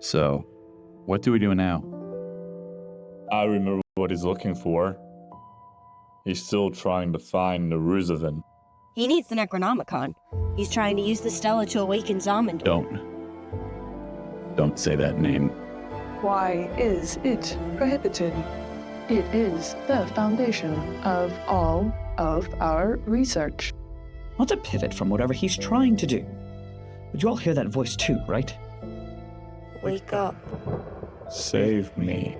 So, what do we do now? I remember what he's looking for. He's still trying to find the Ruzavan. He needs the Necronomicon. He's trying to use the Stella to awaken Zamindor. Don't say that name. Why is it prohibited? It is the foundation of all of our research. Not to pivot from whatever he's trying to do. But you all hear that voice too, right? Wake up. Save me.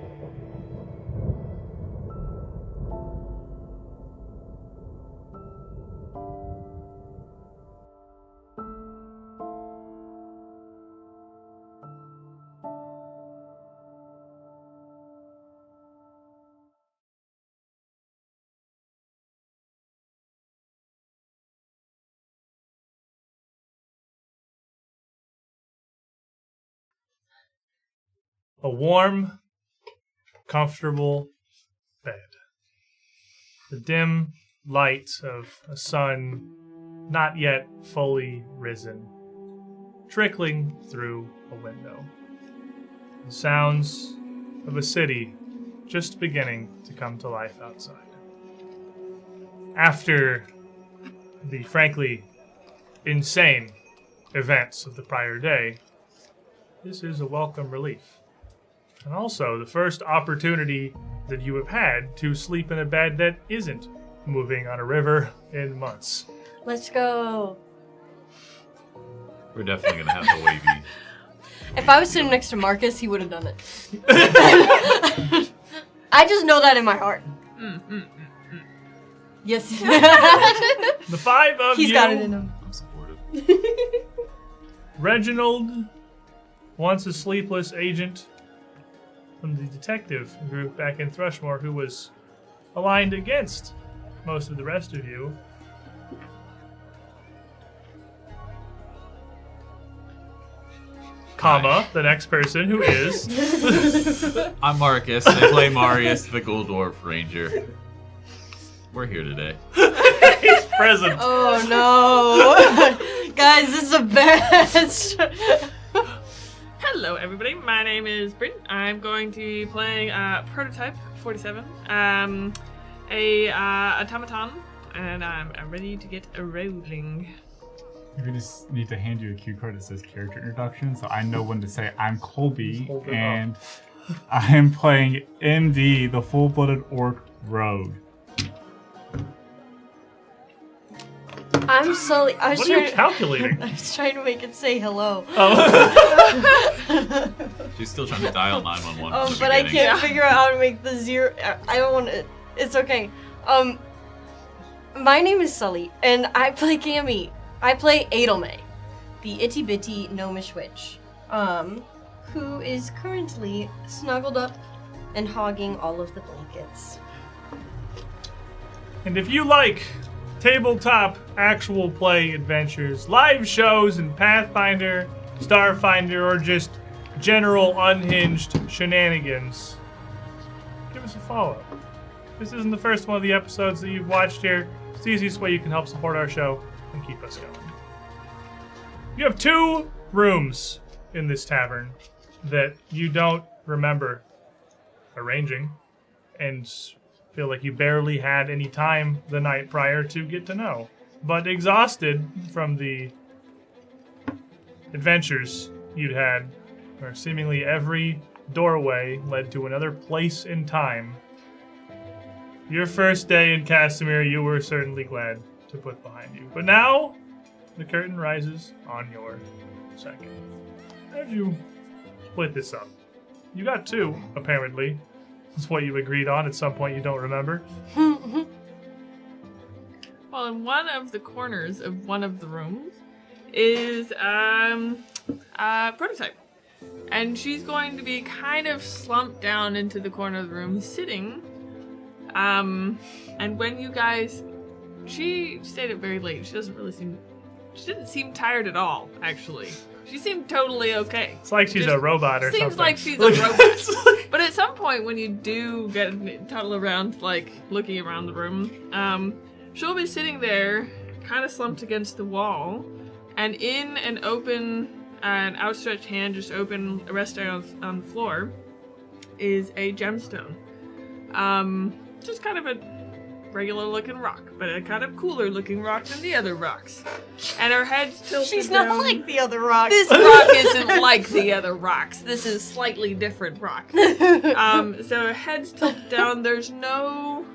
A warm, comfortable bed. The dim light of a sun not yet fully risen, trickling through a window. The sounds of a city just beginning to come to life outside. After the frankly insane events of the prior day, this is a welcome relief. And also the first opportunity that you have had to sleep in a bed that isn't moving on a river in months. Let's go. We're definitely going to have the wavy. If I was sitting next to Marcus, he would have done it. I just know that in my heart. Yes. The five of He's you. got it in him. I'm supportive. Reginald, once a sleepless agent from the detective group back in Thrushmore, who was aligned against most of the rest of you. Comma, the next person who is. I'm Marcus. I play Marius, the Gold Dwarf Ranger. We're here today. He's present. Oh no. Guys, this is the best. Hello, everybody. My name is Bryn. I'm going to be playing Prototype 47, a automaton, and I'm ready to get rolling. We just need to hand you a cue card that says character introduction, so I know when to say I'm Colby, and I am playing MD, the full-blooded orc rogue. I'm Sully. What are you calculating? I was trying to make it say hello. Oh. She's still trying to dial 911. Oh, from the but I beginning. can't figure out how to make the zero. I don't want to. It's okay. My name is Sully, and I play Cammy. I play Adelmay, the itty bitty gnomish witch, who is currently snuggled up and hogging all of the blankets. And if you like tabletop actual play adventures, live shows in Pathfinder, Starfinder, or just general unhinged shenanigans, give us a follow. This isn't the first one of the episodes that you've watched here. It's the easiest way you can help support our show and keep us going. You have 2 rooms in this tavern that you don't remember arranging and feel like you barely had any time the night prior to get to know. But exhausted from the adventures you'd had, where seemingly every doorway led to another place in time, your first day in Cassomir you were certainly glad to put behind you. But now, the curtain rises on your second. How'd you split this up? You got 2, apparently. That's what you agreed on at some point you don't remember. Well, in one of the corners of one of the rooms is Prototype. And she's going to be kind of slumped down into the corner of the room, sitting. And when you guys... She stayed up very late. She didn't seem tired at all, actually. She seemed totally okay. It's like she's a robot or something. Seems like she's a robot. But at some point when you do get toddle around, like, looking around the room, she'll be sitting there, kind of slumped against the wall, and in an open an outstretched hand just open, resting on the floor, is a gemstone. Just kind of a regular looking rock, but a kind of cooler looking rock than the other rocks. And her head's tilted She's down. not like the other rocks. This rock isn't like the other rocks. This is slightly different rock. So her head's tilted down. There's no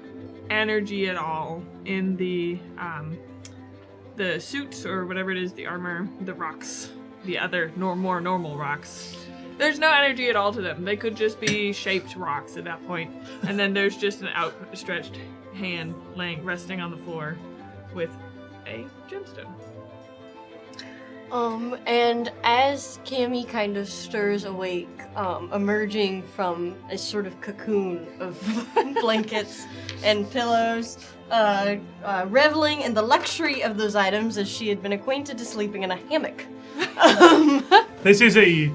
energy at all in the suit or whatever it is, the armor, the rocks, the other more normal rocks. There's no energy at all to them. They could just be shaped rocks at that point. And then there's just an outstretched hand resting on the floor with a gemstone. And as Cammy kind of stirs awake, emerging from a sort of cocoon of blankets and pillows, reveling in the luxury of those items as she had been acquainted to sleeping in a hammock. This is a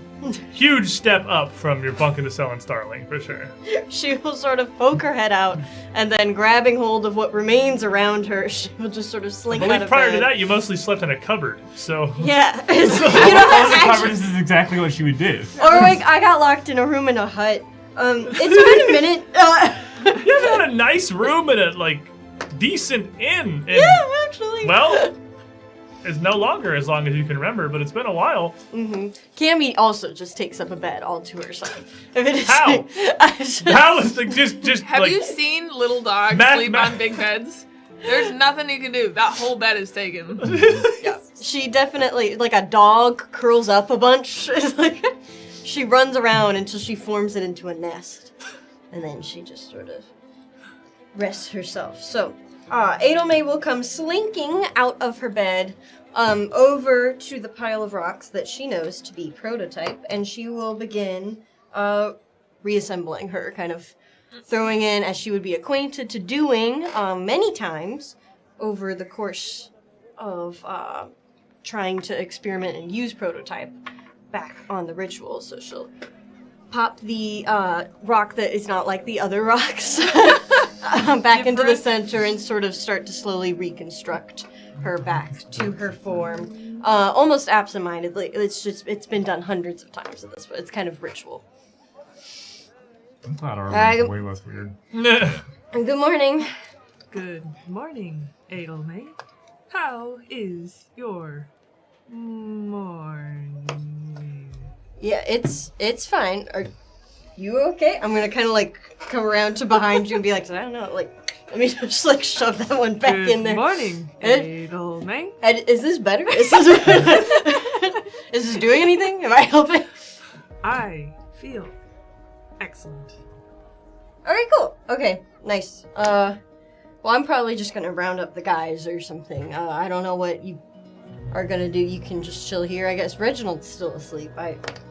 huge step up from your bunk in the cell in Starling, for sure. She will sort of poke her head out, and then grabbing hold of what remains around her, she will just sort of slink out of Prior bed. to that, you mostly slept in a cupboard, so... Yeah. This is exactly what she would do. Or like, I got locked in a room in a hut. It's been a minute. You haven't had a nice room in a, decent inn. Yeah, actually. Well... It's no longer as long as you can remember, but it's been a while. Mm-hmm. Cammy also just takes up a bed all to herself. If it is How? How is just Have you seen little dogs sleep on big beds? There's nothing you can do. That whole bed is taken. Yeah. She definitely, like a dog, curls up a bunch. She runs around until she forms it into a nest. And then she just sort of rests herself. So, Adelmay will come slinking out of her bed over to the pile of rocks that she knows to be prototype, and she will begin reassembling her, kind of throwing in, as she would be acquainted to doing many times over the course of trying to experiment and use prototype back on the ritual. So she'll pop the rock that is not like the other rocks back into the center and sort of start to slowly reconstruct her back to her form, almost absentmindedly. It's been done hundreds of times at this point. It's kind of ritual. I'm glad our room is way less weird. Good morning. Good morning, Adelmay. How is your morning? Yeah, it's fine. Are you okay? I'm gonna kind of come around to behind you and be like, I don't know, let me just shove that one back in there. Good morning, Adelmay. Is this better? Is this doing anything? Am I helping? I feel excellent. Alright, cool. Okay, nice. Well, I'm probably just gonna round up the guys or something. I don't know what you are gonna do. You can just chill here. I guess Reginald's still asleep.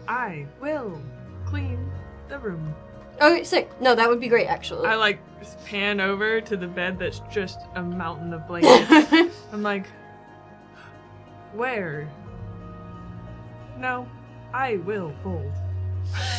I will clean the room. Okay, sick. No, that would be great, actually. I pan over to the bed that's just a mountain of blankets. I'm like, where? No, I will fold.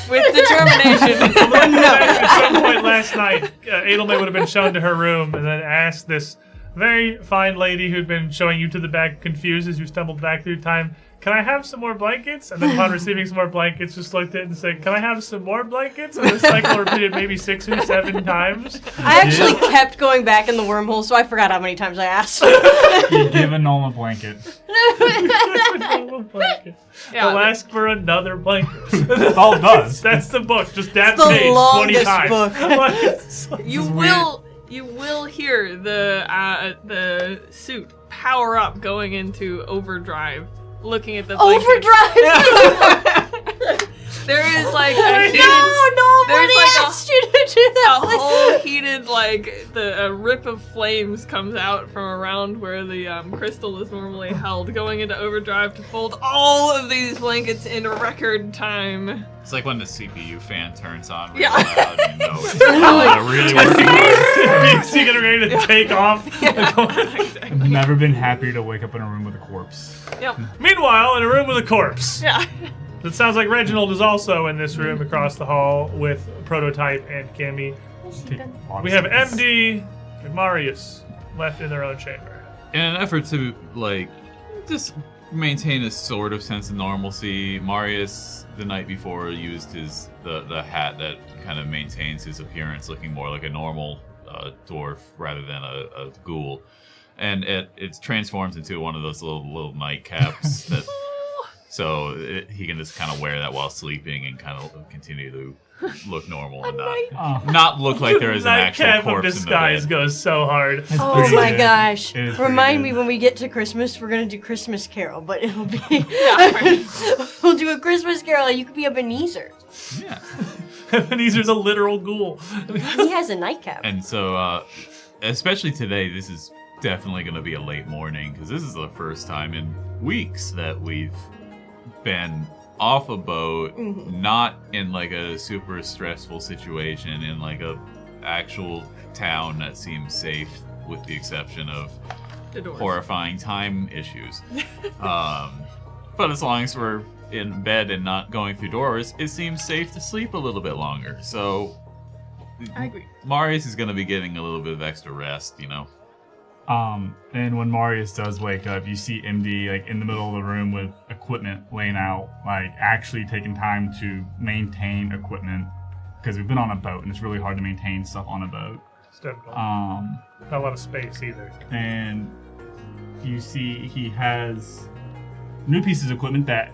With determination. At some point last night, Adelmay would have been shown to her room and then asked this very fine lady who'd been showing you to the back, confused as you stumbled back through time, can I have some more blankets? And then upon receiving some more blankets, just looked at it and said, can I have some more blankets? And the cycle repeated maybe 6 or 7 times. I actually kept going back in the wormhole, so I forgot how many times I asked. You give a Noma blanket. Yeah, I'll ask for another blanket. That's all it does. That's the book. Just that it's the page 20 longest times. Book. You will hear the suit power up going into overdrive, looking at the blanket. Overdrive. There is a heated, nobody asked you to do that. A whole heated a rip of flames comes out from around where the crystal is normally held, going into overdrive to fold all of these blankets in record time. It's like when the CPU fan turns on really Yeah. loud, you know it's really working. So you get ready to take off. I've never been happier to wake up in a room with a corpse. Yep. Meanwhile, in a room with a corpse. Yeah. It sounds like Reginald is also in this room across the hall with Prototype and Cammy. We have MD and Marius left in their own chamber. In an effort to just maintain a sort of sense of normalcy. Marius, the night before, used the hat that kind of maintains his appearance, looking more like a normal dwarf rather than a ghoul, and it transforms into one of those little nightcaps that, so he can just kind of wear that while sleeping and kind of continue to look normal and not look like there is an actual Nightcap corpse of in the disguise bed. goes so hard. Oh pretty my good. gosh. It is pretty Remind good. me when we get to Christmas, we're going to do Christmas Carol, but it'll be. Yeah. We'll do a Christmas Carol and you could be Ebenezer. Yeah. Ebenezer's a literal ghoul. He has a nightcap. And so, especially today, this is definitely going to be a late morning because this is the first time in weeks that we've been off a boat, not in like a super stressful situation, in like a actual town that seems safe, with the exception of The doors. horrifying time issues. But as long as we're in bed and not going through doors, it seems safe to sleep a little bit longer. So I agree. Marius is going to be getting a little bit of extra rest, you know. And when Marius does wake up, you see MD like in the middle of the room with equipment laying out, like actually taking time to maintain equipment because we've been on a boat and it's really hard to maintain stuff on a boat. It's difficult. Not Not a lot of space either. And you see he has new pieces of equipment that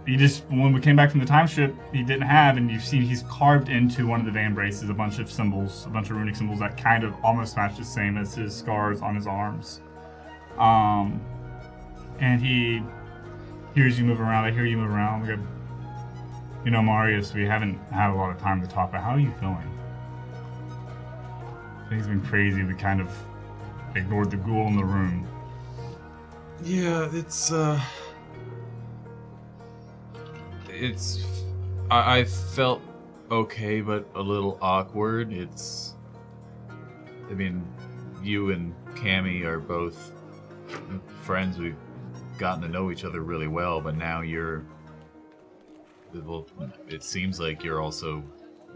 he just, when we came back from the time strip, he didn't have, and you've seen he's carved into one of the van braces a bunch of symbols, a bunch of runic symbols that kind of almost match the same as his scars on his arms. And he hears you move around. I hear you move around. We go, you know, Marius, we haven't had a lot of time to talk about how are you feeling? Things have been crazy. We kind of ignored the ghoul in the room. Yeah, I felt okay, but a little awkward. I mean, you and Cammy are both friends. We've gotten to know each other really well, but now it seems like you're also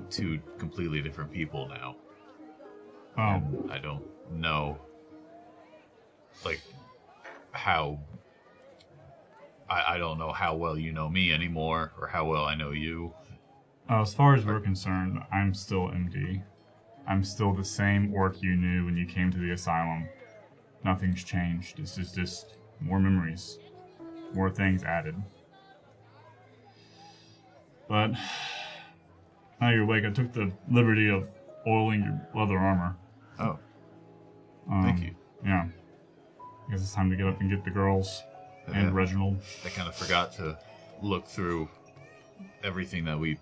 two completely different people now. And I don't know, like, how... I don't know how well you know me anymore, or how well I know you. As far as we're concerned, I'm still MD. I'm still the same orc you knew when you came to the asylum. Nothing's changed. This is just more memories. More things added. But now you're awake. I took the liberty of oiling your leather armor. Oh. Thank you. Yeah. I guess it's time to get up and get the girls. And Reginald. I kind of forgot to look through everything that we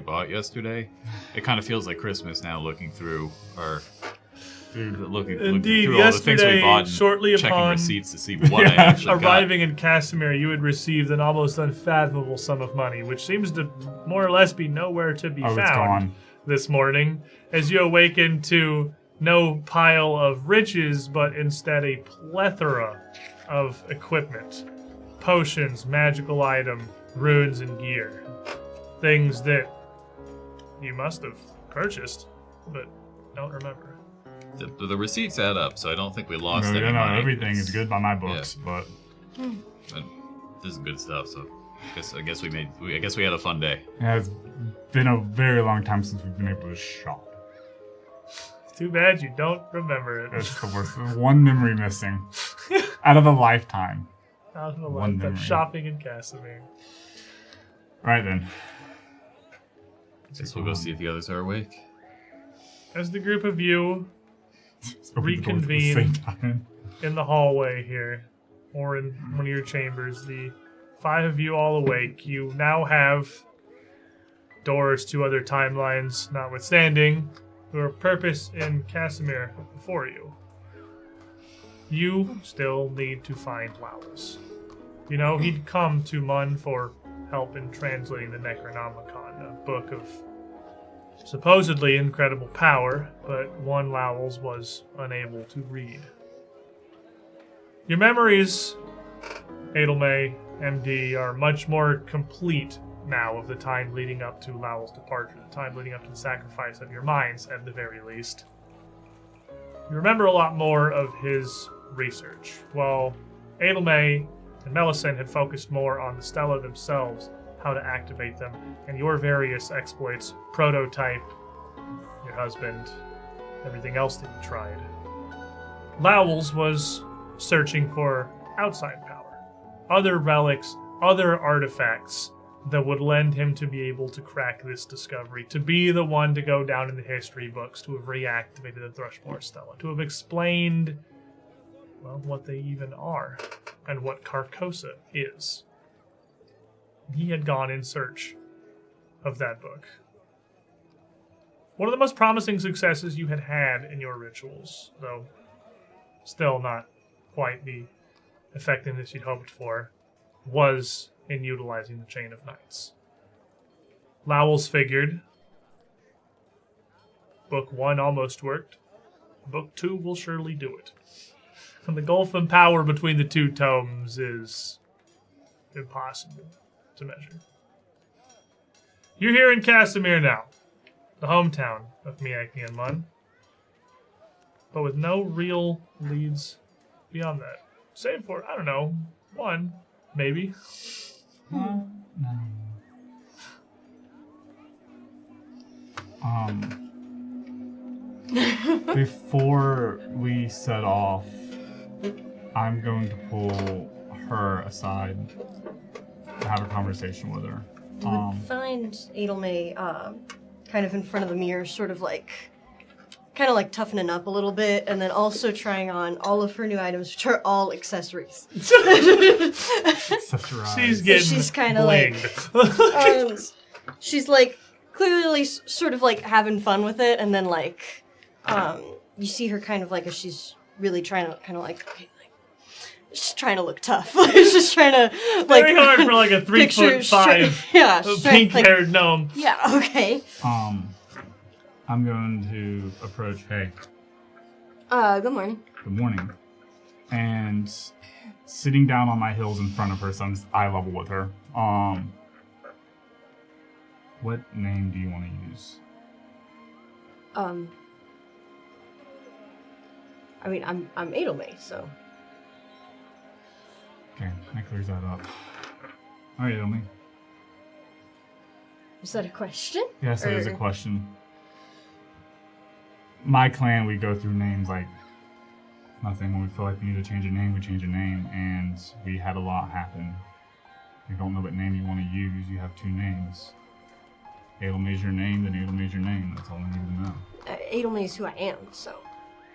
bought yesterday. It kind of feels like Christmas now, looking through our... looking Indeed, through all the things we bought and shortly checking upon receipts to see what I actually got. arriving in Cassomir, you had received an almost unfathomable sum of money, which seems to more or less be nowhere to be It's found gone. this morning, as you awaken to no pile of riches, but instead a plethora of equipment, potions, magical item, runes, and gear. Things that you must have purchased, but don't remember. The receipts add up, so I don't think we lost No, any money. everything is good by my books, but... But this is good stuff, so I guess we had a fun day. Yeah, it's been a very long time since we've been able to shop. Too bad you don't remember it. That's the worst. One memory missing. Out of a lifetime. Out of the One life of memory. shopping in Cassomir. Right then. Guess we'll go see if the others are awake. As the group of you Open the doors at the same reconvene time. in the hallway here, or in one of your chambers, the five of you all awake, you now have doors to other timelines notwithstanding, your purpose in Cassomir before you. You still need to find Lowls. You know, he'd come to Mun for help in translating the Necronomicon, a book of supposedly incredible power, but one Lowls was unable to read. Your memories, Adelmay, MD, are much more complete now of the time leading up to Lowell's departure, the time leading up to the sacrifice of your minds, at the very least. You remember a lot more of his research. While Adelmay And Melisande had focused more on the Stella themselves, how to activate them, and your various exploits, prototype, your husband, everything else that you tried. Lowls was searching for outside power, other relics, other artifacts that would lend him to be able to crack this discovery, to be the one to go down in the history books, to have reactivated the Thrushmore Stella, to have explained, well, what they even are, and what Carcosa is. He had gone in search of that book. One of the most promising successes you had had in your rituals, though still not quite the effectiveness you'd hoped for, was in utilizing the Chain of Knights. Lowls figured Book 1 almost worked. Book 2 will surely do it. And the gulf in power between the two tomes is impossible to measure. You're here in Cassomir now, the hometown of Miyake and Mun, but with no real leads beyond that. Save for, I don't know, one, maybe. Before we set off, I'm going to pull her aside to have a conversation with her. You would find Adelmay kind of in front of the mirror, sort of like, toughening up a little bit, and then also trying on all of her new items, which are all accessories. She's kind of like, she's like clearly sort of like having fun with it, and then like, you see her kind of like as she's really trying to kind of like, okay, she's trying to look tough. She's just trying to like very hard for like a 3'5", yeah, pink-haired gnome. Yeah, okay. I'm going to approach. Hey. Good morning. Good morning. And sitting down on my heels in front of her, so I'm just eye level with her. What name do you want to use? I mean, I'm Adelmay, so. Okay, that clears that up. All right, Adelmay. Is that a question? Yes, that is a question. My clan, we go through names like nothing. When we feel like we need to change a name, we change a name, and we had a lot happen. You don't know what name you want to use. You have two names. Adelmay's your name, then Adelmay's your name. That's all I need to know. Adelmay is who I am, so.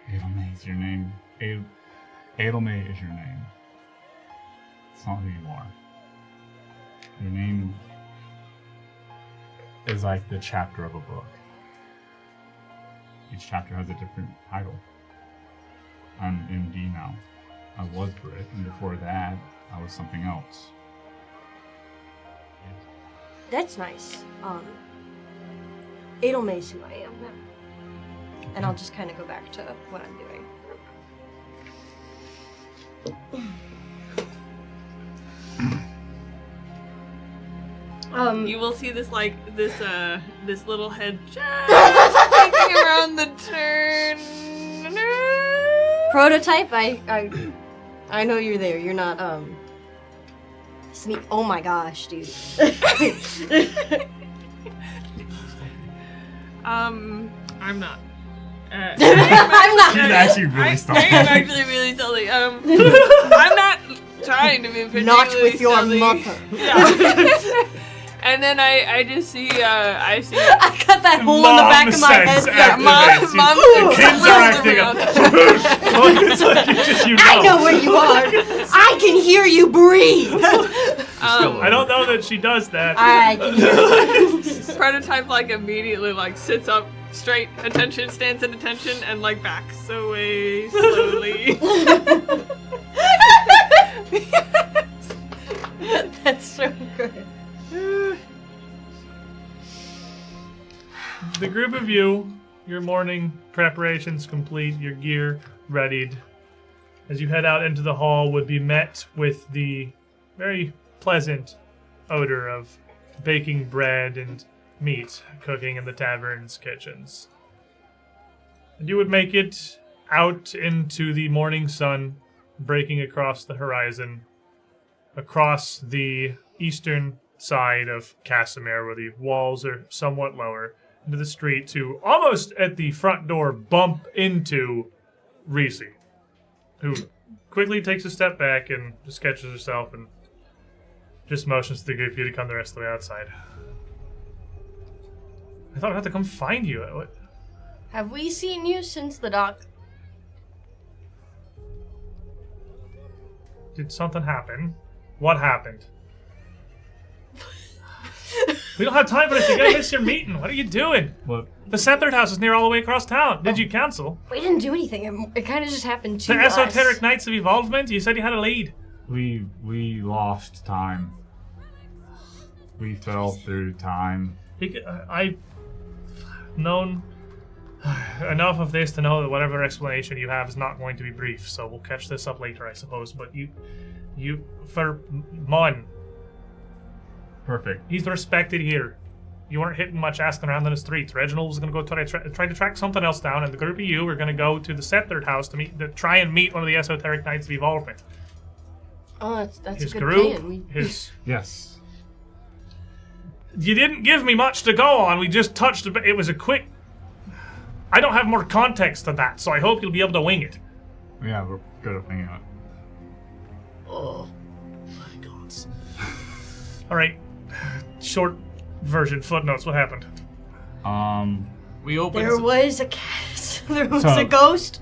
Adelmay is your name. Adelmay is your name. It's not who you are. Your name is like the chapter of a book. Each chapter has a different title. I'm MD now. I was Brick, and before that, I was something else. That's nice. Adelmay is who I am now. And I'll just kind of go back to what I'm doing. You will see this this little head just taking around the turn. Prototype, I know you're there. You're not sneak. Oh my gosh, dude. I'm not. I'm not. She's actually really stealthy. I am actually really stealthy. I'm not trying to be particularly Not with your stealthy. mother. Yeah. And then I just see I got that hole in the back of my head. Mom, the kids are acting up. It's like you know. I know where you are. I can hear you breathe. I don't know that she does that. I can hear you. Prototype immediately sits up straight, attention, stands at attention, and backs away slowly. That's so good. The group of you, your morning preparations complete, your gear readied. As you head out into the hall, would be met with the very pleasant odor of baking bread and meat cooking in the tavern's kitchens. And you would make it out into the morning sun breaking across the horizon across the eastern side of Cassomir, where the walls are somewhat lower, into the street to almost at the front door bump into Reese, who quickly takes a step back and just catches herself and just motions to the group of you to come the rest of the way outside. I thought I'd have to come find you. What? Have we seen you since the dock? Did something happen? What happened? We don't have time for this. You gotta miss your meeting. What are you doing? What? The Sceptered House is near all the way across town. Did you cancel? We didn't do anything. It kind of just happened to The us. Esoteric Knights of Evolvement? You said you had a lead. We lost time. We fell through time. I've known enough of this to know that whatever explanation you have is not going to be brief, so we'll catch this up later, I suppose. But you, for Mon, Perfect. he's respected here. You weren't hitting much asking around in the streets. Reginald was going to go try to track something else down, and the group of you were going to go to the Sceptered House to try and meet one of the Esoteric Knights of Evolvement. Oh, that's His a good group, plan. his... Yes. You didn't give me much to go on. We just touched a bit. It was a quick... I don't have more context to that, so I hope you'll be able to wing it. Yeah, we're good at thinking it. Oh, my God. All right. Short version, footnotes. What happened? We opened. There was a cat. There was So- a ghost.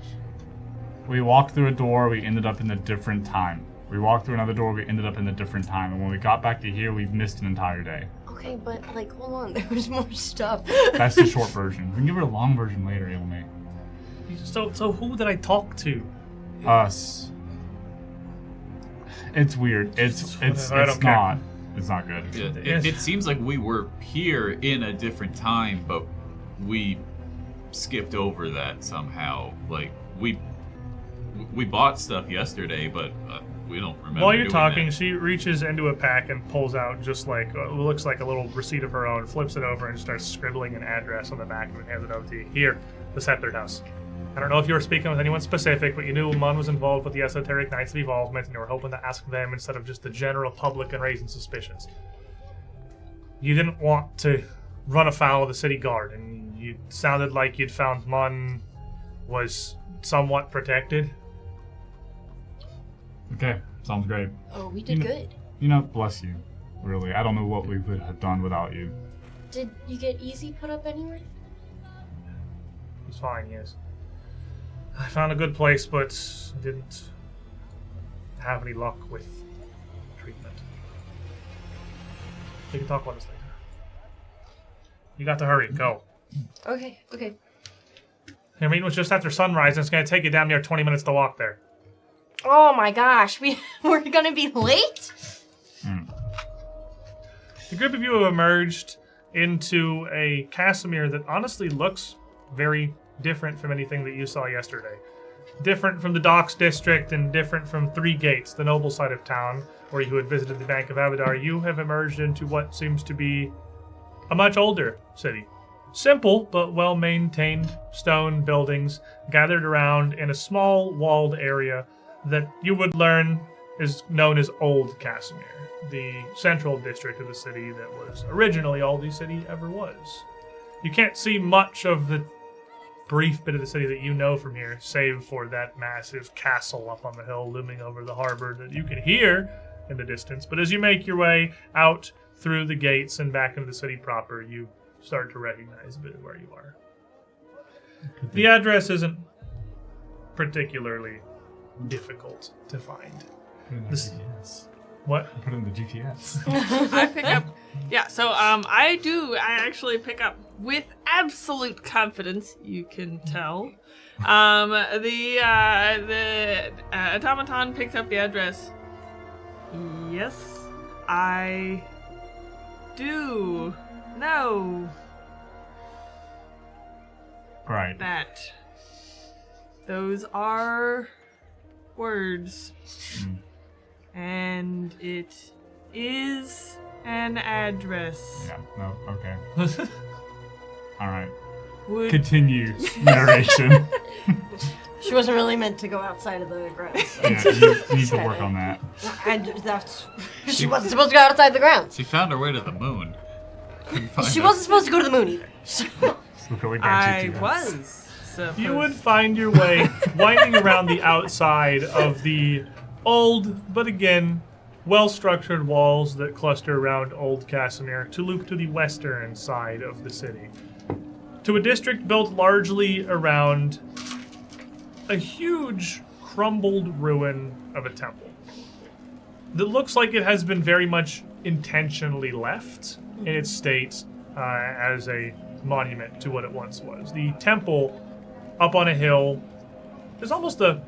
We walked through a door, we ended up in a different time. We walked through another door, we ended up in a different time. And when we got back to here, we've missed an entire day. Okay, but hold on. There was more stuff. That's the short version. We can give her a long version later, Ilme. So who did I talk to? Us. It's weird. It's I don't care. not. It's not good. Yeah, it seems like we were here in a different time, but we skipped over that somehow. Like we bought stuff yesterday, but we don't remember. While you're doing talking, that. she reaches into a pack and pulls out just like looks like a little receipt of her own, flips it over, and starts scribbling an address on the back of it and hands it over to you. Here, the Sceptered House. I don't know if you were speaking with anyone specific, but you knew Mun was involved with the Esoteric Knights of Evolvement, and you were hoping to ask them instead of just the general public and raising suspicions. You didn't want to run afoul of the city guard, and you sounded like you'd found Mun was somewhat protected. Okay, sounds great. Oh, we did good. You know, bless you. Really, I don't know what we would have done without you. Did you get easy put up anywhere? He's fine, yes. I found a good place, but didn't have any luck with treatment. We can talk about this later. You got to hurry. Go. Okay. Your meeting was just after sunrise, and it's going to take you damn near 20 minutes to walk there. Oh my gosh, we're gonna be late? The group of you have emerged into a Cassomir that honestly looks very different from anything that you saw yesterday. Different from the Docks District and different from Three Gates, the noble side of town, where you had visited the Bank of Abadar. You have emerged into what seems to be a much older city. Simple, but well-maintained stone buildings gathered around in a small walled area that you would learn is known as Old Cassomir, the central district of the city that was originally all the city ever was. You can't see much of the brief bit of the city that you know from here, save for that massive castle up on the hill looming over the harbor that you can hear in the distance. But as you make your way out through the gates and back into the city proper, you start to recognize a bit of where you are. The address isn't particularly difficult to find. This, what? Put it in the GPS. I pick up. Yeah, so I actually pick up with absolute confidence. You can tell. The automaton picks up the address. Yes, I do know Right. that. Those are words. And it is an address. Yeah, no, okay. Alright. Would Continue narration. She wasn't really meant to go outside of the grounds. Yeah, you need to work on that. She wasn't supposed to go outside the grounds. She found her way to the moon. She wasn't supposed to go to the moon either. I was. You would find your way winding around the outside of the old, but again, well-structured walls that cluster around Old Cassomir to loop to the western side of the city, to a district built largely around a huge crumbled ruin of a temple that looks like it has been very much intentionally left in its state as a monument to what it once was. The temple up on a hill is almost a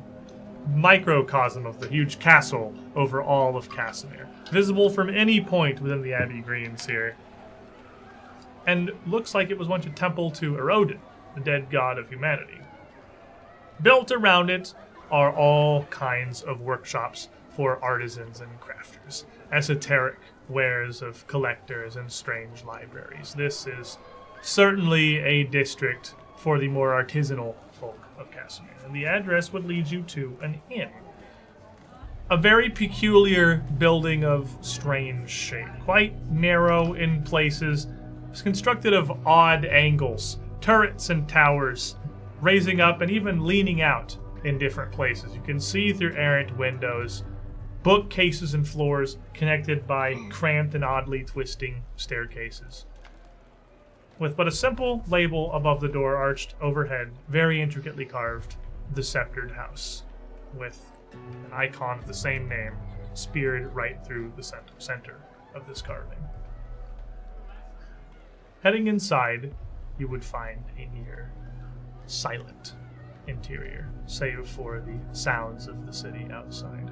microcosm of the huge castle over all of Cassomir, visible from any point within the Abbey Greens here, and looks like it was once a temple to Erodin, the dead god of humanity. Built around it are all kinds of workshops for artisans and crafters, esoteric wares of collectors and strange libraries. This is certainly a district for the more artisanal folk of Cassomir, and the address would lead you to an inn. A very peculiar building of strange shape, quite narrow in places. It's constructed of odd angles, turrets and towers, raising up and even leaning out in different places. You can see through errant windows, bookcases and floors connected by cramped and oddly twisting staircases. With but a simple label above the door arched overhead, very intricately carved, the Sceptered House, with an icon of the same name speared right through the center of this carving. Heading inside, you would find a near silent interior, save for the sounds of the city outside.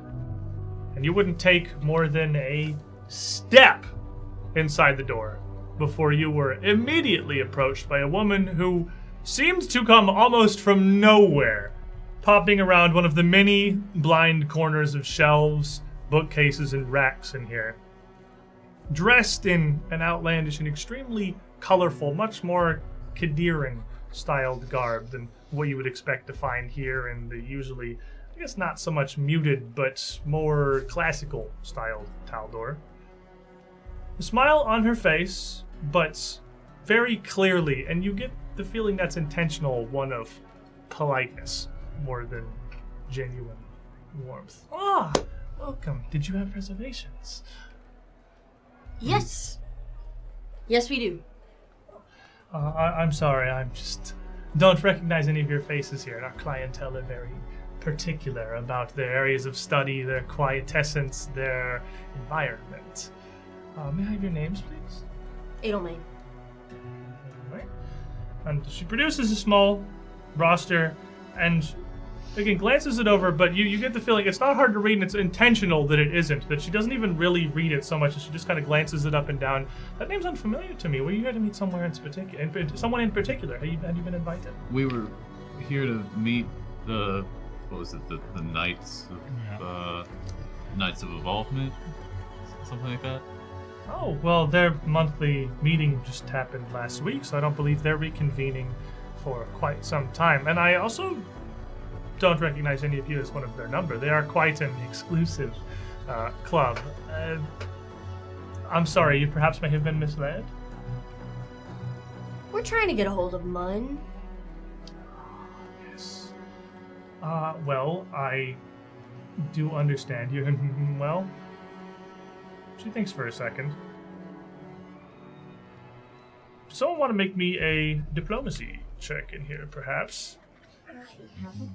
And you wouldn't take more than a step inside the door before you were immediately approached by a woman who seemed to come almost from nowhere, popping around one of the many blind corners of shelves, bookcases, and racks in here. Dressed in an outlandish and extremely colorful, much more Kadiran styled garb than what you would expect to find here in the usually, I guess, not so much muted, but more classical styled Taldor. A smile on her face, but very clearly, and you get the feeling that's intentional, one of politeness more than genuine warmth. Ah, welcome. Did you have reservations? Yes. Yes, we do. I'm sorry, I'm just don't recognize any of your faces here. Our clientele are very particular about their areas of study, their quietessence, their environment. May I have your names, please? Edelmain. Right. And she produces a small roster and again glances it over, but you get the feeling it's not hard to read and it's intentional that it isn't, that she doesn't even really read it so much as she just kind of glances it up and down. That name's unfamiliar to me. Were you here to meet someone in particular? Have you been invited? We were here to meet the Knights of Knights of Evolvement, something like that. Oh, well, their monthly meeting just happened last week, so I don't believe they're reconvening for quite some time. And I also don't recognize any of you as one of their number. They are quite an exclusive club. I'm sorry, you perhaps may have been misled? We're trying to get a hold of Mun. Yes. Well, I do understand you. Well, she thinks for a second. Someone want to make me a diplomacy check in here, perhaps? I haven't.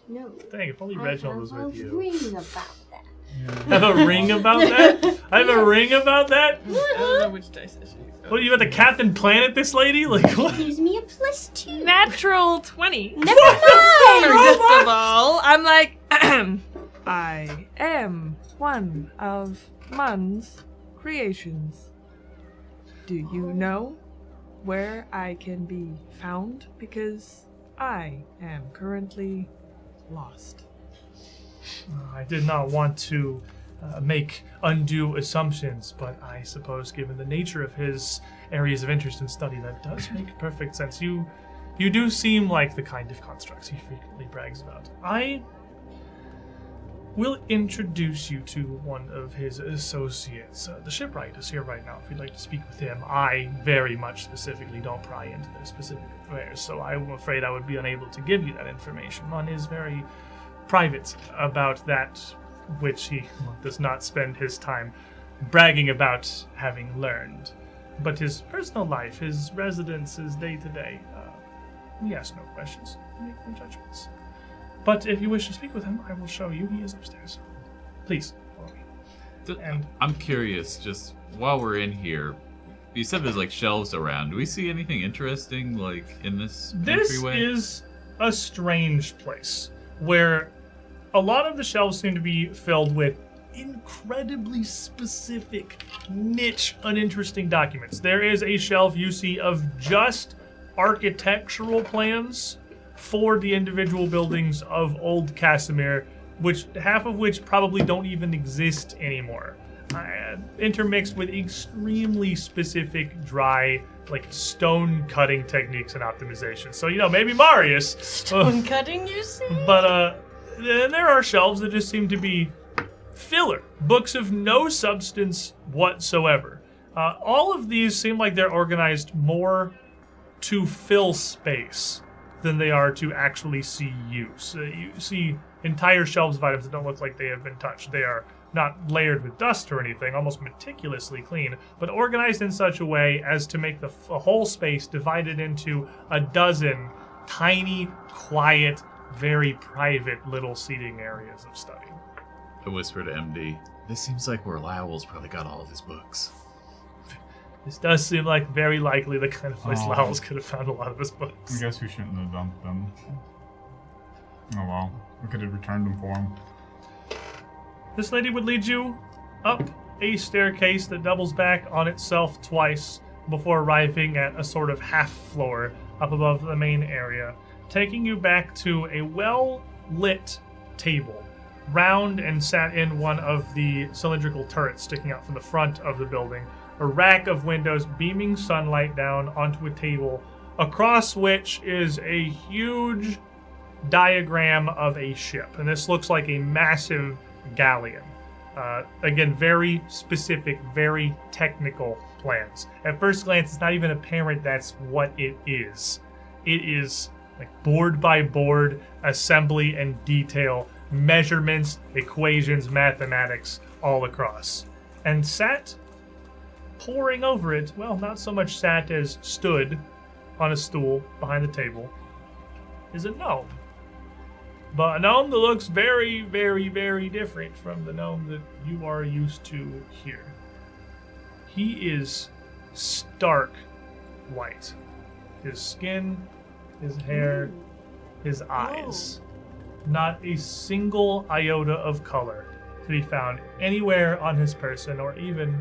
No. Dang, if only Reginald was with you. I have a ring about that. Have a ring about that? I have a ring about that? I don't know which dice I should use. What, you got the Captain Planet this lady? Like, what? Gives me a +2. Natural 20. Never mind! Irresistible. I'm like, I am one of Mun's creations. Do you know where I can be found? Because I am currently lost. I did not want to make undue assumptions, but I suppose given the nature of his areas of interest and study, that does make perfect sense. You You do seem like the kind of constructs he frequently brags about. I will introduce you to one of his associates. The shipwright is here right now if you'd like to speak with him. I very much specifically don't pry into their specific affairs, so I'm afraid I would be unable to give you that information. One is very private about that which he does not spend his time bragging about having learned. But his personal life, his residence, his day-to-day, we ask no questions, make no judgments. But if you wish to speak with him, I will show you. He is upstairs. Please, follow me. And I'm curious, just while we're in here, you said there's like shelves around. Do we see anything interesting like in this entryway? This is a strange place where a lot of the shelves seem to be filled with incredibly specific, niche, uninteresting documents. There is a shelf you see of just architectural plans for the individual buildings of old Cassomir, which half of which probably don't even exist anymore. Intermixed with extremely specific, dry, like stone cutting techniques and optimization. So, maybe Marius. Stone cutting, you see? But then there are shelves that just seem to be filler, books of no substance whatsoever. All of these seem like they're organized more to fill space than they are to actually see use. You see entire shelves of items that don't look like they have been touched. They are not layered with dust or anything, almost meticulously clean, but organized in such a way as to make the whole space divided into a dozen tiny, quiet, very private little seating areas of study. I whisper to MD, this seems like where Lowls probably got all of his books. This does seem like very likely the kind of place Lowls could have found a lot of his books. I guess we shouldn't have dumped them. Oh well, we could have returned them for him. This lady would lead you up a staircase that doubles back on itself twice before arriving at a sort of half floor up above the main area, taking you back to a well-lit table, round and sat in one of the cylindrical turrets sticking out from the front of the building, a rack of windows beaming sunlight down onto a table, across which is a huge diagram of a ship. And this looks like a massive galleon. Again, very specific, very technical plans. At first glance, it's not even apparent that's what it is. It is like board by board assembly and detail, measurements, equations, mathematics all across. And sat poring over it, well, not so much sat as stood on a stool behind the table, is a gnome. But a gnome that looks very, very, very different from the gnome that you are used to here. He is stark white. His skin, his hair, his eyes. Not a single iota of color to be found anywhere on his person or even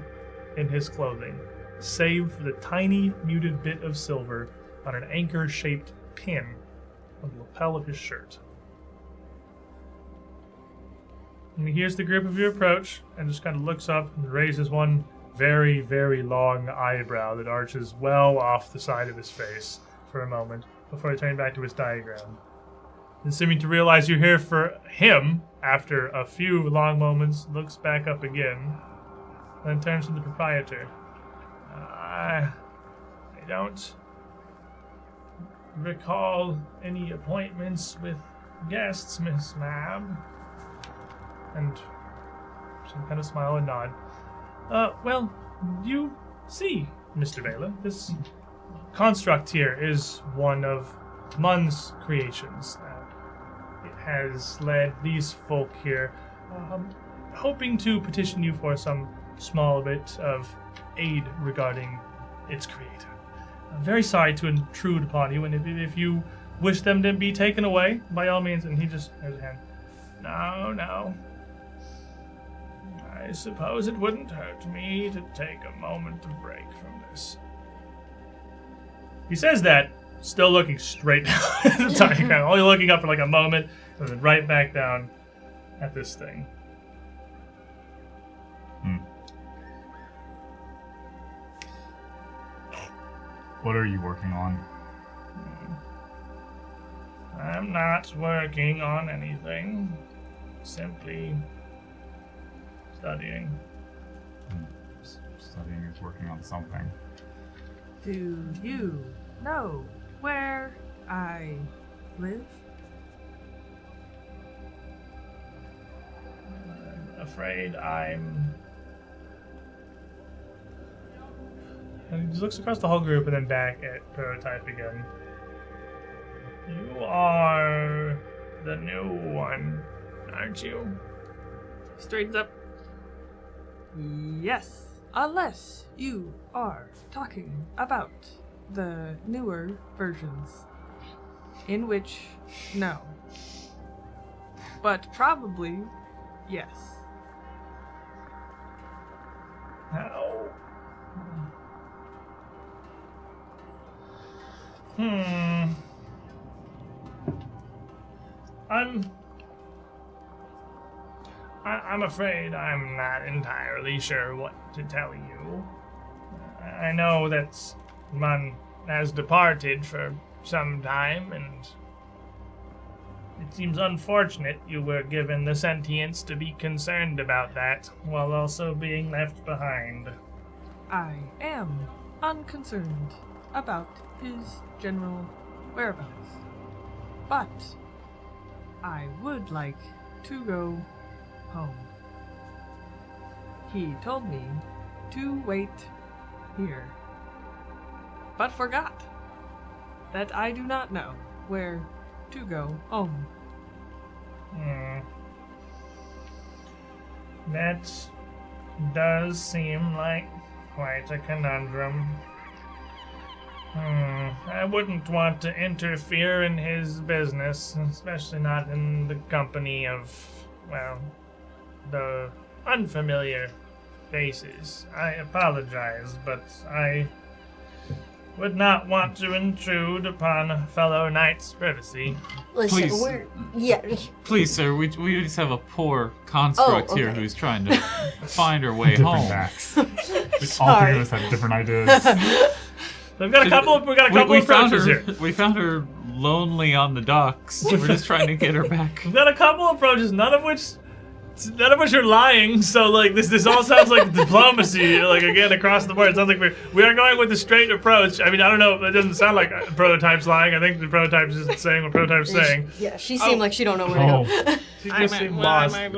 in his clothing, save for the tiny muted bit of silver on an anchor-shaped pin on the lapel of his shirt. And he hears the group of you approach and just kind of looks up and raises one very, very long eyebrow that arches well off the side of his face for a moment before turning back to his diagram. And seeming to realize you're here for him, after a few long moments, looks back up again, then turns to the proprietor. I don't recall any appointments with guests, Miss Mab. And some kind of smile and nod. Well, you see, Mr. Vela, this construct here is one of Mun's creations. It has led these folk here, hoping to petition you for some small bit of aid regarding its creator. I'm very sorry to intrude upon you, and if you wish them to be taken away, by all means, and he just has a hand. No. I suppose it wouldn't hurt me to take a moment of break from this. He says that, still looking straight down at the diagram, only looking up for like a moment, and then right back down at this thing. What are you working on? I'm not working on anything. Simply studying. Studying is working on something. Do you know where I live? I'm afraid I'm... And he just looks across the whole group and then back at Prototype again. You are the new one, aren't you? Straightens up. Yes. Unless you are talking about the newer versions. In which, no. But probably, yes. How? I'm afraid I'm not entirely sure what to tell you. I know that Mun has departed for some time, and it seems unfortunate you were given the sentience to be concerned about that, while also being left behind. I am unconcerned about his general whereabouts. But I would like to go home. He told me to wait here, but forgot that I do not know where to go home. That does seem like quite a conundrum. I wouldn't want to interfere in his business, especially not in the company of, well, the unfamiliar faces. I apologize, but I would not want to intrude upon a fellow knight's privacy. Listen, Please. Please, sir, we just have a poor construct here who's trying to find her way Different home. backs. All three of us have different ideas. We've got a couple of approaches here. We found her lonely on the docks. We're just trying to get her back. We've got a couple of approaches, none of which are lying. So like this all sounds like diplomacy. Like again across the board, it sounds like we are going with the straight approach. I mean, I don't know. It doesn't sound like Prototype's lying. I think the Prototype's just saying what Prototype's saying. Yeah, she seemed like she don't know where to go. She just seemed lost. I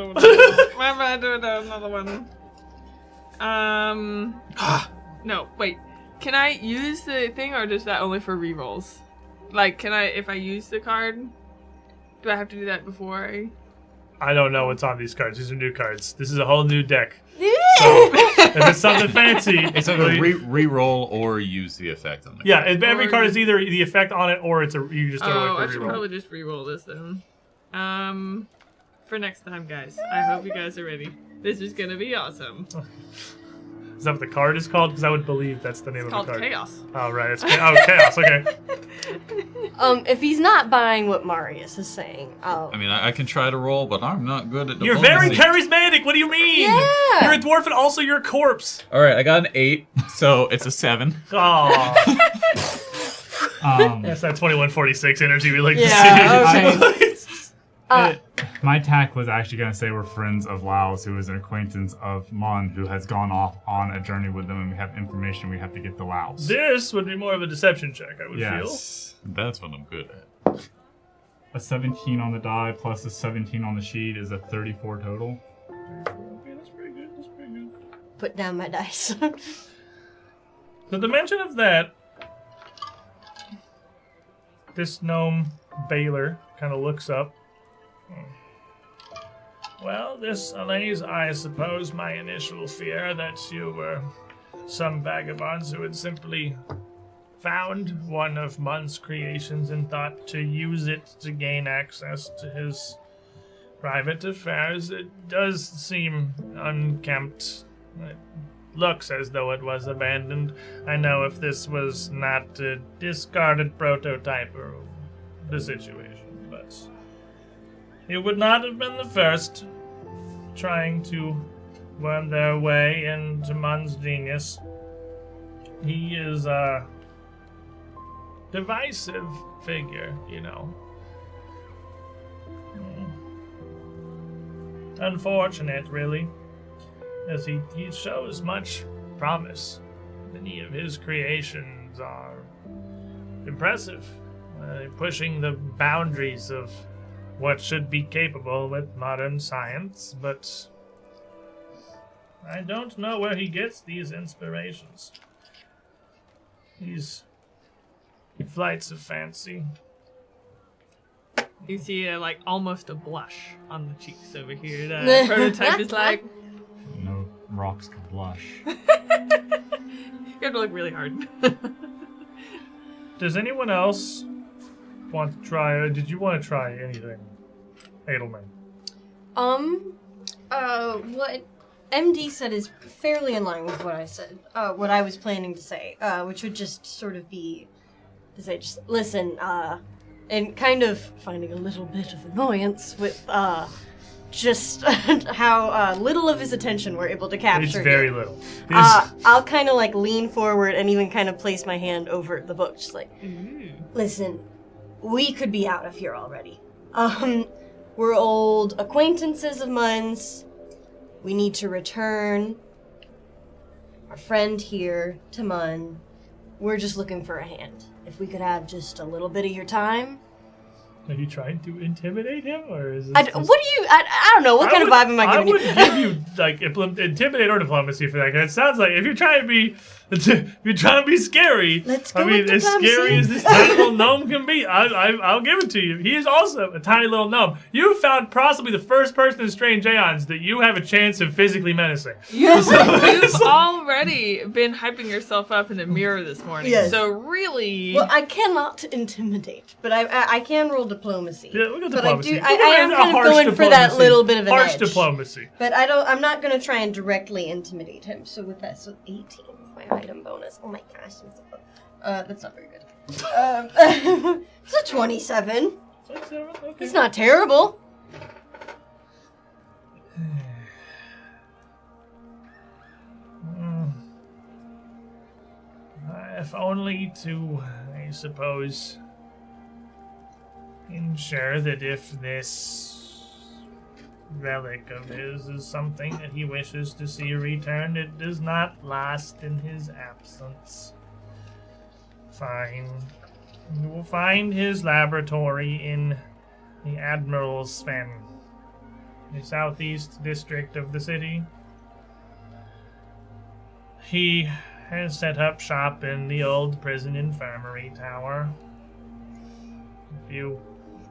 might do another one. No, wait. Can I use the thing, or is that only for rerolls? Like, can I, if I use the card, do I have to do that before I don't know what's on these cards. These are new cards. This is a whole new deck. So, if it's something fancy, It's either re-roll or use the effect on the yeah, card. every card is either the effect on it or it's you just throw I it for should reroll. probably just reroll this then. For next time, guys. I hope you guys are ready. This is gonna be awesome. Is that what the card is called? Because I would believe that's the name It's of the called card. Chaos. Oh, right. Chaos. Okay. If he's not buying what Marius is saying, I mean, I can try to roll, but I'm not good at You're diplomacy. very charismatic. What do you mean? Yeah. You're a dwarf and also you're a corpse. All right, I got an 8, so it's a 7. Oh. That's that 2146 energy we like Yeah, to see. My tack was actually going to say we're friends of Lowls, who is an acquaintance of Mun, who has gone off on a journey with them, and we have information we have to get to Lowls. This would be more of a deception check, I would Yes. That's what I'm good at. A 17 on the die plus a 17 on the sheet is a 34 total. feel. Okay, that's pretty good. That's pretty good. put down my dice. The dimension of that, this gnome Baylor kind of looks up. Well, this allays, I suppose, my initial fear that you were some vagabonds who had simply found one of Mun's creations and thought to use it to gain access to his private affairs. It does seem unkempt. It looks as though it was abandoned. I know if this was not a discarded prototype or the situation, but it would not have been the first trying to worm their way into Mun's genius. He is a divisive figure, you know. unfortunate, really, as he shows much promise. Many of his creations are impressive, pushing the boundaries of what should be capable with modern science, but I don't know where he gets these inspirations. These flights of fancy. You see, almost a blush on the cheeks over here. The prototype is like, No rocks can blush. you have to look really hard. Does anyone else want to try, or did you want to try anything, Edelman? What MD said is fairly in line with what I said, what I was planning to say, which would just sort of be to say, just listen, and kind of finding a little bit of annoyance with, just how little of his attention we're able to capture. It's very here. little. I'll kind of lean forward and even kind of place my hand over the book, just listen, we could be out of here already. We're old acquaintances of Mun's. We need to return our friend here to Mun. We're just looking for a hand. If we could have just a little bit of your time. Are you trying to intimidate him, or is this I don't know. What kind of vibe am I giving you? I would give you, intimidate or diplomacy for that, because it sounds like if you're trying to be scary, Let's go I mean, with as diplomacy. scary as this tiny little gnome can be, I'll give it to you. He is also a tiny little gnome. You found possibly the first person in Strange Aeons that you have a chance of physically menacing. You've already been hyping yourself up in the mirror this morning. Yes. So really... Well, I cannot intimidate, but I can roll diplomacy. Yeah, we'll go But diplomacy. I am kind of going for that little bit of an harsh edge. diplomacy. But I'm not going to try and directly intimidate him. So with that, 18 is my item bonus. Oh my gosh, that's not very good. It's a 27. Okay. It's not terrible. If only to, I suppose, ensure that if this relic of his is something that he wishes to see returned, it does not last in his absence. Fine. You will find his laboratory in the Admiral's Sven, the southeast district of the city. He has set up shop in the old prison infirmary tower. If you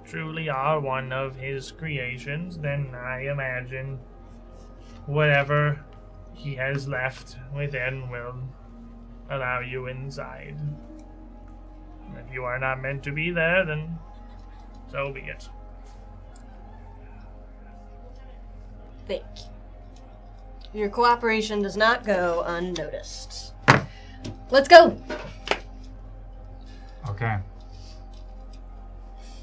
truly are one of his creations, then I imagine whatever he has left within will allow you inside. If you are not meant to be there, then so be it. Thank you. Your cooperation does not go unnoticed. Let's go. Okay.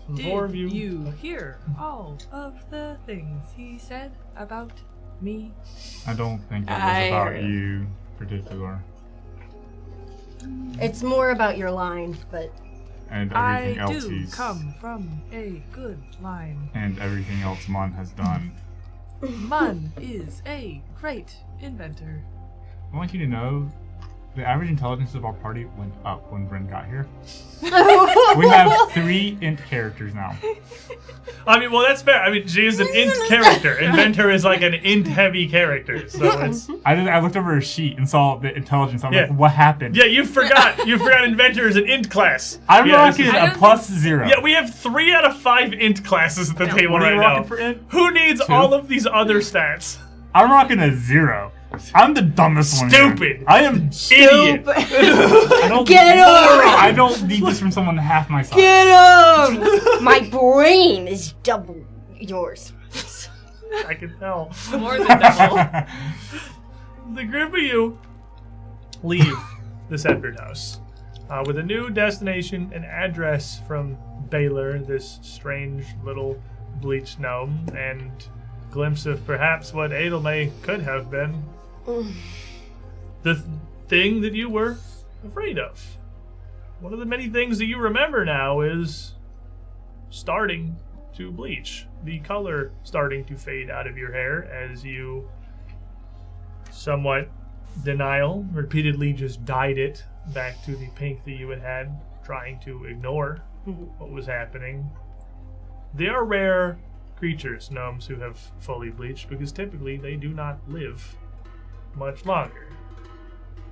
The four of Did you. you hear all of the things he said about me? I don't think it was I about heard. you, particular, It's more about your line, but and I everything else do he's come from a good line. and everything else Mon has done. Mun is a great inventor. I want you to know, the average intelligence of our party went up when Bryn got here. We have 3 int characters now. I mean, well, that's fair. I mean, she is an int character. Inventor is like an int-heavy character, so it's... I looked over her sheet and saw the intelligence. I'm Yeah. like, what happened? Yeah, you forgot. You forgot Inventor is an int class. I'm Yeah, this rocking is- I a don't +0. Yeah, we have 3 out of 5 int classes at the table What are right you now. rocking for int? Who needs 2? all of these other stats? I'm rocking a 0. I'm the dumbest one here. Stupid. I am Idiot. I don't Get him! I don't need this from someone half my size. get him! My brain is double yours. I can tell. More than double. The group of you leave the Sceptered House with a new destination and address from Baylor, this strange little bleached gnome, and glimpse of perhaps what Adelmay could have been. The thing that you were afraid of. One of the many things that you remember now is starting to bleach. The color starting to fade out of your hair as you, somewhat denial, repeatedly just dyed it back to the pink that you had, trying to ignore what was happening. They are rare creatures, gnomes who have fully bleached, because typically they do not live much longer.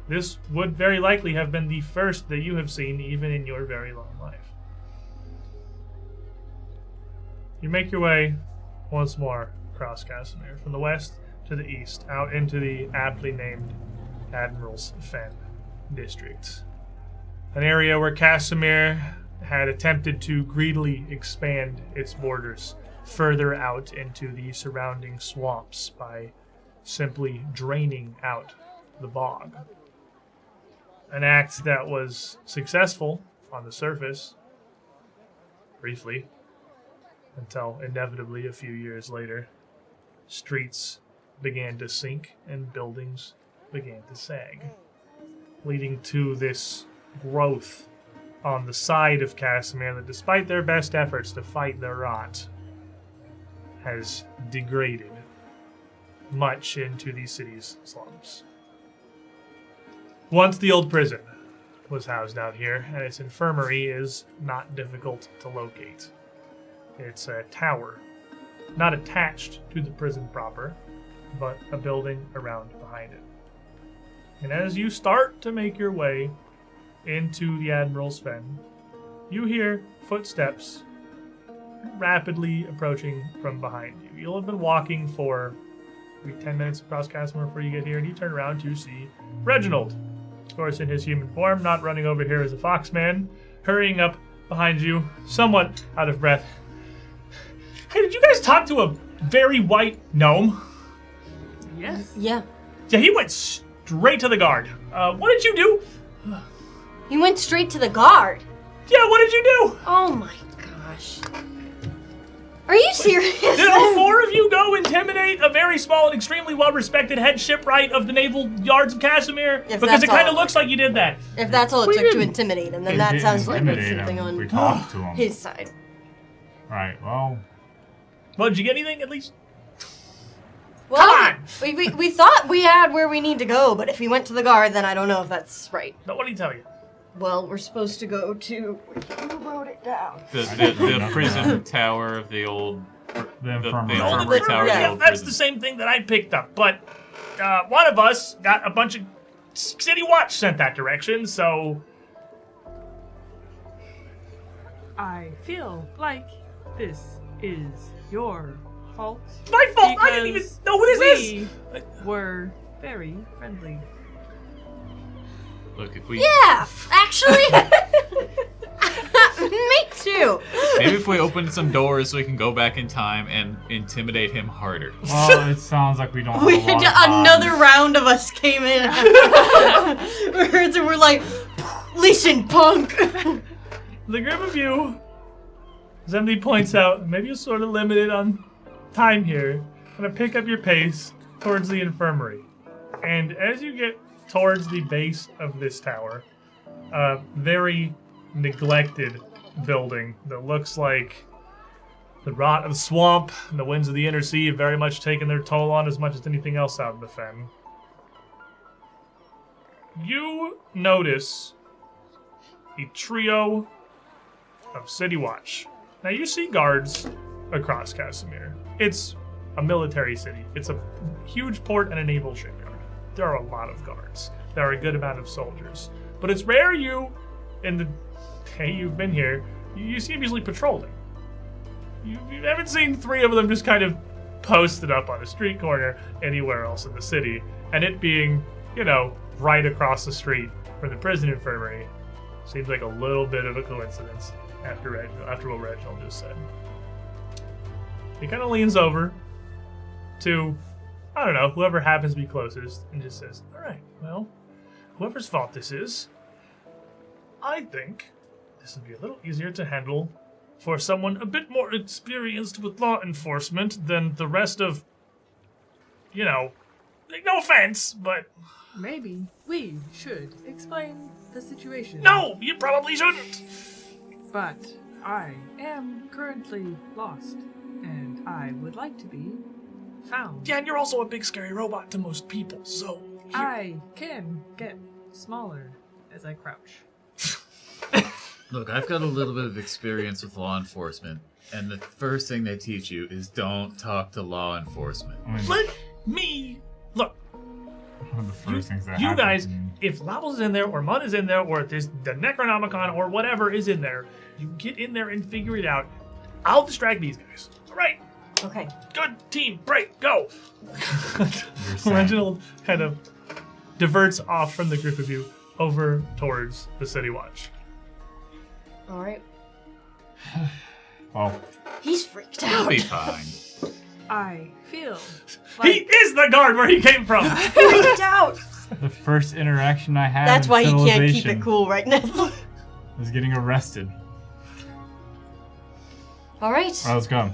This would very likely have been the first that you have seen even in your very long life. You make your way once more across Cassomir, from the west to the east, out into the aptly named Admiral's Fen district. An area where Cassomir had attempted to greedily expand its borders further out into the surrounding swamps by simply draining out the bog. An act that was successful on the surface, briefly, until inevitably a few years later, streets began to sink and buildings began to sag, leading to this growth on the side of Cassomir that, despite their best efforts to fight the rot, has degraded much into the city's slums. Once the old prison was housed out here, and its infirmary is not difficult to locate. It's a tower, not attached to the prison proper, but a building around behind it. And as you start to make your way into the Admiral's Fen, you hear footsteps rapidly approaching from behind you. You'll have been walking for maybe 10 minutes across Cassomir before you get here, and you turn around to see Reginald, of course in his human form, not running over here as a foxman, hurrying up behind you, somewhat out of breath. Hey, did you guys talk to a very white gnome? Yes. Yeah. Yeah, he went straight to the guard. What did you do? You went straight to the guard. Yeah, what did you do? Oh my gosh. Are you serious? Did all four of you go intimidate a very small and extremely well-respected head shipwright of the naval yards of Cassomir? Because it kind of looks like you did that. If that's all it took to intimidate him, then that sounds like it's something on We talked to him. his side. Right, well, Did you get anything at least? Well, Come on! We thought we had where we need to go, but if we went to the guard, then I don't know if that's right. No, what did he tell you? Well, we're supposed to go to... Who wrote it down? The prison tower of the old... the The infirmary. infirmary tower of the Yeah, old that's prison. the same thing that I picked up, but one of us got a bunch of City Watch sent that direction, so... I feel like this is your fault. My fault! I didn't even know who this is! We were very friendly. Look, if we... Yeah, actually... Me too. Maybe if we open some doors so we can go back in time and intimidate him harder. Well, it sounds like we don't have We a lot had of time. another round of us came in. We're like, listen, punk. The group of you, as MD points out, maybe you're sort of limited on time here, gonna pick up your pace towards the infirmary. And as you get towards the base of this tower, a very neglected building that looks like the rot of the swamp and the winds of the inner sea have very much taken their toll on as much as anything else out in the fen. You notice a trio of City Watch. Now you see guards across Cassomir. It's a military city. It's a huge port and a naval shipyard. There are a lot of guards. There are a good amount of soldiers. But it's rare you, in the day you've been here, you see them usually patrolling. You haven't seen three of them just kind of posted up on a street corner anywhere else in the city. And it being, right across the street from the prison infirmary seems like a little bit of a coincidence after what Reginald just said. He kind of leans over to, whoever happens to be closest and just says, all right, well, whoever's fault this is, I think this would be a little easier to handle for someone a bit more experienced with law enforcement than the rest of, no offense, but... Maybe we should explain the situation. No, you probably shouldn't. But I am currently lost, and I would like to be found. Yeah, and you're also a big scary robot to most people, so... I can get smaller as I crouch. Look, I've got a little bit of experience with law enforcement, and the first thing they teach you is don't talk to law enforcement. Let me... Look, One of the first things that you happens guys, in- if Lowls is in there, or Mun is in there, or if there's the Necronomicon, or whatever is in there, you get in there and figure it out. I'll distract these guys. All right, Okay. good team, break, go. You're saying- Reginald kind of diverts off from the group of you over towards the City Watch. All right. Well, He's freaked You'll out. be fine. I feel He like is the guard where he came from. Freaked out. the first interaction I had That's in why he can't keep civilization it cool right now. was getting arrested. All right. All right, let's go.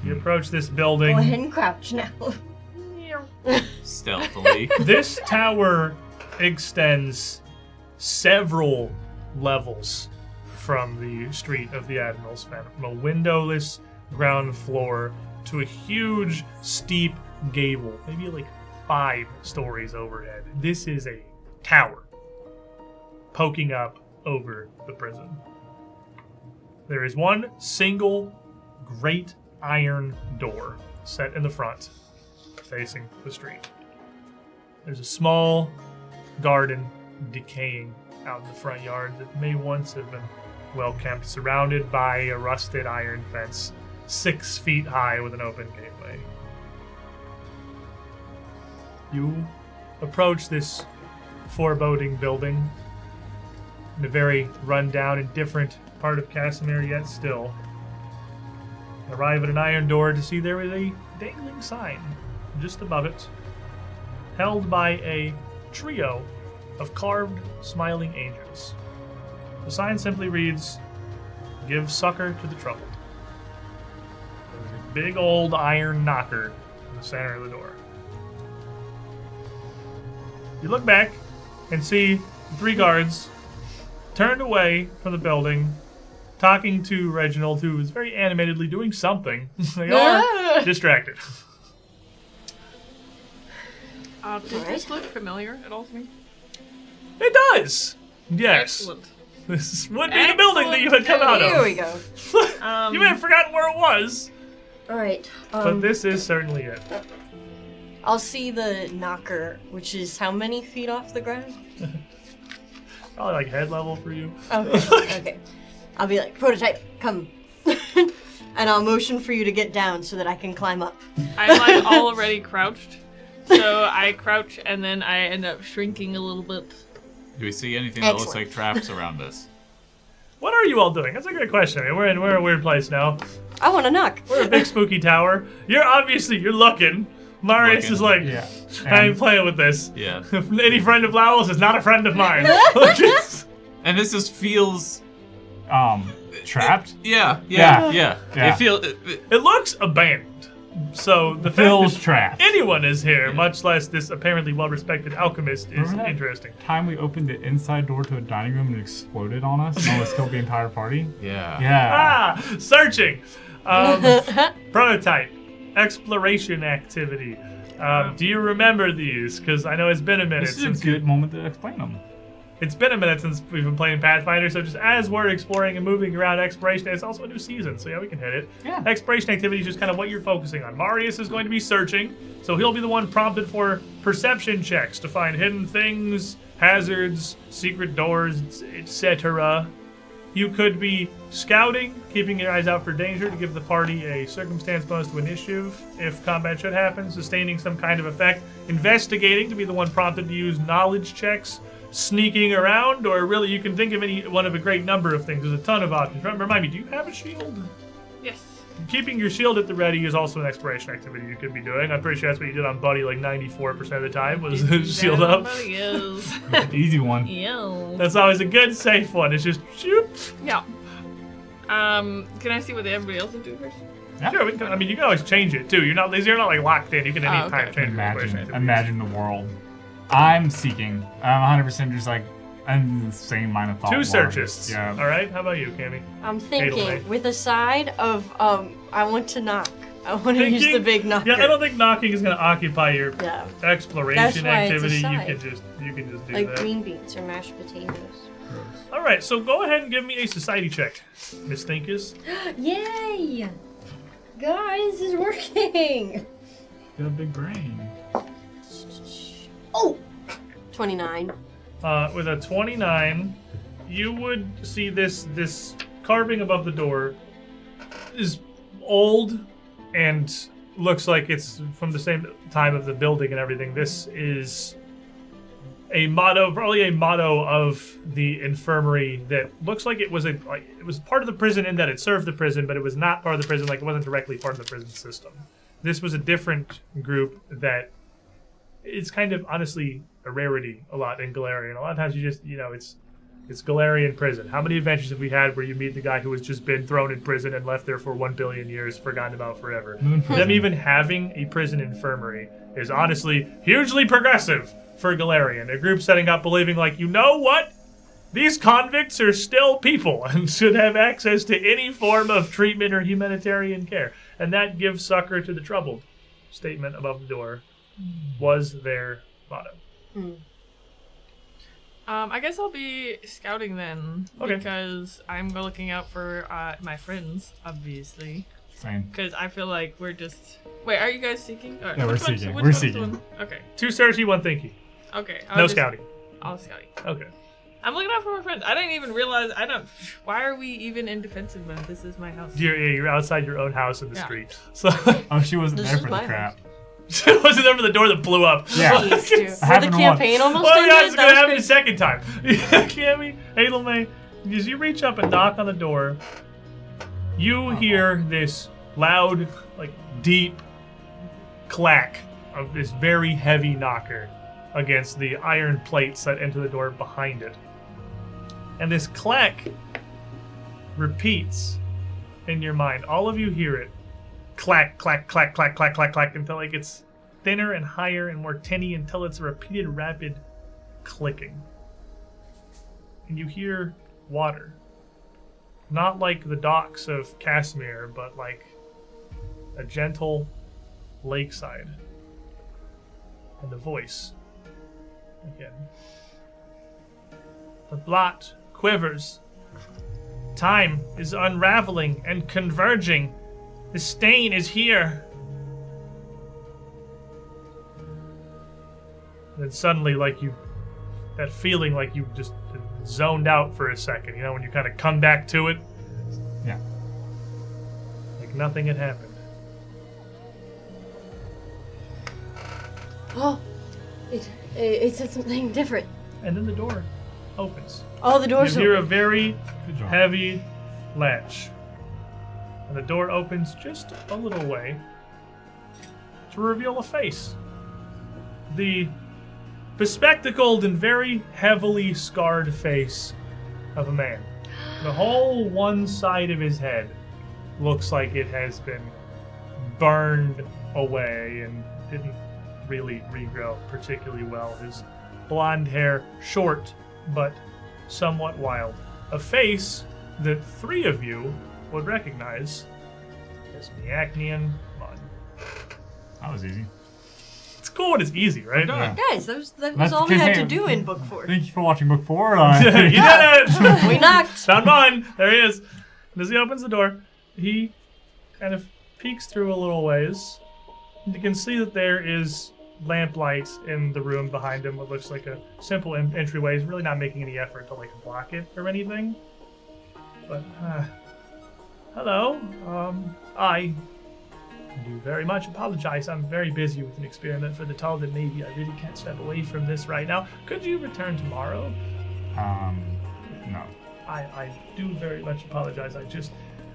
You approach this Go building. ahead and crouch now. Stealthily. This tower extends several levels from the street of the Admiral's Fen, from a windowless ground floor to a huge, steep gable, maybe like 5 stories overhead. This is a tower poking up over the prison. There is one single great iron door set in the front, facing the street. There's a small garden decaying out in the front yard that may once have been well kept, surrounded by a rusted iron fence 6 feet high with an open gateway. You approach this foreboding building in a very run-down and different part of Cassomir, yet still. Arrive at an iron door to see there is a dangling sign just above it, held by a trio of carved, smiling angels. The sign simply reads, "Give succor to the troubled." There's a big old iron knocker in the center of the door. You look back and see the 3 guards turned away from the building, talking to Reginald, who is very animatedly doing something. They are distracted. Does this look familiar at all to me? It does! Yes. Excellent. This would be the building that you had come out Here of. we go. You may have forgotten where it was, All right. but this is certainly it. I'll see the knocker, which is how many feet off the ground? Probably like head level for you. Okay. Okay. I'll be like, prototype, come. And I'll motion for you to get down so that I can climb up. I'm like already crouched, so I crouch and then I end up shrinking a little bit. Do we see anything that looks Excellent. like traps around us? What are you all doing? That's a good question. I mean, we're a weird place now. I want to knock. We're a big spooky tower. You're looking. Marius Looking. is like, Yeah. I ain't playing with this. Yeah. Any friend of Lowls is not a friend of mine. And this just feels... Trapped? Yeah. Yeah. It feels... It looks abandoned. So the fact Feels that trapped. anyone is here, much less this apparently well-respected alchemist, is Remember that interesting. time we opened the inside door to a dining room and it exploded on us and almost killed the entire party? Yeah. Yeah. Searching. Prototype. Exploration activity. Do you remember these? Because I know it's been a minute This is since a good moment to explain them. It's been a minute since we've been playing Pathfinder, so just as we're exploring and moving around exploration, it's also a new season, so yeah, we can hit it. Yeah. Exploration activity is just kind of what you're focusing on. Marius is going to be searching, so he'll be the one prompted for perception checks to find hidden things, hazards, secret doors, etc. You could be scouting, keeping your eyes out for danger to give the party a circumstance bonus to initiative if combat should happen, sustaining some kind of effect, investigating to be the one prompted to use knowledge checks, sneaking around, or really you can think of any one of a great number of things. There's a ton of options. Remind me, do you have a shield? Yes. Keeping your shield at the ready is also an exploration activity you could be doing. I'm pretty sure that's what you did on Buddy like 94% of the time was shield up. Somebody is. Easy one. Yeah. That's always a good safe one. It's just shoop. Yeah. Can I see what everybody else is doing first? Sure, we can, I mean you can always change it too. You're not like locked in. You can anytime okay. change your exploration Imagine it. activities. Imagine the world. I'm seeking. I'm 100% just like And the same line of thought. 2 searches. Yeah. All right. How about you, Cammy? I'm Fatal thinking Night. with a side of I want to knock. I want to use the big knocker. Yeah, I don't think knocking is going to occupy your Yeah. exploration why it's a activity. You side. can just do Like that. green beans or mashed potatoes. All right, so go ahead and give me a society check, Miss Thinkers. Yay! Guys, this is working. Got a big brain. Oh! 29. With a 29, you would see this carving above the door is old and looks like it's from the same time of the building and everything. This is probably a motto of the infirmary that looks like it was part of the prison in that it served the prison, but it was not part of the prison, like it wasn't directly part of the prison system. This was a different group that it's kind of honestly a rarity a lot in Galarian. A lot of times you just, it's Galarian prison. How many adventures have we had where you meet the guy who has just been thrown in prison and left there for 1 billion years, forgotten about forever? Them even having a prison infirmary is honestly hugely progressive for Galarian. A group setting up believing like, you know what? These convicts are still people and should have access to any form of treatment or humanitarian care. And that gives succor to the troubled. Statement above the door was their motto. I guess I'll be scouting then. Okay. Because I'm looking out for my friends, obviously. Same. Because I feel like we're just... Wait, are you guys seeking? Yeah, we're seeking. Which We're one's the seeking. one? Okay. 2 searchy, 1 thinky. Okay. No scouting. I'll scouting. Okay. I'm looking out for my friends. I didn't even realize... Why are we even in defensive mode? This is my house. You're outside your own house in the Yeah. street. So Oh, she wasn't This there is for my the crap. she wasn't there for the door that blew up. Yeah. Please do. Where the happened campaign almost Well, yeah, ended? it's That gonna was happen great. a second time. Cammy, Adelme, as you reach up and knock on the door, you hear this loud, deep clack of this very heavy knocker against the iron plate set into the door behind it. And this clack repeats in your mind. All of you hear it. Clack, clack, clack, clack, clack, clack, clack, until it gets thinner and higher and more tinny until it's a repeated rapid clicking. And you hear water. Not like the docks of Cassomir, but like a gentle lakeside. And the voice again. The blot quivers. Time is unraveling and converging. The stain is here. And then suddenly, that feeling like you just zoned out for a second, when you kind of come back to it. Yeah. Like nothing had happened. Oh, it said something different. And then the door opens. Oh, the door's You hear a open. very Good job. heavy latch. And the door opens just a little way to reveal a face. The bespectacled and very heavily scarred face of a man. The whole one side of his head looks like it has been burned away and didn't really regrow particularly well. His blonde hair short but somewhat wild. A face that 3 of you would recognize as Miacnian Mud. That was easy. It's cool when it's easy, right? Yeah. Guys, that was That's all we had to okay. do in book 4. Thank you for watching book 4. You did it! We knocked. Found mine. There he is. And as he opens the door, he kind of peeks through a little ways. And you can see that there is lamplight in the room behind him. What looks like a simple entryway. He's really not making any effort to block it or anything. But hello. I do very much apologize. I'm very busy with an experiment for the Talden Navy. I really can't step away from this right now. Could you return tomorrow? No. I do very much apologize.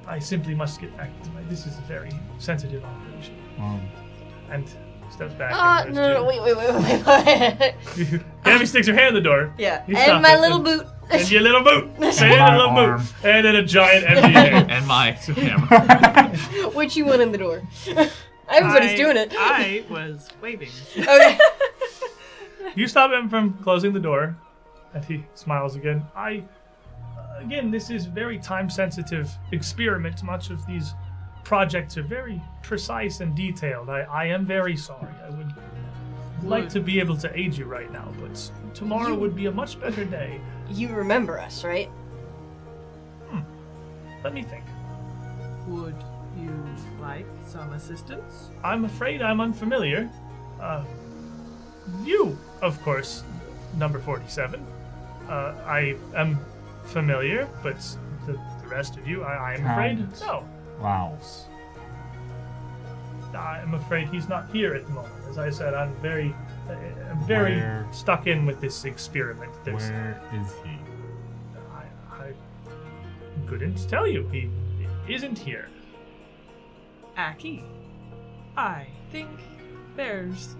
I simply must get back to this is a very sensitive operation. And steps back. and No, wait. Cammy sticks her hand in the door. Yeah, You and stop my it. little boot. And your little boot. And my your little arm. boot. And then a giant empty hand. And my hammer. Which you went in the door. Everybody's doing it. I was waving. Okay. You stop him from closing the door. And he smiles again. Again, this is very time-sensitive experiment. Much of these projects are very precise and detailed. I am very sorry. I would like to be able to aid you right now, but tomorrow would be a much better day. You remember us, right? Let me think. Would you like some assistance? I'm afraid I'm unfamiliar. You, of course, number 47. I am familiar, but the rest of you, I'm afraid, no. Lowls. I'm afraid he's not here at the moment. As I said, I'm very Where- stuck in with this experiment. Where is he? I couldn't tell you. He isn't here. Aki, I think there's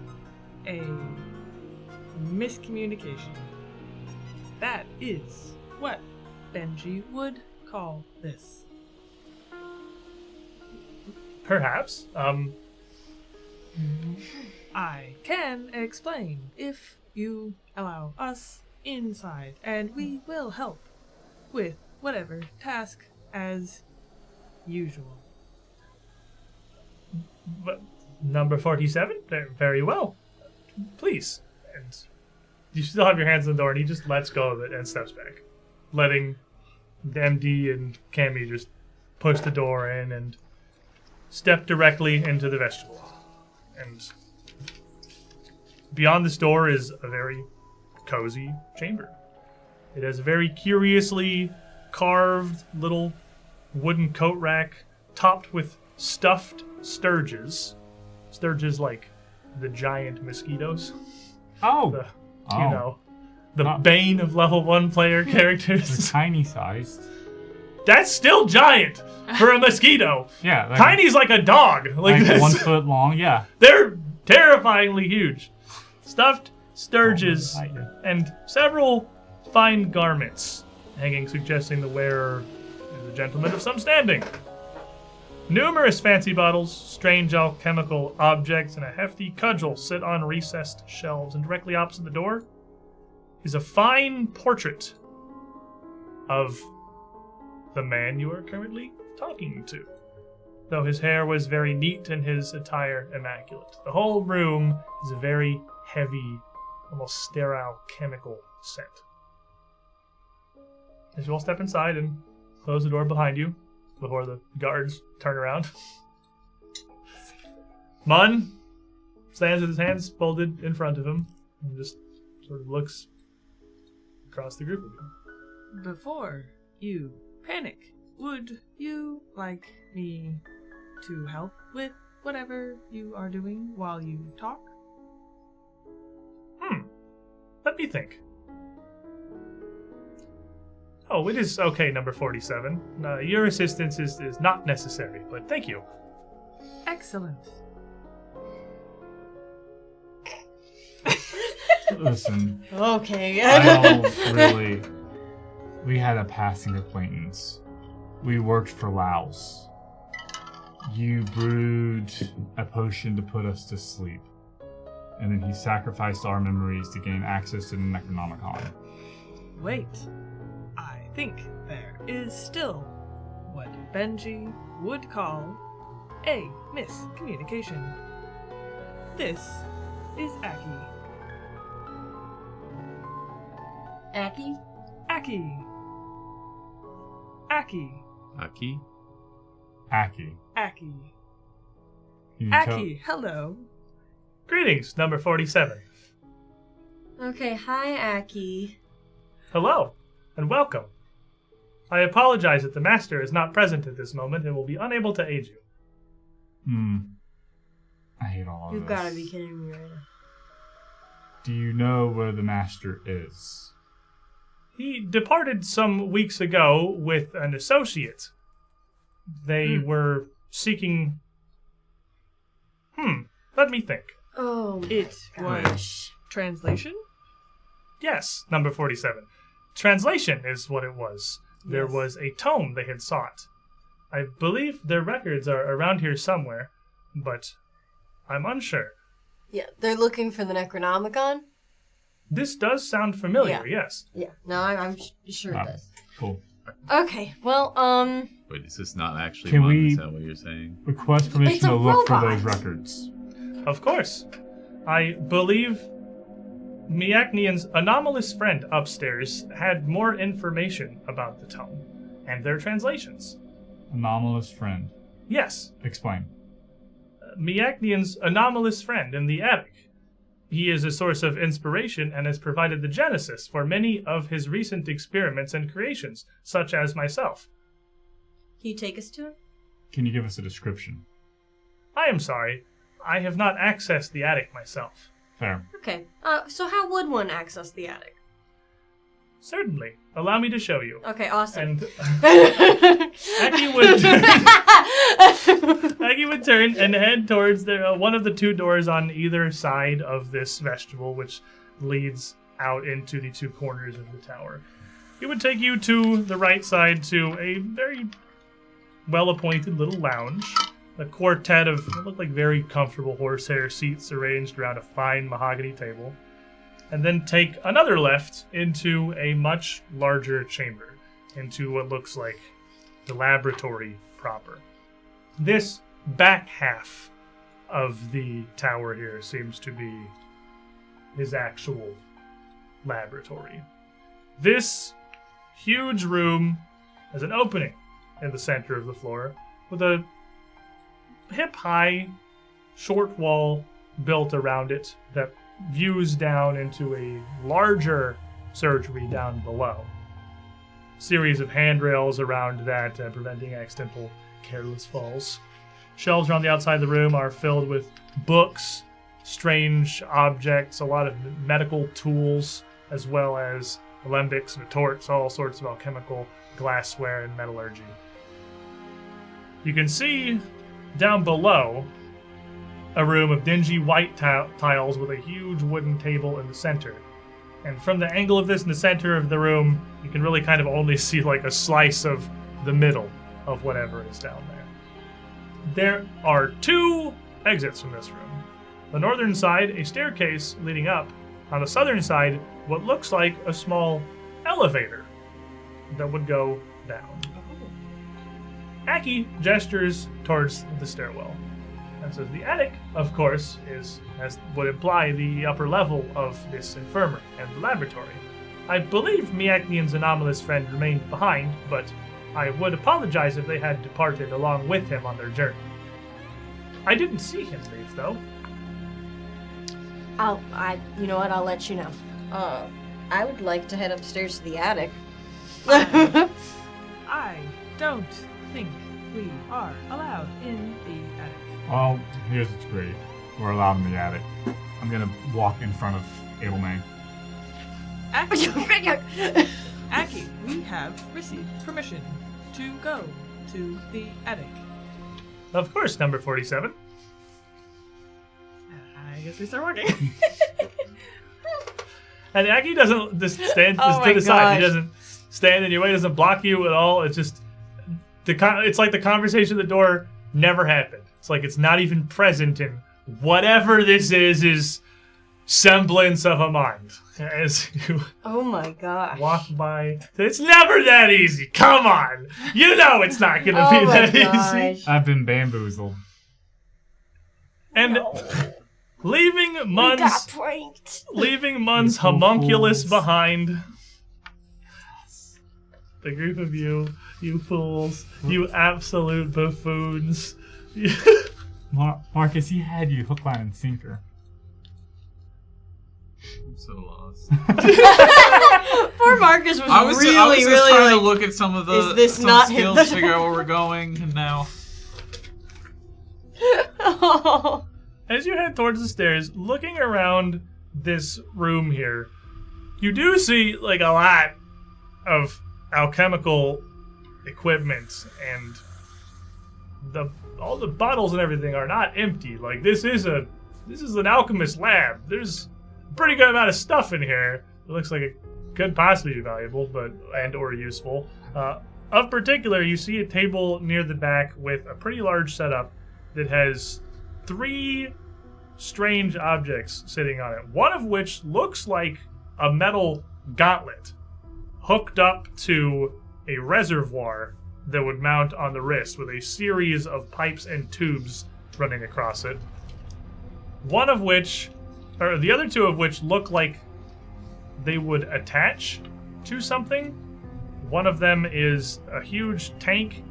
a miscommunication. That is what Benji would call this. Perhaps. I can explain if you allow us inside, and we will help with whatever task as usual. But number 47? Very well. Please. And you still have your hands on the door, and he just lets go of it and steps back, letting the MD and Cammy just push the door in and step directly into the vestibule. And beyond this door is a very cozy chamber. It has a very curiously carved little wooden coat rack topped with stuffed sturges. Sturges like the giant mosquitoes. Oh! You know, the bane of level 1 player characters. They're tiny sized. That's still giant for a mosquito. Yeah. Like, Tiny's like a dog. Like this. 1 foot long, yeah. They're terrifyingly huge. Stuffed sturges Oh, and several fine garments hanging, suggesting the wearer is a gentleman of some standing. Numerous fancy bottles, strange alchemical objects, and a hefty cudgel sit on recessed shelves, and directly opposite the door is a fine portrait of the man you are currently talking to, though his hair was very neat and his attire immaculate. The whole room is a very heavy, almost sterile chemical scent. As you all step inside and close the door behind you, before the guards turn around, Mun stands with his hands folded in front of him and just sort of looks across the group of you. Before you panic, would you like me to help with whatever you are doing while you talk? Let me think. Oh, it is okay, number 47. Your assistance is not necessary, but thank you. Excellent. Listen. Okay. We had a passing acquaintance. We worked for Lowls. You brewed a potion to put us to sleep. And then he sacrificed our memories to gain access to the Necronomicon. Wait. I think there is still what Benji would call a miscommunication. This is Aki. Aki? Aki. Aki. Aki? Aki. Aki. You Aki, hello. Greetings, number 47. Okay, hi, Aki. Hello, and welcome. I apologize that the Master is not present at this moment and will be unable to aid you. I hate all of You've this. gotta be kidding me right now. Do you know where the Master is? He departed some weeks ago with an associate. They were seeking... let me think. Oh, It was gosh. translation? Yes, number 47. Translation is what it was. There Yes. was a tome they had sought. I believe their records are around here somewhere, but I'm unsure. Yeah, they're looking for the Necronomicon? This does sound familiar, Yeah. yes. Yeah, no, I'm sure it Ah. does. Cool. Okay, well, Wait, is this not actually Can one? we- Is that what you're saying? Request permission It's a to look for robot. those records. Of course. I believe Miaknian's anomalous friend upstairs had more information about the tome and their translations. Anomalous friend. Yes, Explain. Miaknian's anomalous friend in the attic. He is a source of inspiration and has provided the genesis for many of his recent experiments and creations, such as myself. Can you take us to him? Can you give us a description? I am sorry, I have not accessed the attic myself. Fair. Okay, so how would one access the attic? Certainly, allow me to show you. Okay, awesome. And Aki would turn and head towards one of the two doors on either side of this vestibule, which leads out into the two corners of the tower. It would take you to the right side to a very well-appointed little lounge. A quartet of what look like very comfortable horsehair seats arranged around a fine mahogany table. And then take another left into a much larger chamber, into what looks like the laboratory proper. This back half of the tower here seems to be his actual laboratory. This huge room has an opening in the center of the floor with a hip-high, short wall built around it that views down into a larger surgery down below. Series of handrails around that, preventing accidental careless falls. Shelves around the outside of the room are filled with books, strange objects, a lot of medical tools, as well as alembics and retorts, all sorts of alchemical glassware and metallurgy. You can see down below a room of dingy white tiles with a huge wooden table in the center. And from the angle of this in the center of the room, you can really kind of only see like a slice of the middle of whatever is down there. There are two exits from this room. The northern side, a staircase leading up. On the southern side, what looks like a small elevator that would go down. Aki gestures towards the stairwell. And says the attic, of course, would imply the upper level of this infirmary and the laboratory. I believe Miaknian's anomalous friend remained behind, but I would apologize if they had departed along with him on their journey. I didn't see him leave, though. You know what? I'll let you know. I would like to head upstairs to the attic. I don't think we are allowed in the attic. Well, here's what's great. We're allowed in the attic. I'm gonna walk in front of Edelmay. Aki, we have received permission to go to the attic. Of course, number 47. I guess we start walking. And Aki doesn't just stand Oh to the my side. He gosh. doesn't stand in your way, doesn't block you at all. It's just, it's like the conversation at the door never happened. It's like it's not even present in whatever this is semblance of a mind. As you Oh my gosh. walk by, it's never that easy. Come on. You know it's not going to be that easy. I've been bamboozled. And leaving We got Mun's pranked. Mun's You homunculus fools. behind. The group of you fools, you absolute buffoons. Marcus, he had you hook, line, and sinker. I'm so lost. Poor Marcus was, I was really just trying to like, look at some of the is this some not skills, him? figure out where we're going, and now. Oh. As you head towards the stairs, looking around this room here, you do see like a lot of alchemical equipment, and all the bottles and everything are not empty. Like this is an alchemist lab. There's a pretty good amount of stuff in here. It looks like it could possibly be valuable, or useful. Of particular, you see a table near the back with a pretty large setup that has 3 strange objects sitting on it. One of which looks like a metal gauntlet hooked up to a reservoir that would mount on the wrist with a series of pipes and tubes running across it. One of which, or the other two of which, look like they would attach to something. One of them is a huge tank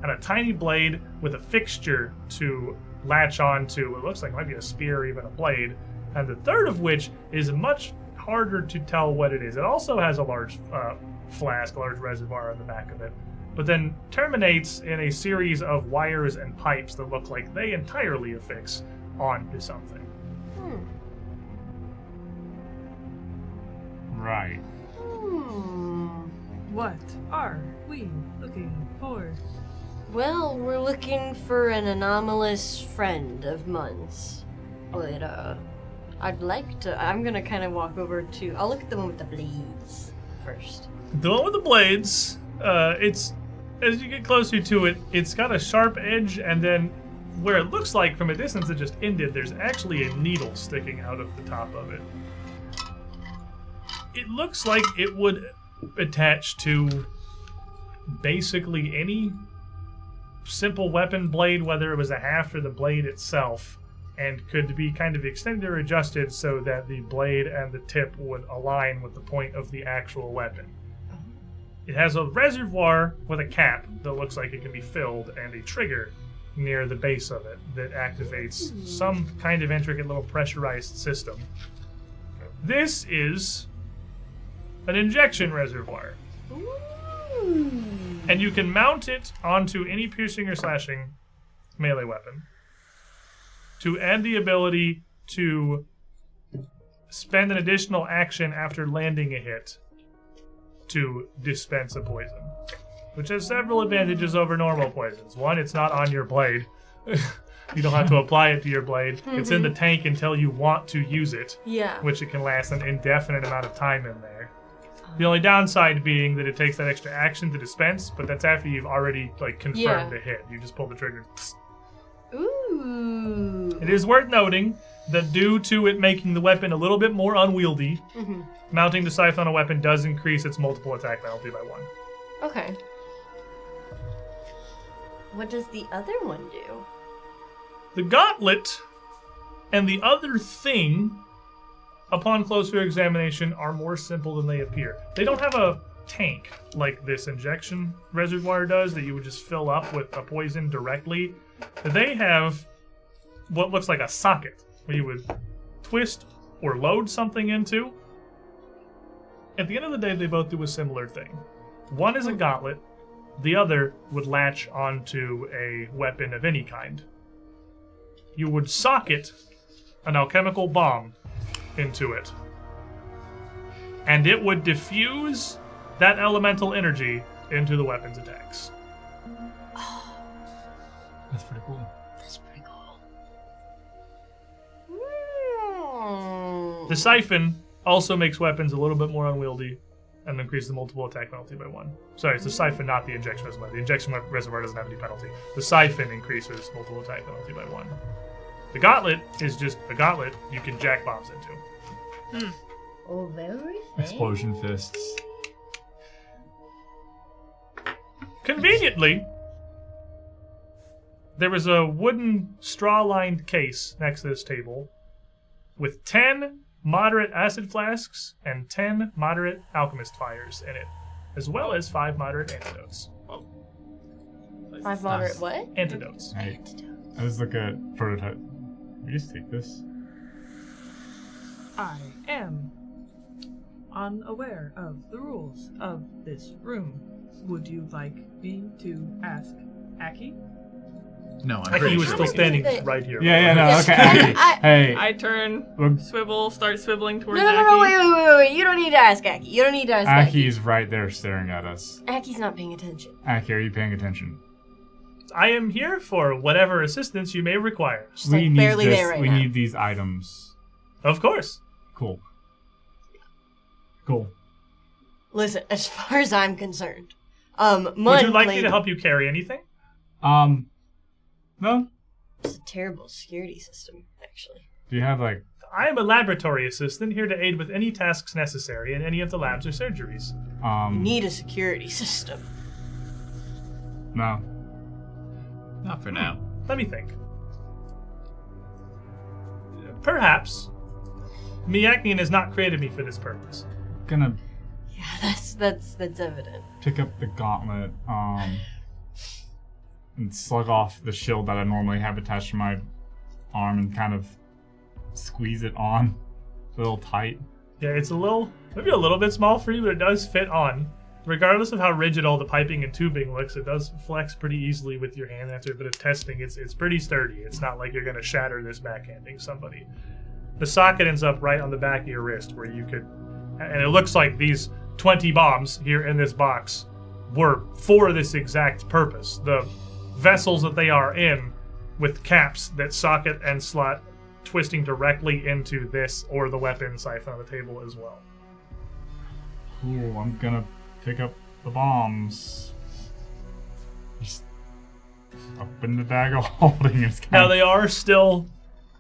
and a tiny blade with a fixture to latch on to. It looks like it might be a spear or even a blade. And the third of which is much harder to tell what it is. It also has a large flask, a large reservoir on the back of it, but then terminates in a series of wires and pipes that look like they entirely affix onto something. Right. What are we looking for? Well, we're looking for an anomalous friend of Mun's. But, I'd like to... I'm gonna kind of walk over to... I'll look at the one with the blades first. The one with the blades, it's... As you get closer to it, it's got a sharp edge, and then where it looks like from a distance it just ended, there's actually a needle sticking out of the top of it. It looks like it would attach to basically any simple weapon blade, whether it was a haft or the blade itself, and could be kind of extended or adjusted so that the blade and the tip would align with the point of the actual weapon. It has a reservoir with a cap that looks like it can be filled, and a trigger near the base of it that activates some kind of intricate little pressurized system. This is an injection reservoir. And you can mount it onto any piercing or slashing melee weapon to add the ability to spend an additional action after landing a hit to dispense a poison, which has several advantages over normal poisons. One, it's not on your blade. You don't have to apply it to your blade. It's in the tank until you want to use it, which it can last an indefinite amount of time in there. The only downside being that it takes that extra action to dispense, but that's after you've already confirmed the hit. You just pull the trigger. Ooh. It is worth noting that due to it making the weapon a little bit more unwieldy, mounting the scythe on a weapon does increase its multiple attack penalty by 1. Okay. What does the other one do? The gauntlet and the other thing, upon closer examination, are more simple than they appear. They don't have a tank like this injection reservoir does that you would just fill up with a poison directly. They have what looks like a socket where you would twist or load something into. At the end of the day, they both do a similar thing. One is a gauntlet, the other would latch onto a weapon of any kind. You would socket an alchemical bomb into it, and it would diffuse that elemental energy into the weapon's attacks. That's pretty cool. That's pretty cool. The siphon also makes weapons a little bit more unwieldy and increases the multiple attack penalty by 1. Sorry, it's the siphon, not the injection reservoir. The injection reservoir doesn't have any penalty. The siphon increases multiple attack penalty by 1. The gauntlet is just a gauntlet you can jack bombs into. Oh, very Explosion fists. Conveniently, there is a wooden straw-lined case next to this table with 10 moderate acid flasks and 10 moderate alchemist fires in it, as well as 5 moderate antidotes. 5 moderate what? Antidotes. Hey, let's look at prototype. We just take this. I am unaware of the rules of this room. Would you like me to ask Aki? No, I'm Like pretty he was sure still we can- standing right here. Yeah, no, okay. Hey, I turn, look, start swiveling towards No, Aki. wait. You don't need to ask Aki. You don't need to ask Aki. Aki's right there staring at us. Aki's not paying attention. Aki, are you paying attention? I am here for whatever assistance you may require. She's like barely there right we now. need these items. Of course. Cool. Listen, as far as I'm concerned, Would you like me to help you carry anything? No? It's a terrible security system, actually. Do you have, I am a laboratory assistant here to aid with any tasks necessary in any of the labs or surgeries. Need a security system. No. Not for now. Let me think. Perhaps Miakian has not created me for this purpose. Gonna Yeah, that's evident. pick up the gauntlet, and slug off the shield that I normally have attached to my arm and kind of squeeze it on a little tight. Yeah, it's maybe a little bit small for you, but it does fit on. Regardless of how rigid all the piping and tubing looks, it does flex pretty easily with your hand. After a bit of testing, it's pretty sturdy. It's not like you're going to shatter this backhanding somebody. The socket ends up right on the back of your wrist where you could... And it looks like these 20 bombs here in this box were for this exact purpose. The vessels that they are in with caps that socket and slot twisting directly into this or the weapon siphon on the table as well. Cool, I'm gonna pick up the bombs. Just open the bag of holding. Now they are still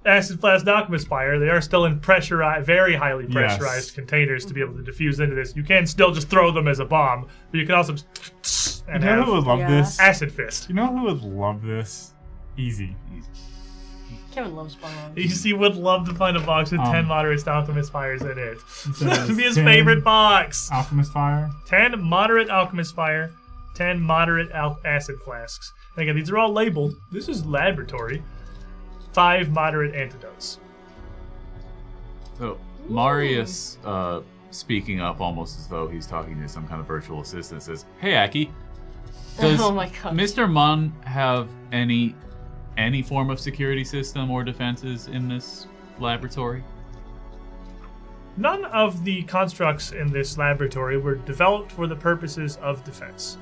acid flask alchemist fire. They are still in pressurized, very highly pressurized containers to be able to diffuse into this. You can still just throw them as a bomb, but you can also just you know who would love this? Acid fist. You know who would love this? Easy. Kevin loves bombs. He would love to find a box with 10 moderate alchemist fires in it. So That would be his favorite box. Alchemist fire? 10 moderate alchemist fire, 10 moderate acid flasks. And again, these are all labeled. This is laboratory. 5 moderate antidotes. So Marius, speaking up almost as though he's talking to some kind of virtual assistant, says, "Hey, Aki, does Oh my god. Mr. Munn have any form of security system or defenses in this laboratory?" None of the constructs in this laboratory were developed for the purposes of defense.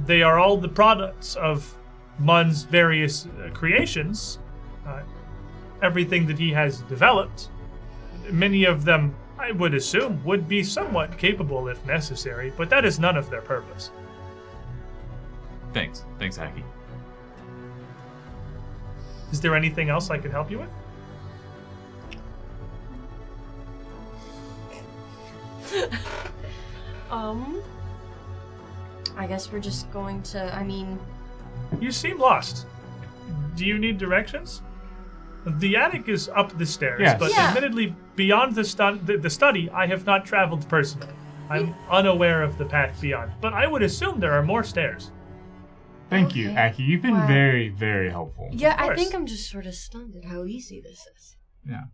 They are all the products of Munn's various creations. Everything that he has developed, many of them, I would assume, would be somewhat capable if necessary, but that is none of their purpose. Thanks, Aki. Is there anything else I can help you with? I guess we're just going to, You seem lost. Do you need directions? The attic is up the stairs, Yes. but Yeah. admittedly, beyond the study, I have not traveled personally. I'm unaware of the path beyond, but I would assume there are more stairs. Thank you, Okay. Aki. You've been Wow. very, very helpful. Yeah, I course. think I'm just sort of stunned at how easy this is. Yeah.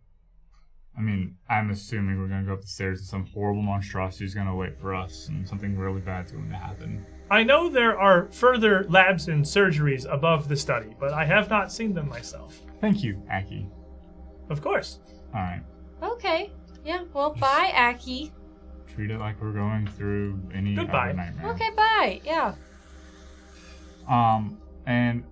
I mean, I'm assuming we're gonna go up the stairs and some horrible monstrosity is gonna wait for us and something really bad's going to happen. I know there are further labs and surgeries above the study, but I have not seen them myself. Thank you, Aki. Of course. Alright. Okay. Yeah, well, bye, Aki. Treat it like we're going through any Goodbye. other nightmare. Okay, bye. Yeah. And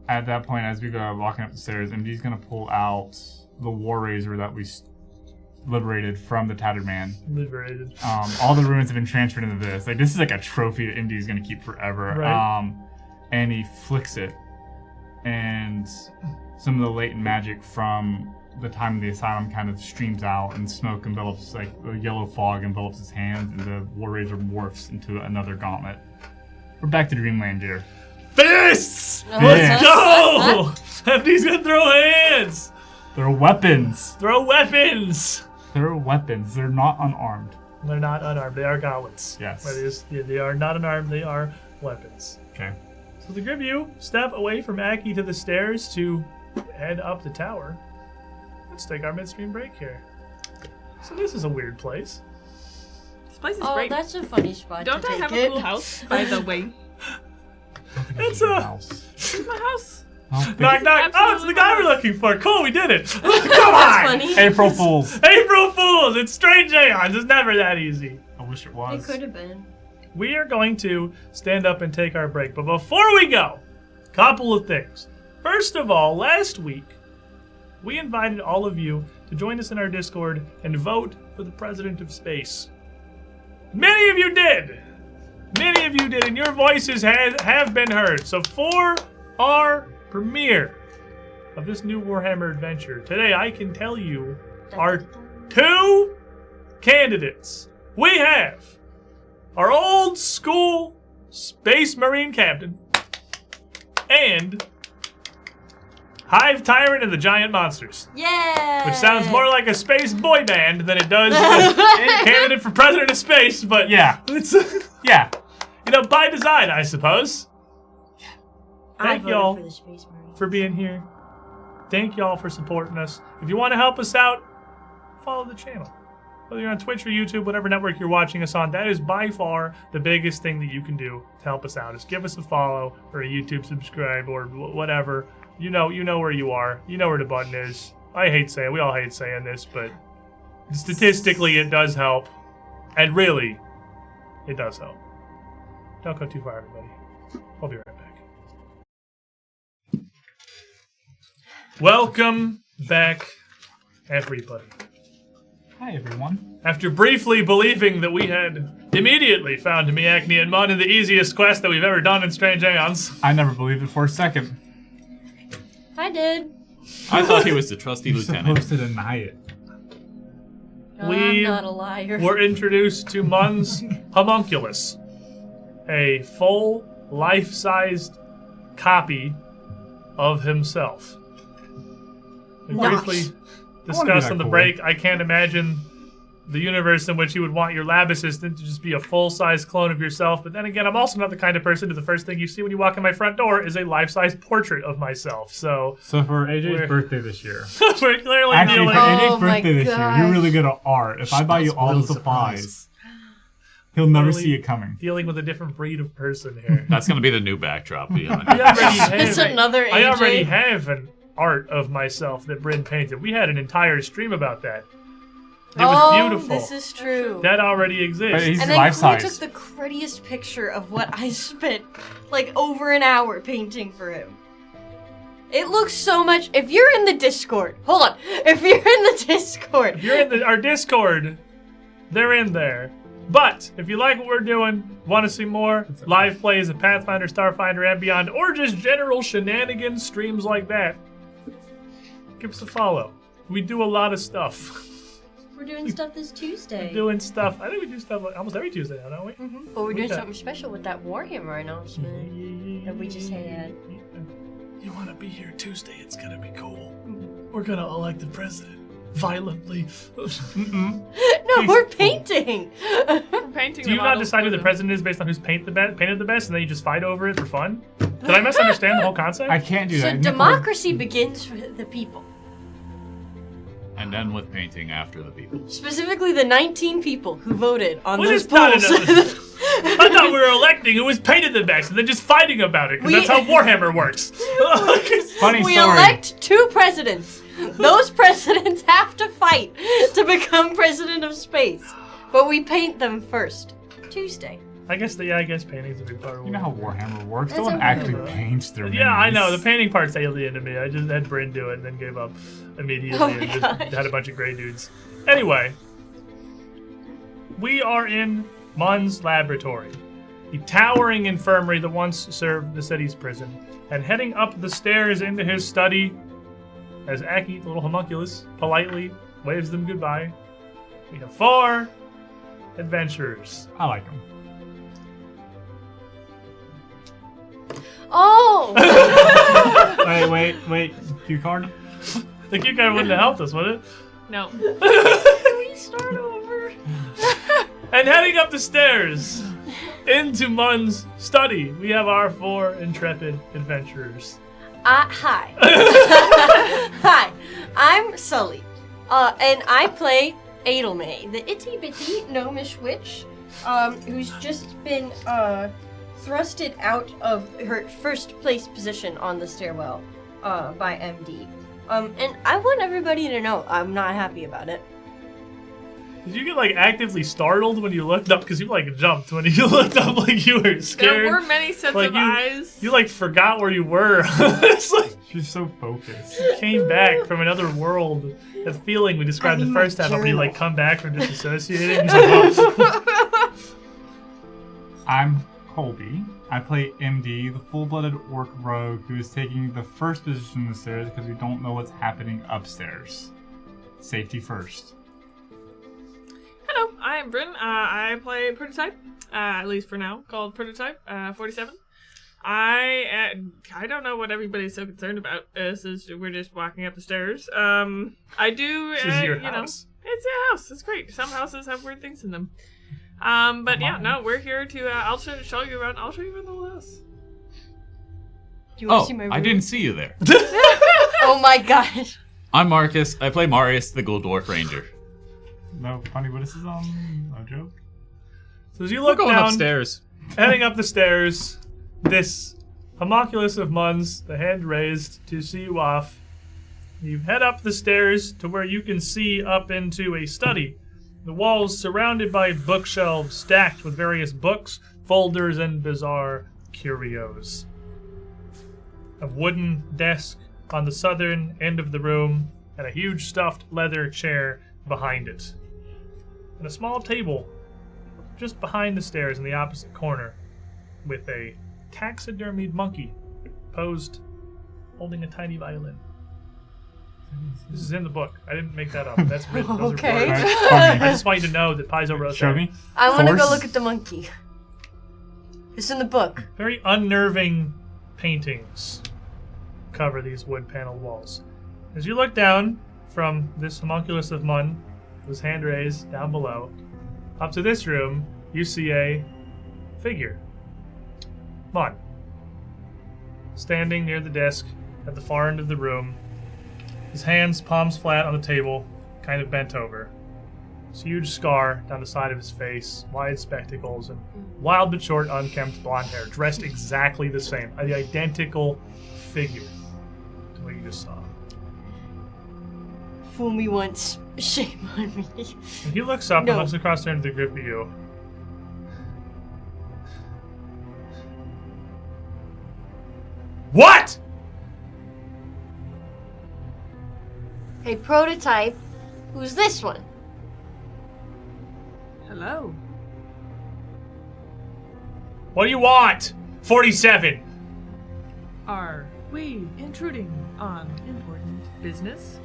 at that point, as we go walking up the stairs, MD's gonna pull out the War Razor that we liberated from the Tattered Man. Liberated. All the ruins have been transferred into this. Like, this is like a trophy that MD's gonna keep forever. Right. And he flicks it, and some of the latent magic from the time of the asylum kind of streams out, and smoke envelops, like a yellow fog envelops his hands, and the War Razor morphs into another gauntlet. We're back to Dreamland here. Fists! Oh, Let's yes. go! MD's gonna throw hands! They're weapons. Throw weapons! They're weapons. They're not unarmed. They're not unarmed, they are gauntlets. Yes. That is, yeah, they are not unarmed, they are weapons. Okay. So the group of you step away from Aki to the stairs to head up the tower. Let's take our midstream break here. So this is a weird place. This place is Oh, great. that's a funny spot Don't to I take have it. a cool house, by the way? It's your a- house. This is my house. Oh, Knock, knock. Oh, it's the absolutely guy we're nice. looking for. Cool, we did it. Come That's on! funny. April Fools. April Fools! It's Strange Aeons. It's never that easy. I wish it It was. could have been. We are going to stand up and take our break. But before we go, couple of things. First of all, last week, we invited all of you to join us in our Discord and vote for the President of Space. Many of you did! Many of you did, and your voices have been heard. So for our premiere, of this new Warhammer adventure. Today, I can tell you our 2 candidates. We have our old school Space Marine captain and Hive Tyrant and the Giant Monsters. Yeah. Which sounds more like a space boy band than it does a candidate for president of space, but Yeah. it's Yeah. by design, I suppose. I Thank voted y'all for the Space Marines. for being here. Thank y'all for supporting us. If you want to help us out, follow the channel. Whether you're on Twitch or YouTube, whatever network you're watching us on, that is by far the biggest thing that you can do to help us out. Is give us a follow or a YouTube subscribe or whatever. You know where you are. You know where the button is. We all hate saying this, but statistically it does help. And really, it does help. Don't go too far, everybody. I'll be right back. Welcome back, everybody. Hi, everyone. After briefly believing that we had immediately found Miacne and Mun in the easiest quest that we've ever done in Strange Aeons. I never believed it for a second. I did. I thought he was the trusty You're lieutenant. supposed to deny it. We I'm not a liar. We're introduced to Mun's homunculus, a full, life-sized copy of himself. We Nice. briefly be discussed that on the cool. break, I can't imagine the universe in which you would want your lab assistant to just be a full-size clone of yourself. But then again, I'm also not the kind of person who the first thing you see when you walk in my front door is a life-size portrait of myself. So So for AJ's We're- birthday this year. we're clearly Actually, dealing. for AJ's Oh my birthday this year, gosh. you're really good at art. If I buy you all the Spoil the surprise. supplies, he'll never Really? see it coming. Dealing with a different breed of person here. That's going to be the new backdrop. Beyond. I already have It's another I AJ. already have an art of myself that Bryn painted. We had an entire stream about that. It was beautiful. This is true. That already But exists. he's And then life Clay size. took the cruddiest picture of what I spent like over an hour painting for him. It looks so much. If you're in the Discord, hold on. If you're in the Discord, If you're in our Discord, they're in there. But if you like what we're doing, want to see more live plays of Pathfinder, Starfinder, and beyond, or just general shenanigans streams like that, give us a follow. We do a lot of stuff. we're doing stuff this Tuesday. Doing stuff. I think we do stuff like almost every Tuesday now, don't we? But we're doing Okay. something special with that Warhammer announcement that we just had. You want to be here Tuesday? It's gonna be cool. We're gonna elect the president violently. No, Please. we're painting. We're painting Do you the not models decide for who the them. president is based on who's painted the best, and then you just fight over it for fun? Did I misunderstand the whole concept? I can't do So that. democracy begins with the people. And then with painting after the people. Specifically the 19 people who voted on Well, those it's not polls. enough. I thought we were electing who was painted the best, and then just fighting about it, because We- that's how Warhammer works. Funny We story. elect 2 presidents. Those presidents have to fight to become president of space. But we paint them first. Tuesday. I guess painting's a big part of You know how Warhammer works. No That's one okay. actually paints their Yeah, I know. The minions. painting part's alien to me. I just had Bryn do it and then gave up immediately Oh my and just gosh. had a bunch of gray dudes. Anyway, we are in Mun's laboratory, the towering infirmary that once served the city's prison, and heading up the stairs into his study as Aki, the little homunculus, politely waves them goodbye. We have 4 adventurers. I like them. Oh! Wait. Cue card? The cue card wouldn't have helped us, would it? No. Can we start over? And heading up the stairs into Mun's study, we have our 4 intrepid adventurers. Hi. Hi. I'm Sully. And I play Adelmay, the itty bitty gnomish witch, who's just been thrusted out of her first place position on the stairwell by MD. And I want everybody to know I'm not happy about it. Did you get actively startled when you looked up? Because you jumped when you looked up, you were scared. There were many sets Like, of you- eyes. You forgot where you were. It's like She's so focused. you came back from another world. The feeling we described I the need first my time, where you journal. come back from disassociating. He's like, "Oh." I'm Colby. I play MD, the full-blooded orc rogue who is taking the first position on the stairs because we don't know what's happening upstairs. Safety first. Hello, I am Bryn. I play Prototype, at least for now, called Prototype 47. I don't know what everybody's so concerned about. Since we're just walking up the stairs. I do. This is your house. It's a house. It's great. Some houses have weird things in them. But yeah, no, we're here to. I'll show you around. I'll show you around the whole house. Do you want to see my room? I didn't see you there. Oh my god. I'm Marcus. I play Marius, the Ghoul Dwarf Ranger. No funny witticism? No joke? So as you We're look going down, upstairs. heading up the stairs, this homunculus of Muns, the hand raised to see you off. You head up the stairs to where you can see up into a study. The walls surrounded by bookshelves stacked with various books, folders, and bizarre curios. A wooden desk on the southern end of the room, and a huge stuffed leather chair behind it. And a small table just behind the stairs in the opposite corner with a taxidermied monkey posed holding a tiny violin. This is in the book. I didn't make that up. That's written. Those Okay. are words. Right, I just want you to know that Paizo wrote Show that. me. I want to go Force. look at the monkey. It's in the book. Very unnerving paintings cover these wood paneled walls. As you look down from this homunculus of Mun, whose hand raised down below, up to this room, you see a figure. Mun. Standing near the desk at the far end of the room, his hands palms flat on the table, kind of bent over. This huge scar down the side of his face, wide spectacles, and wild but short, unkempt blonde hair, dressed exactly the same. The identical figure to what you just saw. Fool me once, shame on me. And he looks up No. and looks across there into the group of you. What? Hey, Prototype, who's this one? Hello. What do you want? 47. Are we intruding on important business?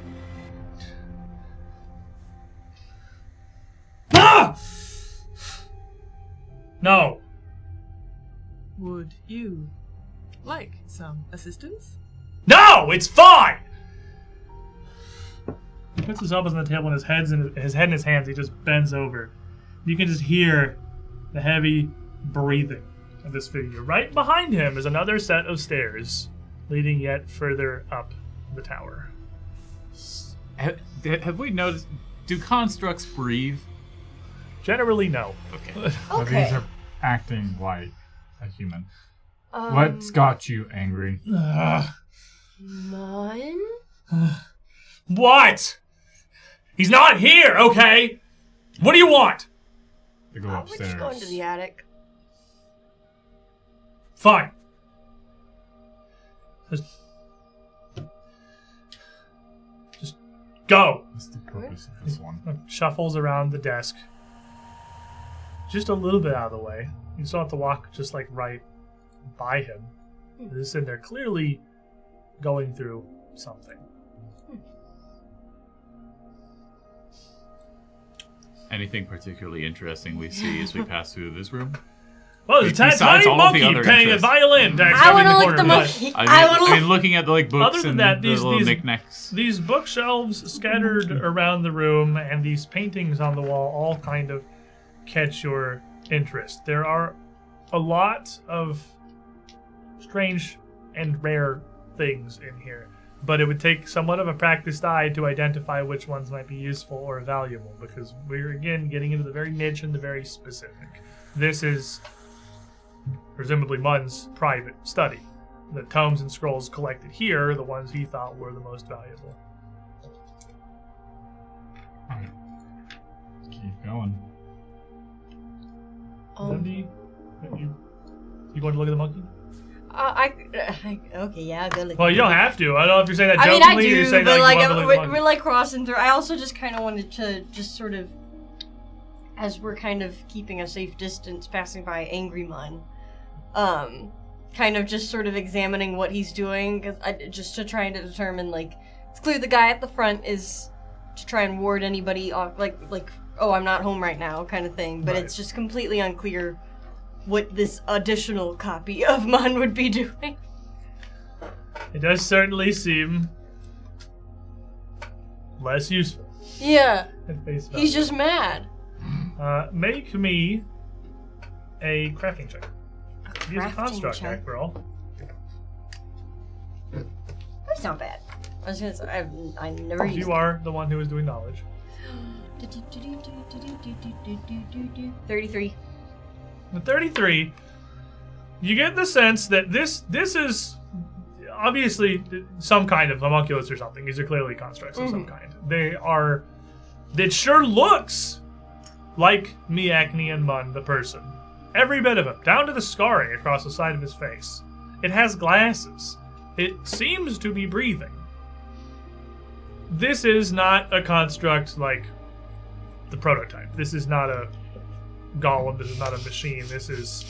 Ah! No. Would you like some assistance? No, it's fine. He puts his elbows on the table and his head in his hands. He just bends over. You can just hear the heavy breathing of this figure. Right behind him is another set of stairs leading yet further up the tower. Have we noticed? Do constructs breathe? Generally, no. Okay. Well, Okay. these are acting like a human. What's got you angry? Mun? What? He's not here, okay? What do you want? To go We're upstairs. just going to the attic. Fine. Just go. What's the purpose of this one? Shuffles around the desk. Just a little bit out of the way. You still have to walk just like right by him. He's sitting there clearly going through something. Anything particularly interesting we see as we pass through this room? Well, there's a Besides tiny all of the monkey other playing a interests. violin. I want to look at the corner. monkey. I mean, looking at the books Other than and that, the these little knickknacks. these bookshelves scattered around the room and these paintings on the wall all kind of catch your interest. There are a lot of strange and rare things in here, but it would take somewhat of a practiced eye to identify which ones might be useful or valuable, because we're again getting into the very niche and the very specific. This is presumably Mun's private study. The tomes and scrolls collected here are the ones he thought were the most valuable. Keep going. Lindy, you going to look at the monkey? Okay, yeah, I'll go look. Well, you don't have to. I don't know if you're saying that I mean, jokingly I or you're do, saying but that like, you want to look at the we're monkey. like crossing through. I also just kind of wanted to just sort of, as we're kind of keeping a safe distance, passing by Angry Mun, kind of just sort of examining what he's doing, just to try to determine, like, it's clear the guy at the front is to try and ward anybody off, like, oh, I'm not home right now, kind of thing, but it's just completely unclear what this additional copy of Mun would be doing. It does certainly seem less useful. Yeah. At face value. He's just mad. Make me a crafting check. Use a Crafting construct check. check, bro. That's not bad. I was gonna say, I never used You are the one who is doing knowledge. 33. The 33, you get the sense that this is obviously some kind of homunculus or something. These are clearly constructs of some kind. It sure looks like Miakni and Mun, the person. Every bit of him, down to the scarring across the side of his face. It has glasses. It seems to be breathing. This is not a construct like the prototype. This is not a golem. This is not a machine. This is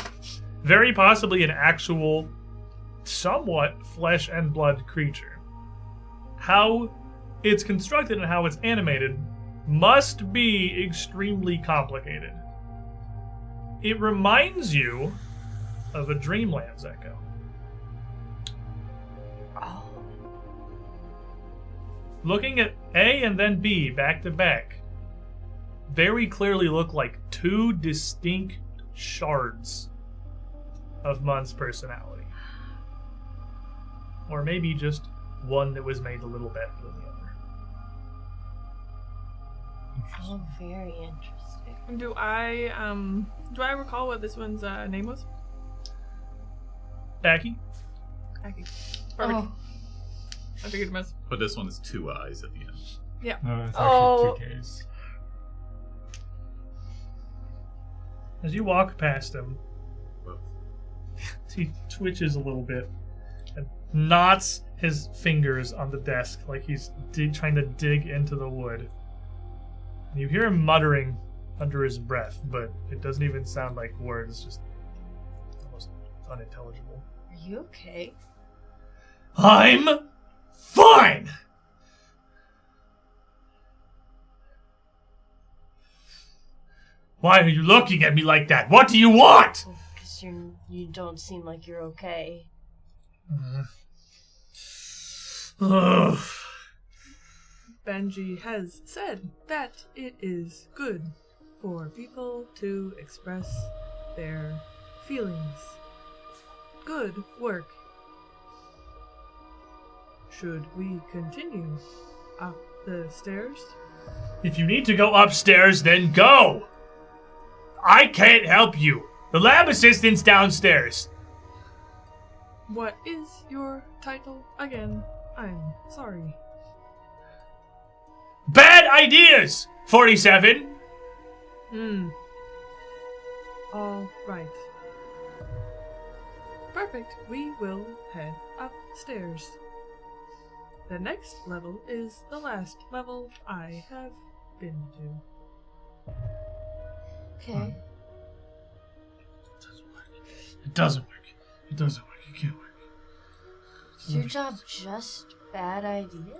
very possibly an actual, somewhat flesh and blood creature. How it's constructed and how it's animated must be extremely complicated. It reminds you of a Dreamlands echo. Oh. Looking at A and then B back to back, very clearly look like two distinct shards of Mun's personality. Or maybe just one that was made a little better than the other. Oh, very interesting. Do I recall what this one's name was? Aki? Aki. Perfect. Oh. I figured it must. But this one is 2 eyes at the end. Yeah. No, it's Oh. actually 2 Ks. As you walk past him, Whoa. he twitches a little bit and knots his fingers on the desk like he's trying to dig into the wood. And you hear him muttering under his breath, but it doesn't even sound like words, just almost unintelligible. Are you okay? I'm fine! Why are you looking at me like that? What do you want? Because you don't seem like you're okay. Ugh. Benji has said that it is good for people to express their feelings. Good work. Should we continue up the stairs? If you need to go upstairs, then go! I can't help you. The lab assistant's downstairs. What is your title again? I'm sorry. Bad ideas! 47. All right. Perfect. We will head upstairs. The next level is the last level I have been to. Okay. It doesn't work. It doesn't work. It can't work. Is your job just bad ideas?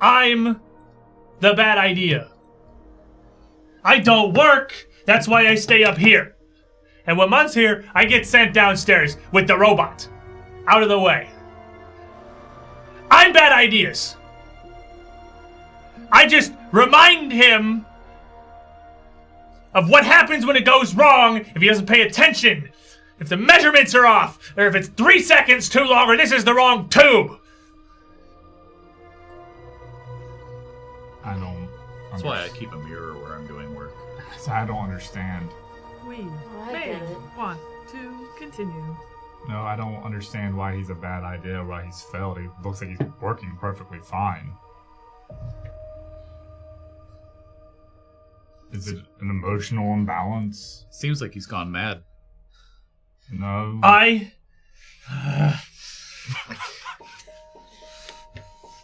I'm the bad idea. I don't work. That's why I stay up here. And when Mun's here, I get sent downstairs with the robot. Out of the way. I'm bad ideas. I just remind him of what happens when it goes wrong if he doesn't pay attention. If the measurements are off, or if it's 3 seconds too long, or this is the wrong tube. I don't. That's why I keep a mirror where I'm doing work. I don't understand. We I may get it. want to continue. No, I don't understand why he's a bad idea, why he's failed. He looks like he's working perfectly fine. Is it an emotional imbalance? Seems like he's gone mad. No.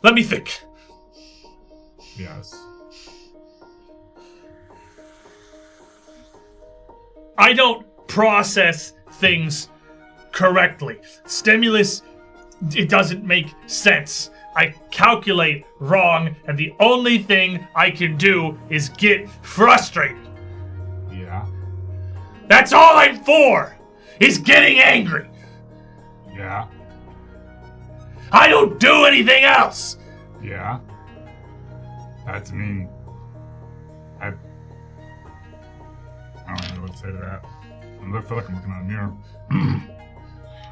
Let me think. Yes. I don't process things correctly. Stimulus, it doesn't make sense. I calculate wrong, and the only thing I can do is get frustrated. Yeah. That's all I'm for, is getting angry. Yeah. I don't do anything else. Yeah. That's mean. I don't know what to say to that. I feel like I'm looking at a mirror.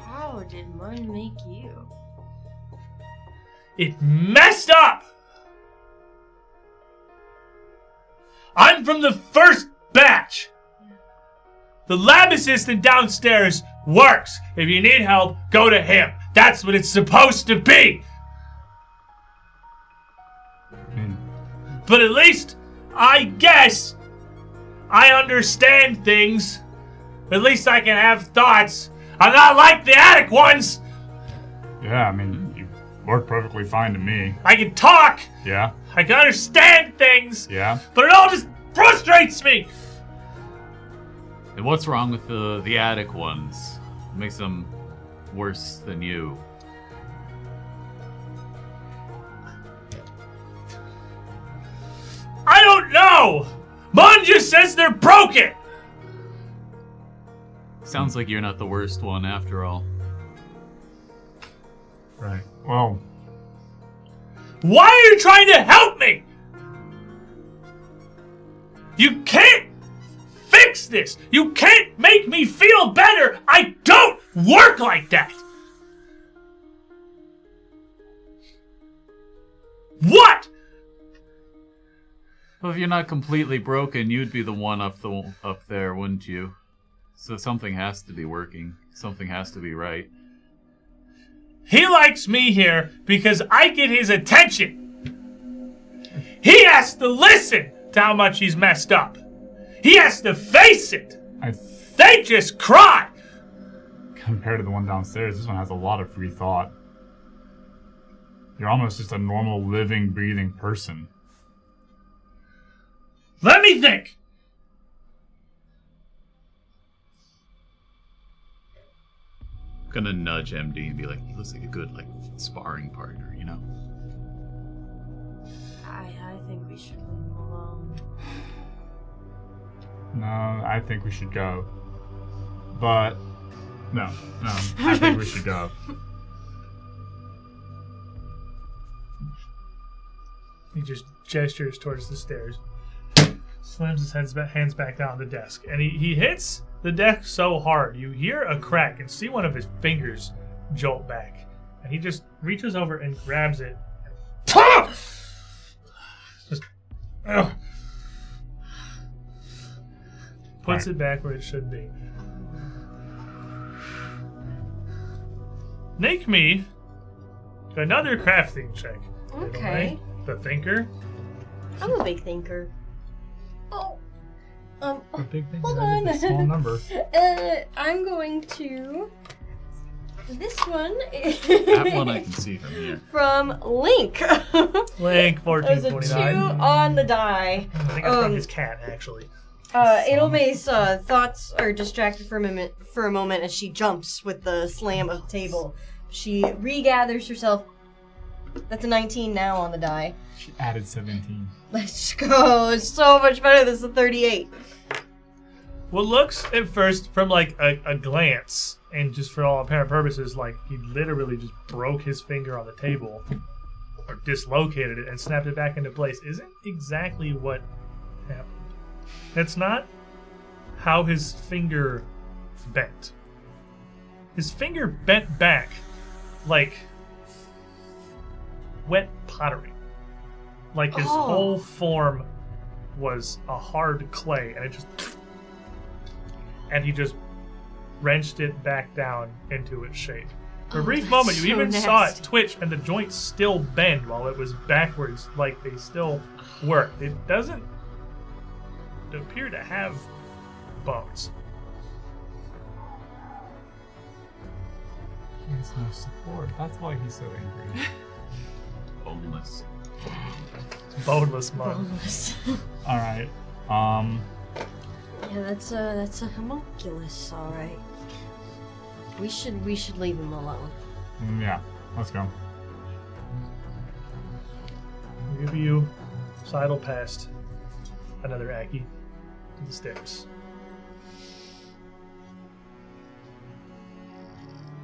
How did mine make you? It messed up. I'm from the first batch. The lab assistant downstairs works. If you need help, go to him. That's what it's supposed to be. But at least, I guess, I understand things. At least I can have thoughts. I'm not like the attic ones. Yeah, I mean, you work perfectly fine to me. I can talk. Yeah. I can understand things. Yeah. But it all just frustrates me. And what's wrong with the attic ones? What makes them worse than you? I don't know. Mon just says they're broken. Sounds like you're not the worst one after all. Right. Well. Why are you trying to help me? You can't fix this. You can't make me feel better. I don't work like that. What? Well, if you're not completely broken, you'd be the one up there, wouldn't you? So something has to be working. Something has to be right. He likes me here because I get his attention. He has to listen to how much he's messed up. He has to face it. They just cry. Compared to the one downstairs, this one has a lot of free thought. You're almost just a normal, living, breathing person. Let me think. I'm gonna nudge MD and be like, he looks like a good, sparring partner, you know? I think we should leave him alone. No, I think we should go. But, no, I think we should go. He just gestures towards the stairs. Slams his hands back down on the desk. And he hits the desk so hard, you hear a crack and see one of his fingers jolt back. And he just reaches over and grabs it. Just puts it back where it should be. Make me another crafting check. Okay. The thinker. I'm a big thinker. Oh. A big thing. Hold on. A small number. I'm going to. This one. That one I can see from here. Link From Link, 1429. There's a 2 on the die. I think it's from his cat, actually. Edelmay's thoughts are distracted for a moment as she jumps with the slam of the table. She regathers herself. That's a 19 now on the die. She added 17. Let's go. It's so much better than the 38. What looks at first from a glance, and just for all apparent purposes, like he literally just broke his finger on the table, or dislocated it and snapped it back into place, isn't exactly what happened. That's not how his finger bent. His finger bent back like wet pottery. Like his whole form was a hard clay, and he just wrenched it back down into its shape. For a brief moment, you even saw it twitch, and the joints still bend while it was backwards, like they still work. It doesn't appear to have bones. He has no support. That's why he's so angry. Boneless. Boneless mud. Boneless. All right. Yeah, that's a homunculus, all right. We should leave him alone. Yeah. Let's go. I'll give you sidle past another Aggie to the stairs.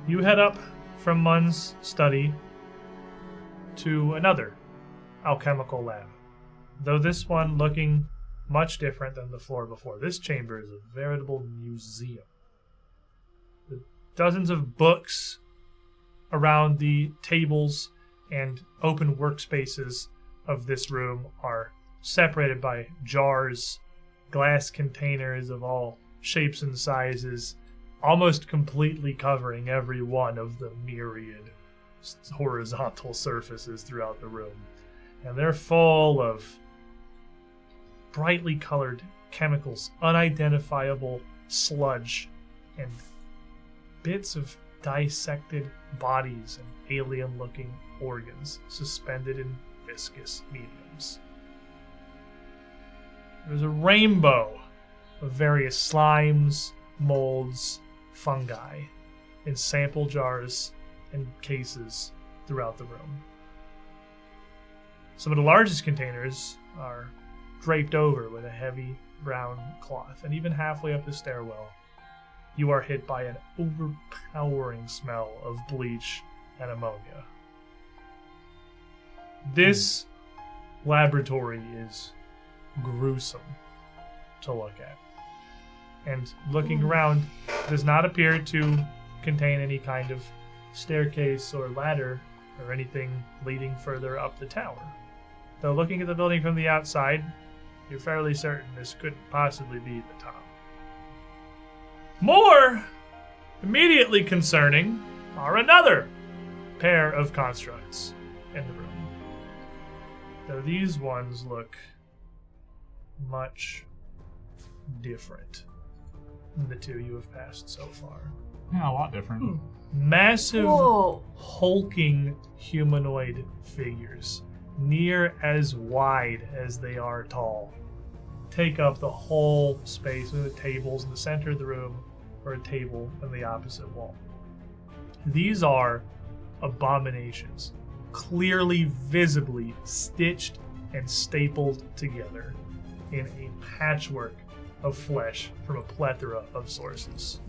You head up from Mun's study to another alchemical lab, though this one looking much different than the floor before. This chamber is a veritable museum. The dozens of books around the tables and open workspaces of this room are separated by jars, glass containers of all shapes and sizes, almost completely covering every one of the myriad horizontal surfaces throughout the room. And they're full of brightly colored chemicals, unidentifiable sludge, and bits of dissected bodies and alien-looking organs suspended in viscous mediums. There's a rainbow of various slimes, molds, fungi in sample jars and cases throughout the room. Some of the largest containers are draped over with a heavy brown cloth, and even halfway up the stairwell, you are hit by an overpowering smell of bleach and ammonia. This laboratory is gruesome to look at, and looking around does not appear to contain any kind of staircase or ladder or anything leading further up the tower. Though looking at the building from the outside, you're fairly certain this couldn't possibly be the top. More immediately concerning are another pair of constructs in the room. Though these ones look much different than the two you have passed so far. Yeah, a lot different. Massive, Whoa. hulking humanoid figures, near as wide as they are tall, take up the whole space with the tables in the center of the room or a table on the opposite wall. These are abominations, clearly visibly stitched and stapled together in a patchwork of flesh from a plethora of sources.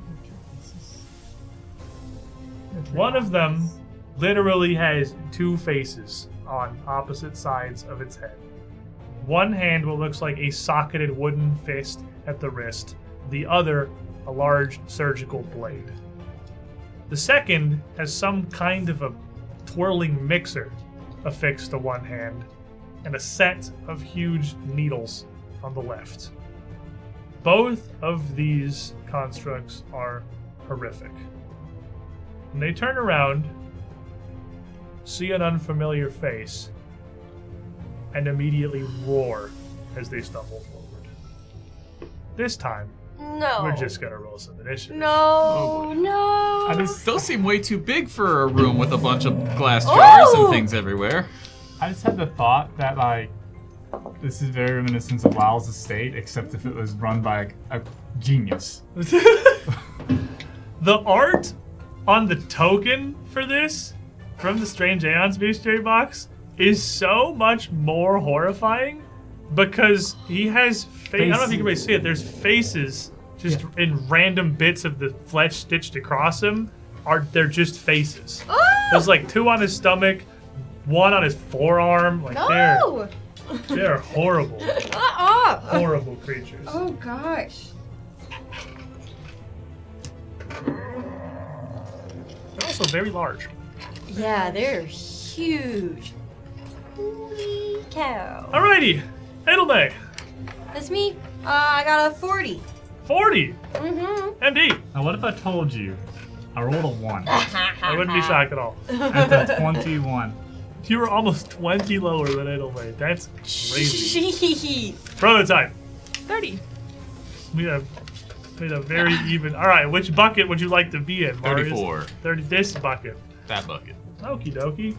One of them literally has two faces on opposite sides of its head. One hand what looks like a socketed wooden fist at the wrist, the other a large surgical blade. The second has some kind of a twirling mixer affixed to one hand and a set of huge needles on the left. Both of these constructs are horrific. When they turn around, see an unfamiliar face, and immediately roar as they stumble forward. This time, No. we're just gonna roll some initiative. No, no. Those seem way too big for a room with a bunch of glass jars and Oh! things everywhere. I just had the thought that, like, this is very reminiscent of Lowls' estate, except if it was run by a genius. The art on the token for this from the Strange Aeons mystery box is so much more horrifying because he has I don't know if you can really see it. There's faces just in random bits of the flesh stitched across him. They're just faces. There's like two on his stomach, one on his forearm. Like No. they're horrible, horrible creatures. Oh gosh. They're also very large. Yeah, they're huge. Holy cow. Alrighty, Edelmay, That's me. I got a 40. 40. Mm-hmm. MD. Now, what if I told you I rolled a 1 I wouldn't be shocked at all. at the 21? You were almost 20 lower than Edelmay. That's crazy. Jeez. Prototype. 30. We have a very even. All right, which bucket would you like to be in, Marius? 34. 30. This bucket. That bucket. Okie dokie.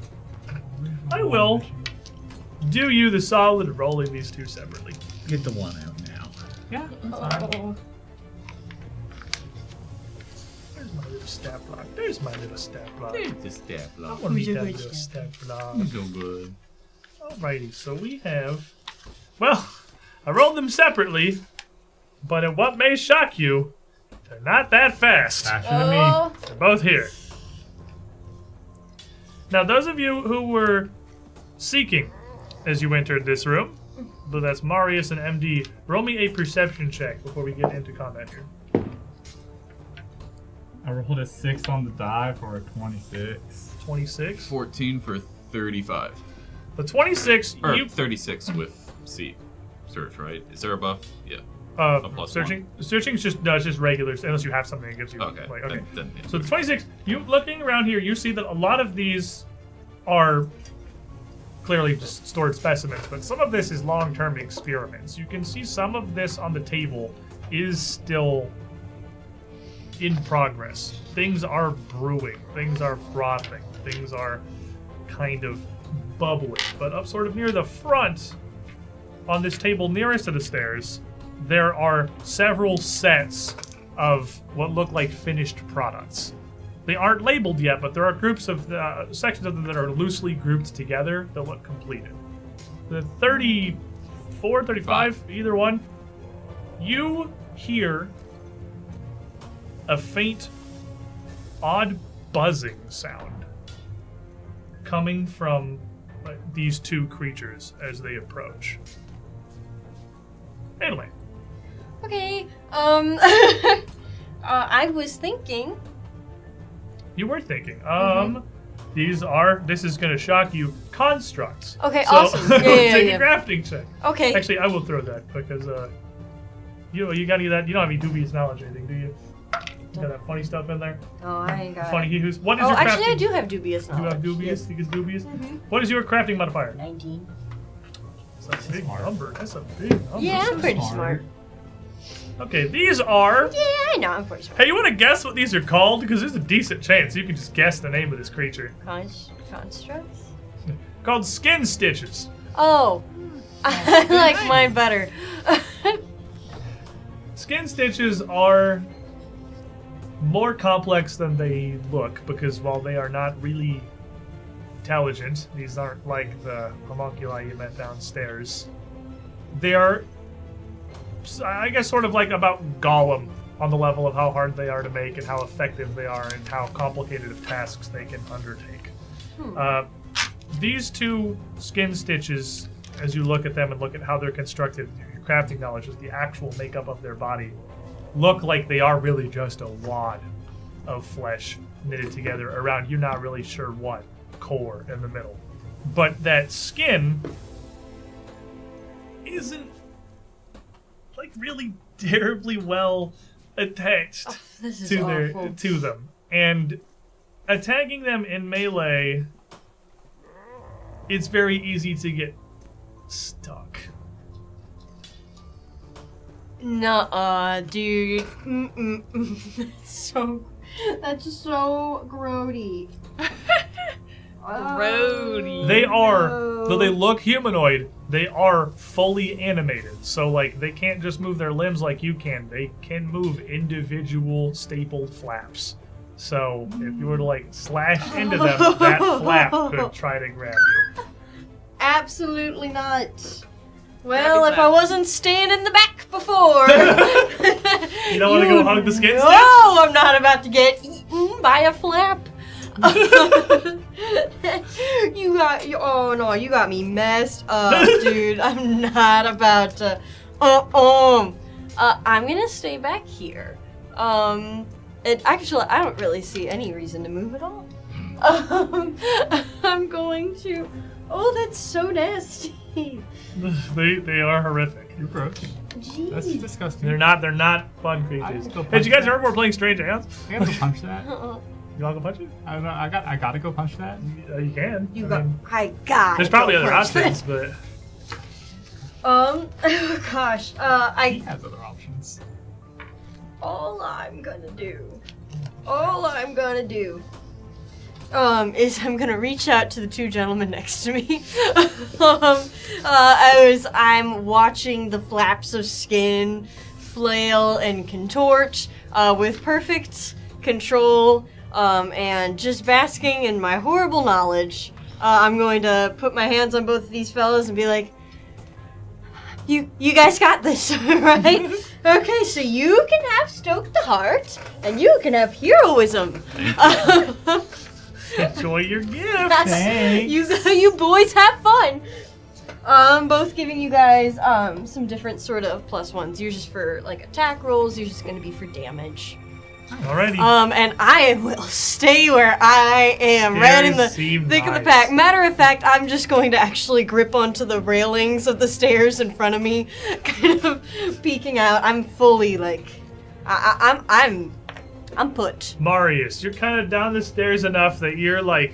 I will do you the solid of rolling these two separately. Get the one out now. Yeah. Oh. There's my little stat block. There's my little stat block. There's the stat I block. want to Who's meet your that good little stat? stat block. So good. Alrighty, so we have... Well, I rolled them separately, but at what may shock you, they're not that fast. Faster than me. Oh. They're both here. Now, those of you who were seeking as you entered this room, but that's Marius and MD, roll me a perception check before we get into combat here. I rolled a 6 on the die for a 26. 26. 14 for 35. The 26, Or you... 36 with C. Search, right? Is there a buff? Yeah. plus searching. Searching's just no, it's just regular unless you have something that gives you. Okay. Like, okay. Then So the 26. You looking around here, you see that a lot of these are clearly just stored specimens, but some of this is long-term experiments. You can see some of this on the table is still in progress. Things are brewing. Things are frothing. Things are kind of bubbling. But up sort of near the front, on this table nearest to the stairs, there are several sets of what look like finished products. They aren't labeled yet, but there are groups of sections of them that are loosely grouped together that look completed. The 34, 35, either one, you hear a faint, odd buzzing sound coming from these two creatures as they approach. Anyway. Okay, I was thinking. You were thinking. This is gonna shock you, constructs. Okay, so, awesome. Yeah, take a crafting check. Okay. Actually, I will throw that because you got any of that? You don't have any dubious knowledge or anything, do you? You got that funny stuff in there? Oh, I ain't got Funny it. who's what is Oh, your crafting? actually, I do have dubious knowledge. You have dubious? Yes. Think it's dubious? Mhm. What is your crafting modifier? 19. That's a big number. That's a big number. Yeah, I'm pretty smart. Okay, these are... Yeah, I know, I'm pretty smart. Hey, you want to guess what these are called? Because there's a decent chance you can just guess the name of this creature. Constructs? Called skin stitches. Oh, I like mine better. Skin stitches are more complex than they look because while they are not really intelligent, these aren't like the homunculi you met downstairs. They are, I guess, sort of like about Gollum on the level of how hard they are to make and how effective they are and how complicated of tasks they can undertake. These two skin stitches, as you look at them and look at how they're constructed, your crafting knowledge is the actual makeup of their body, look like they are really just a wad of flesh knitted together around you're not really sure what core in the middle. But that skin isn't like really terribly well attached This is to awful. them. And attacking them in melee, it's very easy to get stuck. Nuh-uh, dude. That's so grody. Grody. They are, no. though they look humanoid, they are fully animated. So, like, they can't just move their limbs like you can. They can move individual stapled flaps. So, if you were to, like, slash into them, that flap could try to grab you. Absolutely not. Well, Grabby if flap. I wasn't staying in the back before. You don't want to go hug the skin stitch? No, I'm not about to get eaten by a flap. You got me messed up, dude. I'm not about to. I'm gonna stay back here. Actually, I don't really see any reason to move at all. I'm going to. Oh, that's so nasty. They are horrific. You're gross. Jeez. That's disgusting. They're not fun creatures. go Hey, did punch you guys that. remember we're playing Strange Aeons? I gotta go punch that. You want to go punch it? I don't know. I gotta go punch that. You can. I got. There's probably other options, but Oh gosh. He has other options. All I'm gonna do is I'm gonna reach out to the two gentlemen next to me. I'm watching the flaps of skin flail and contort with perfect control and just basking in my horrible knowledge. I'm going to put my hands on both of these fellas and be like, You guys got this, right? Okay, so you can have Stoke the Heart, and you can have Heroism. Enjoy your gift. You boys have fun. Both giving you guys some different sort of +1s. Yours is for like attack rolls. Yours is going to be for damage. Alrighty. And I will stay where I am, right in the thick of the pack. Matter of fact, I'm just going to actually grip onto the railings of the stairs in front of me, kind of peeking out. I'm fully like, I'm put. Marius, you're kind of down the stairs enough that you're like,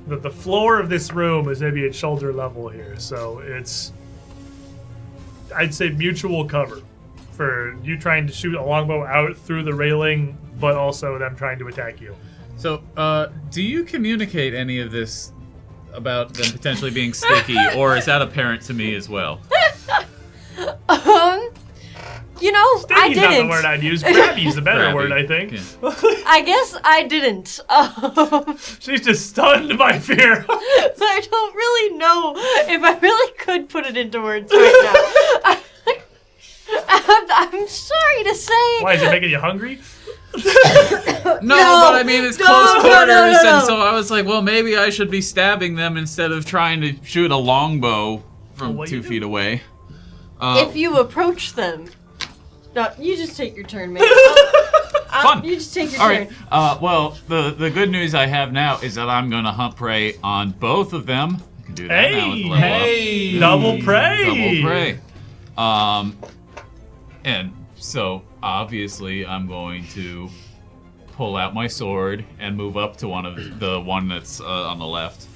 the floor of this room is maybe at shoulder level here, so it's, I'd say, mutual cover for you trying to shoot a longbow out through the railing, but also them trying to attack you. So, do you communicate any of this about them potentially being sticky, or is that apparent to me as well? You know, I Sticky's didn't. not the word I'd use. Grabby's the better Grabby. word, I think. Yeah. I guess I didn't. She's just stunned by fear. I don't really know if I really could put it into words right now. I'm sorry to say. Why, is it making you hungry? No, but I mean, it's close quarters, no. and so I was like, well, maybe I should be stabbing them instead of trying to shoot a longbow from Well, 2 you feet away. If you approach them. No, you just take your turn, man. Fun. You just take your All turn. right. Well, the good news I have now is that I'm going to hunt prey on both of them. I can do that now with the level up. Double prey. Double prey. And so obviously I'm going to pull out my sword and move up to the one that's on the left.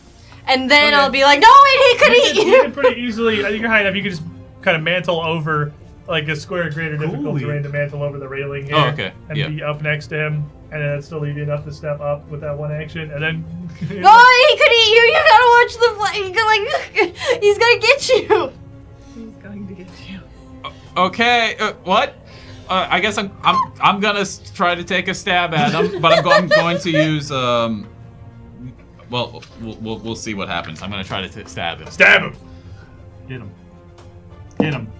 And then Okay. I'll be like, no, wait, he could eat You you. can pretty easily, I think you're high enough, you can just kind of mantle over, like a square greater difficult terrain to mantle over the railing here. Oh, okay. And Yeah. be up next to him, and then still leave you enough to step up with that one action, and then... No, he could eat you. You gotta watch the flag. He's gonna get you. He's going to get you. Okay. What? I guess I'm gonna try to take a stab at him, but I'm going to use Well, we'll see what happens. I'm gonna try to stab him. Stab him! Get him. Get him.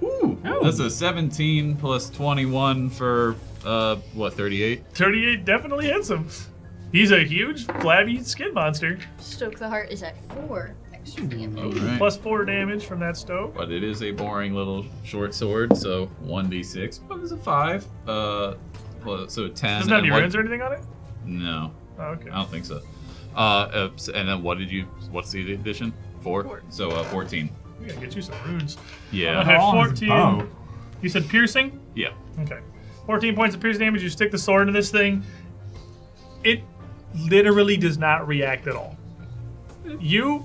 Ooh, that's a 17 plus 21 for what, 38? 38 definitely hits him. He's a huge, flabby skin monster. Stoke the Heart is at 4 extra damage. All right. Plus 4 damage from that stoke. But it is a boring little short sword, so 1d6. But it's a 5. So 10. Doesn't have and any what- runes or anything on it? No, Oh, okay. I don't think so. And then what's the addition? 4? So 14. We gotta get you some runes. Yeah. Okay, All on his 14. bow. You said piercing? Yeah. Okay. 14 points of piercing damage. You stick the sword into this thing. It literally does not react at all. You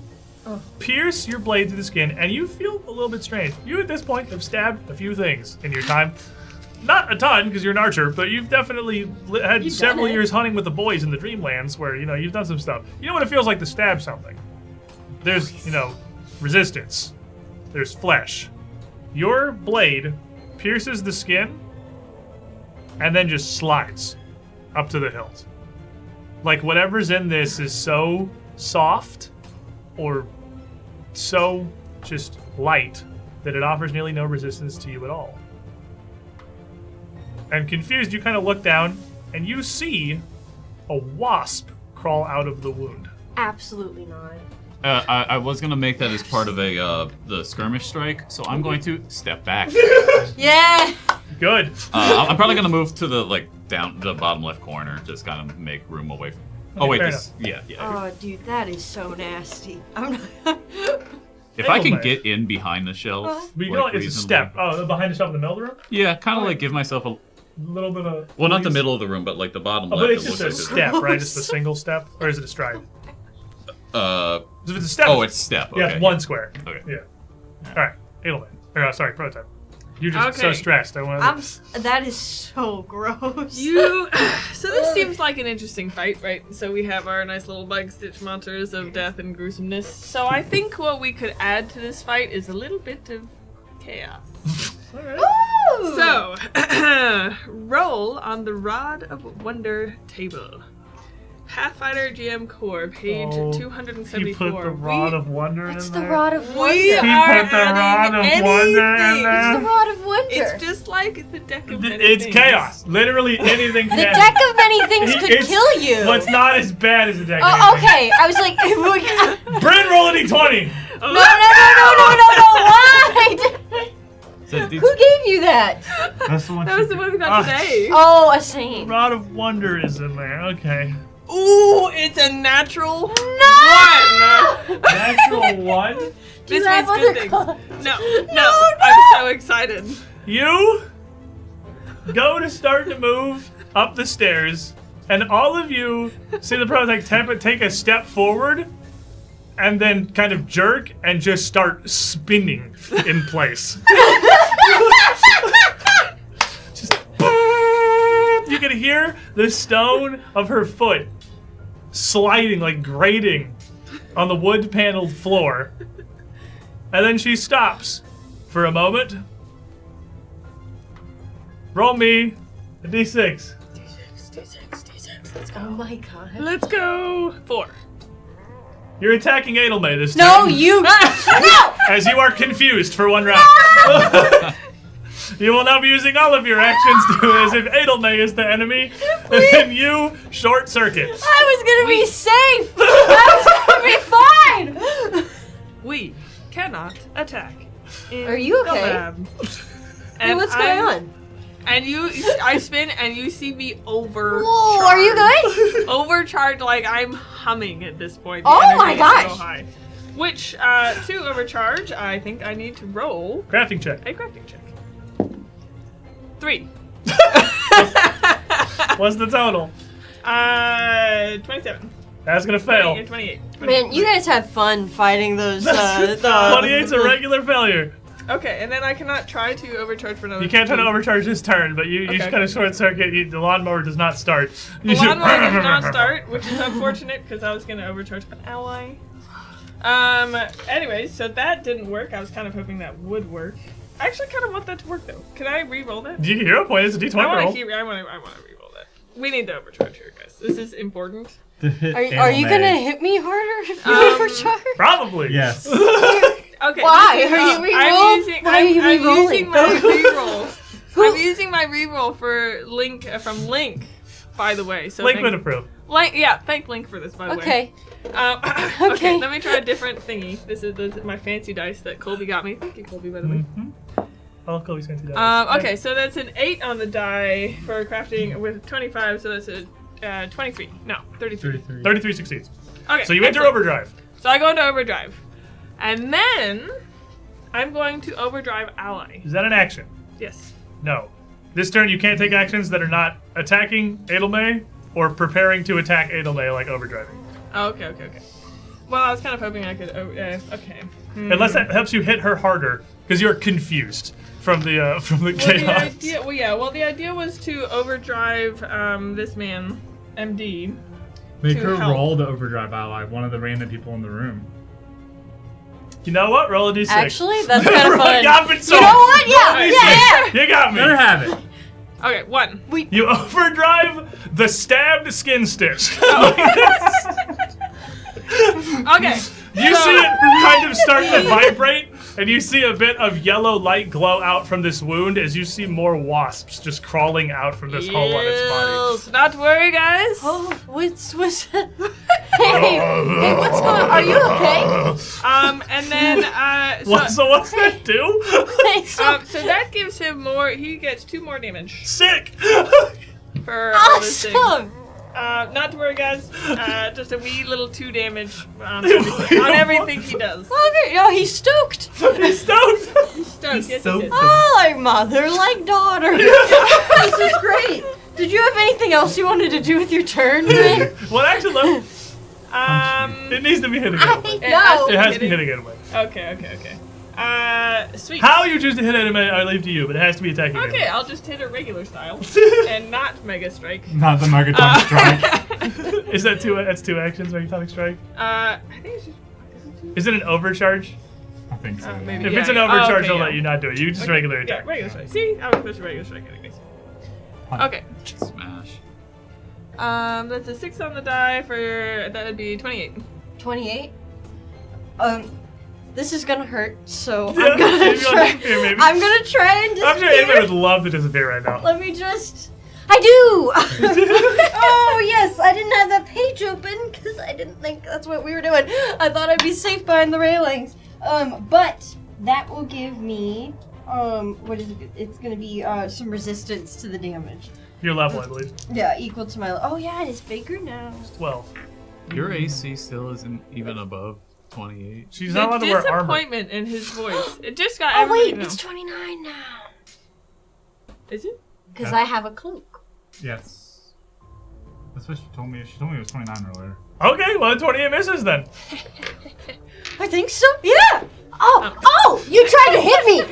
pierce your blade through the skin, and you feel a little bit strange. You, at this point, have stabbed a few things in your time. Not a ton, because you're an archer, but you've definitely had You've several done it. years hunting with the boys in the Dreamlands where, you've done some stuff. You know what it feels like to stab something. There's, resistance. There's flesh. Your blade pierces the skin and then just slides up to the hilt. Like whatever's in this is so soft or so just light that it offers nearly no resistance to you at all. And confused, you kind of look down and you see a wasp crawl out of the wound. Absolutely not. I was gonna make that as part of the skirmish strike, so I'm going to step back. Yeah. Good. I'm probably gonna move to the down the bottom left corner, just kind of make room away from. Oh wait, fair this. Yeah. Oh, dude, that is so nasty. I'm not. If I can Anyway. get in behind the shelf, But you know, it's a reasonably- step. Oh, behind the shelf in the middle of the room? Yeah, kind of give myself a. Little bit of. Well, not the middle of the room, but the bottom Oh, left. but it's it just a looks like step, right? It's a single step, or is it a stride? there's- 'Cause if it's a step. Oh, it's step. Okay. Yeah, it's one square. Okay. Yeah. All right, Edelman. Sorry, prototype. You're just so Okay. stressed. That is so gross. So this seems like an interesting fight, right? So we have our nice little bug stitch monsters of death and gruesomeness. So I think what we could add to this fight is a little bit of chaos. Ooh! So, roll on the Rod of Wonder table. Pathfinder GM Core, page 274. You put the Rod of Wonder What's in the there? Rod of Wonder? We He are put the Rod of adding Wonder in anything. there. What's the Rod of Wonder? It's just like the deck of many It's things. chaos. Literally anything The can. deck of many things could It's- kill you. What's not as bad as a deck. Oh, okay. I was like, no. Bryn, roll a d20. Why? So Who gave you that? That's the one. That was the one we got today. Oh, a saint. Rod of Wonder is in there. Okay. Ooh, it's a natural No! one. Natural one. Do you This have means good other things. cards? No, I'm so excited. You go to start to move up the stairs, and all of you see the prototype take a step forward, and then kind of jerk and just start spinning in place. Just you can hear the stone of her foot sliding, like grating on the wood-paneled floor. And then she stops for a moment. Roll me a d6. D6. Let's Oh my god. Let's go. 4. You're attacking Edelme this No, time. you. No! As you are confused for one round. You will now be using all of your actions to as if Edelme is the enemy, and then you short circuit. I was gonna be safe. I was gonna be fine. We cannot attack. In Are you the okay? lab. Hey, what's going on? And I spin, and you see me overcharged. Whoa, are you good? Overcharged, like I'm humming at this point. The Oh energy my is gosh. So high. Which, to overcharge, I think I need to roll Crafting check. a crafting check. 3. What's the total? 27. That's gonna fail. 28. Man, you guys have fun fighting those. 28's a regular failure. Okay, and then I cannot try to overcharge for another. You can't try to 2. overcharge this turn, but you Okay. just kind of short circuit. The lawnmower does not start. The lawnmower does not start, which is unfortunate because I was going to overcharge an ally. Anyways, so that didn't work. I was kind of hoping that would work. I actually kind of want that to work though. Can I re-roll that? You can hero point. It's a d20 I want roll. to re-roll that. We need to overcharge here, guys. This is important. Are you gonna hit me harder if you overcharge? Probably. Yes. Okay. Why? this is- Are you re-roll? Why are you I'm re-rolling? using my re-roll. I'm using my re-roll for Link from Link, by the way. So Link thank- would approve. Link, yeah, thank Link for this, by the way. Okay. Okay, Okay. let me try a different thingy. This is my fancy dice that Colby got me. Thank you, Colby, by the way. Oh, Kobe's going to do that. Okay, so that's an 8 on the die for crafting with 25, so that's a 23. No, 33. 33 succeeds. Okay. So you enter excellent. overdrive. So I go into overdrive. And then I'm going to overdrive ally. Is that an action? Yes. No. This turn you can't take actions that are not attacking Edelme or preparing to attack Edelme like overdriving. Oh, okay. Well, I was kind of hoping I could. Okay. Unless that helps you hit her harder, because you're confused from the chaos. The idea was to overdrive this man, MD. Make To her help. roll the overdrive ally, one of the random people in the room. You know what? Roll a d6. Actually, that's kind of fun. Got me so. You know what? Yeah, Roll a yeah. You got me. Let her have it. Okay, 1. You overdrive the stabbed skin stitch. Okay. You see it kind of start to vibrate, and you see a bit of yellow light glow out from this wound as you see more wasps just crawling out from this hole on its body. Yes, not to worry, guys. Oh, what's hey, what's going on? Are you okay? And then So what's that do? so that gives him more. He gets 2 more damage Sick! for all this thing. Awesome. Not to worry, guys. Just a wee little 2 damage on everything he does. Okay, oh, he's stoked. He's stoked! Stoked, yes, so he is. Oh, like mother, like daughter. This is great. Did you have anything else you wanted to do with your turn? Man? Well, actually, look, it needs to be hit again. I know. It has to be hit again. Wait. Okay. Sweet. How you choose to hit it, I leave to you, but it has to be attacking. Okay, damage. I'll just hit it regular style and not Mega Strike. Not the Megatonic strike. Is that two? That's 2 actions. Megatonic strike. I think it's just. Is it an overcharge? I think so. Maybe. If Yeah, it's an yeah. overcharge, Okay, I'll yeah. let you not do it. You just regular Yeah, attack. regular strike. See, I was supposed to regular strike anyways. Okay. Smash. That's a 6 on the die for that would be 28. 28. This is gonna hurt, so Yeah, I'm gonna maybe I'll try. disappear, maybe. I'm gonna try and I'm sure anybody disappear. would love to disappear right now. Let me just. I do! Oh, yes, I didn't have that page open because I didn't think that's what we were doing. I thought I'd be safe behind the railings. But that will give me, what is it? It's gonna be, some resistance to the damage. Your level, I believe. Yeah, equal to my, oh yeah, it is bigger now. 12. Your AC still isn't even above 28. She's not allowed The to wear armor. disappointment in his voice. It just got Oh everybody wait, know. it's 29 now. Is it? Because Yeah. I have a cloak. Yes. That's what she told me. She told me it was 29 earlier. Okay, well, 28 misses then. I think so, yeah! Oh, you tried to hit me!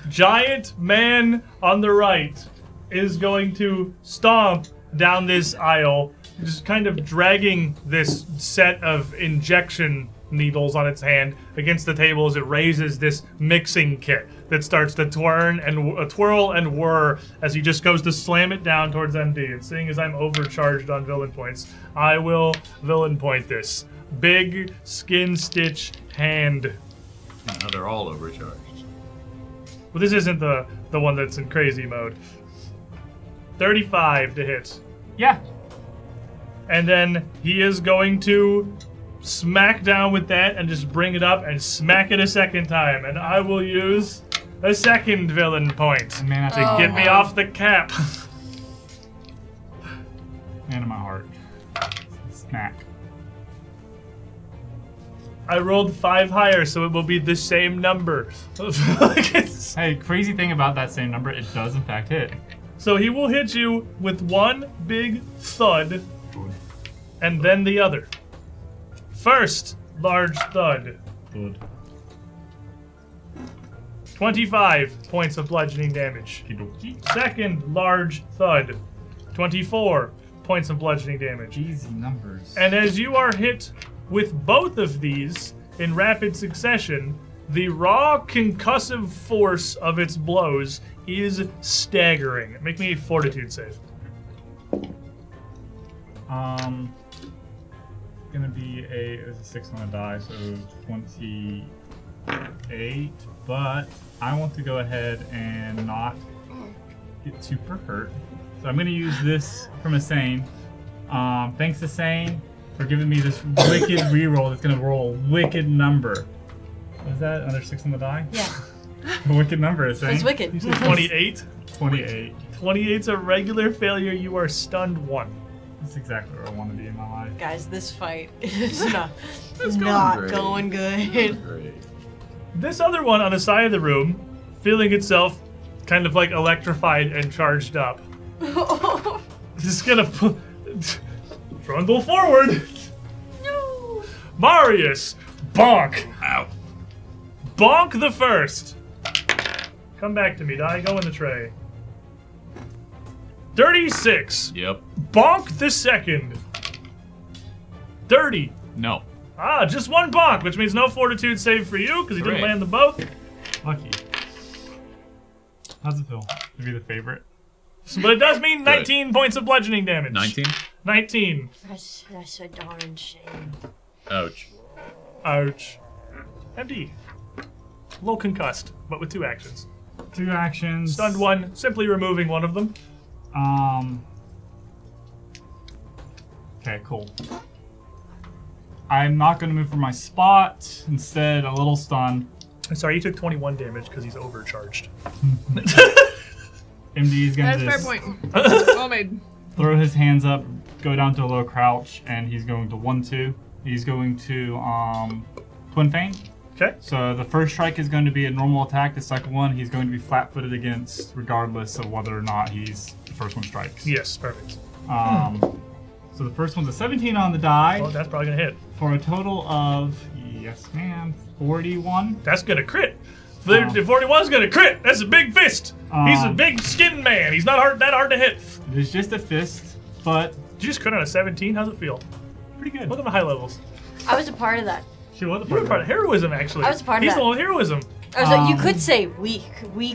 Giant man on the right is going to stomp down this aisle, just kind of dragging this set of injection needles on its hand against the table as it raises this mixing kit that starts to twirl and whir as he just goes to slam it down towards MD. And seeing as I'm overcharged on villain points, I will villain point this. Big skin stitch hand. No, they're all overcharged. Well, this isn't the one that's in crazy mode. 35 to hit. Yeah. And then he is going to smack down with that and just bring it up and smack it a second time. And I will use a second villain point Man, I to think get me off the cap. man in my heart. Smack. I rolled 5 higher, so it will be the same number. Hey, crazy thing about that same number, it does in fact hit. So he will hit you with one big thud, and then the other. First, large thud. Good. 25 points of bludgeoning damage. Kidoki. Second, large thud. 24 points of bludgeoning damage. Easy numbers. And as you are hit with both of these in rapid succession, the raw concussive force of its blows is staggering. Make me a fortitude save. Gonna be a 6 on the die, so 28. But I want to go ahead and not get super hurt. So I'm gonna use this from a Sane. Thanks to Sane for giving me this wicked reroll that's gonna roll a wicked number. What is that? Another 6 on the die? Yeah, A wicked number, is Sane? it's wicked. You said 28? 28. 28's a regular failure. You are stunned 1. That's exactly where I want to be in my life. Guys, this fight is not great. going good. Great. This other one on the side of the room, feeling itself kind of like electrified and charged up, is gonna trundle forward. No. Marius, bonk. Ow. Bonk the first. Come back to me, die. Go in the tray. 36. Yep. Bonk the second. 30. No. Ah, just one bonk, which means no fortitude save for you because he didn't Hooray. land them both. Lucky. How's it feel to be the favorite? But it does mean 19 points of bludgeoning damage. 19? 19. That's a darn shame. Ouch. Ouch. MD. A little concussed, but with 2 actions. 2 actions. Stunned 1, simply removing one of them. Okay, cool. I'm not going to move from my spot. Instead, a little stun. Sorry, he took 21 damage because he's overcharged. MD is going That's to fair just point. Well made. throw his hands up, go down to a low crouch, and he's going to 1-2. He's going to Twin Feign. Okay. So the first strike is going to be a normal attack. The second one, he's going to be flat-footed against, regardless of whether or not the first one strikes. Yes, perfect. So the first one's a 17 on the die Well, that's probably going to hit. for a total of Yes, ma'am. 41. That's gonna crit. The 41's gonna crit. That's a big fist. He's a big skin man. He's not that hard to hit. It is just a fist, but Did you just crit on a 17? How's it feel? pretty good. Look at the high levels. I was a part of that. She was a You were part of heroism, actually. I was a part of He's that. the one with heroism. I was like, you could say we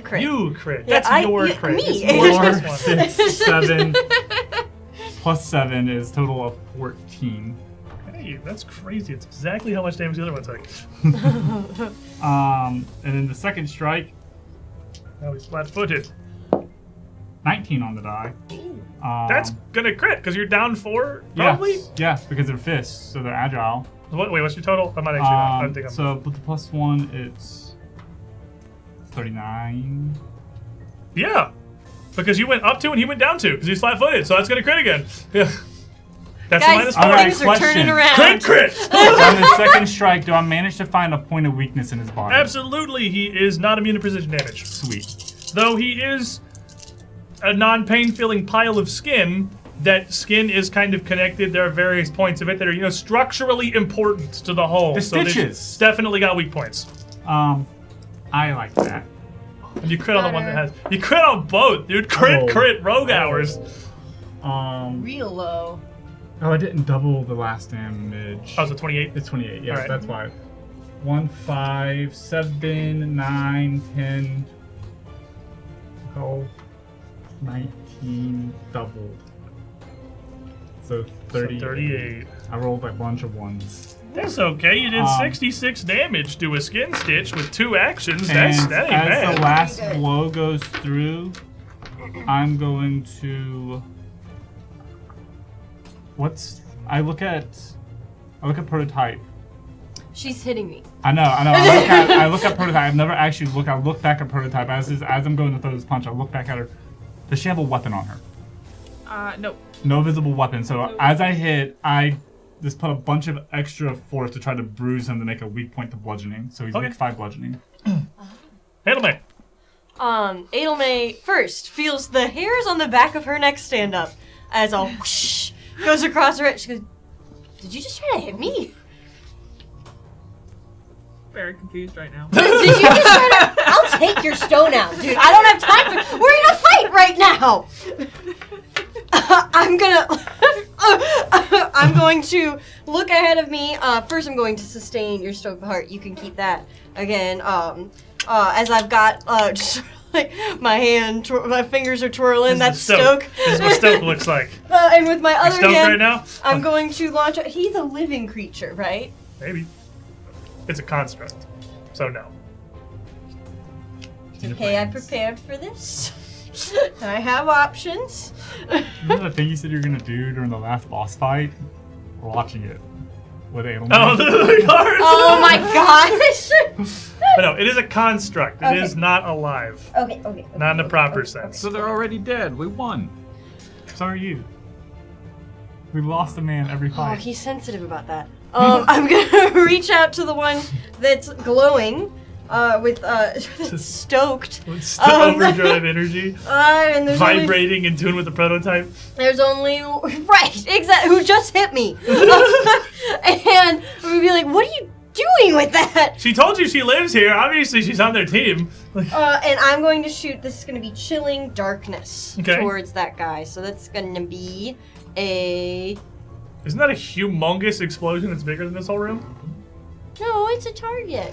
crit. You crit. Yeah, That's your crit. me. It's Four, yours. 6, 7, plus 7 is total of 14. Hey, that's crazy. It's exactly how much damage the other one took. And then the second strike, Now he's flat-footed. 19 on the die. That's gonna crit because you're down 4, probably. Yes, because they're fists, so they're agile. Wait, what's your total? I'm not actually. I don't think I'm. So with the plus 1, it's 39. Yeah, because you went up 2 and he went down 2 because he's flat-footed, so that's gonna crit again. Yeah. That's a Guys, minus 4. things are turning around. Crit! On the second strike, do I manage to find a point of weakness in his body? Absolutely, he is not immune to precision damage. Sweet. Though he is a non-pain feeling pile of skin, that skin is kind of connected. There are various points of it that are, structurally important to the whole. The So stitches. they've definitely got weak points. I like that. And you crit on the one that has. You crit on both, dude. Crit, rogue hours. Real low. Oh, I didn't double the last damage. Oh, so 28? It's 28, yes, Alright. that's why. 1, 5, 7, 9, 10, 12, 19, doubled. So 38. So 38. I rolled a bunch of ones. That's okay. You did 66 damage to a skin stitch with 2 actions. And That ain't as bad. the last blow goes through, I'm going to... I look at prototype. She's hitting me. I know. I look at prototype. I've never actually looked. I look back at prototype as I'm going to throw this punch. I look back at her. Does she have a weapon on her? No. No visible weapon. So as I hit, I just put a bunch of extra force to try to bruise him to make a weak point to bludgeoning. So he's weak 5 bludgeoning. Edelme. Edelme first feels the hairs on the back of her neck stand up as a whoosh goes across her head. She goes, "Did you just try to hit me?" Very confused right now. Did you just try to? I'll take your stone out, dude. I don't have time for. We're in a fight right now. I'm going to look ahead of me. First, I'm going to sustain your stone heart. You can keep that again. As I've got just like my fingers are twirling. That's Stoke. This is what Stoke looks like. And with my other Stoke hand, right now? I'm going to launch. He's a living creature, right? Maybe. It's a construct. So no. Okay, I prepared for this. I have options. Remember the thing you said you were gonna do during the last boss fight? We're watching it with Aeons. Oh, the cards! Oh my gosh! But no, it is a construct. It is not alive. Okay. Not in the proper sense. So they're already dead. We won. So are you. We lost a man every Oh, fight. he's sensitive about that. I'm gonna reach out to the one that's glowing, with stoked. Overdrive energy. And there's Vibrating in tune with the prototype. There's only right, exactly. Who just hit me? And we'd be like, "What are you doing with that?" She told you she lives here. Obviously, she's on their team. And I'm going to shoot. This is going to be chilling darkness towards that guy. So that's going to be a. Isn't that a humongous explosion that's bigger than this whole room? No, it's a target.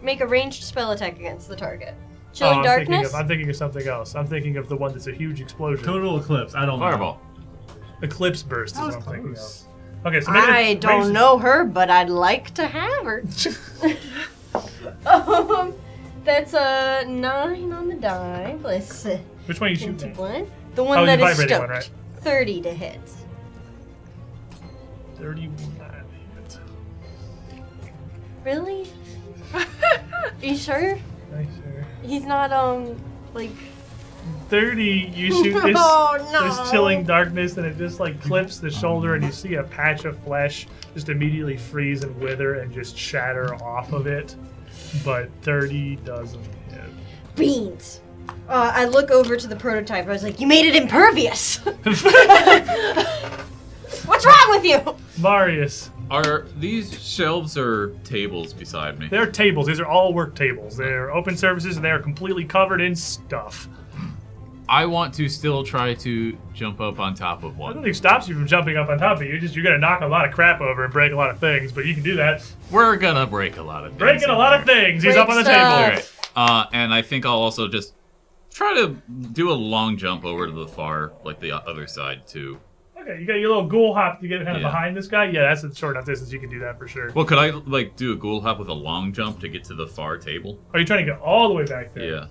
Make a ranged spell attack against the target. Chilling I'm darkness. I'm thinking of something else. I'm thinking of the one that's a huge explosion. Total eclipse. I don't know. Fireball. Eclipse burst is what I'm thinking of. Close. Okay, so maybe I don't know her, but I'd like to have her. That's a 9 on the die. Let's see. Which one are you shooting? The one that is vibrating stoked. one, right? 30 to hit. 30 will not hit. Really? Are you sure? Nice, sure. He's not, like... 30, you shoot this, Oh, no. this chilling darkness, and it just like clips the shoulder, and you see a patch of flesh just immediately freeze and wither and just shatter off of it. But 30 doesn't hit. Beans. I look over to the prototype. I was like, "You made it impervious." What's wrong with you? Marius, Are these shelves or tables beside me? They're tables. These are all work tables. They're open surfaces and they are completely covered in stuff. I want to still try to jump up on top of I one. don't think it stops you from jumping up on top of you. You're gonna knock a lot of crap over and break a lot of things, but you can do that. We're gonna break a lot of things. Breaking a lot of things. He's up on the Break table. stuff. Alright. And I think I'll also just try to do a long jump over to the far, like the other side too. Okay, you got your little ghoul hop to get kind of Yeah. behind this guy. Yeah, that's a short enough distance. You can do that for sure. Well, could I like do a ghoul hop with a long jump to get to the far table? Are you trying to get all the way back there? Yeah.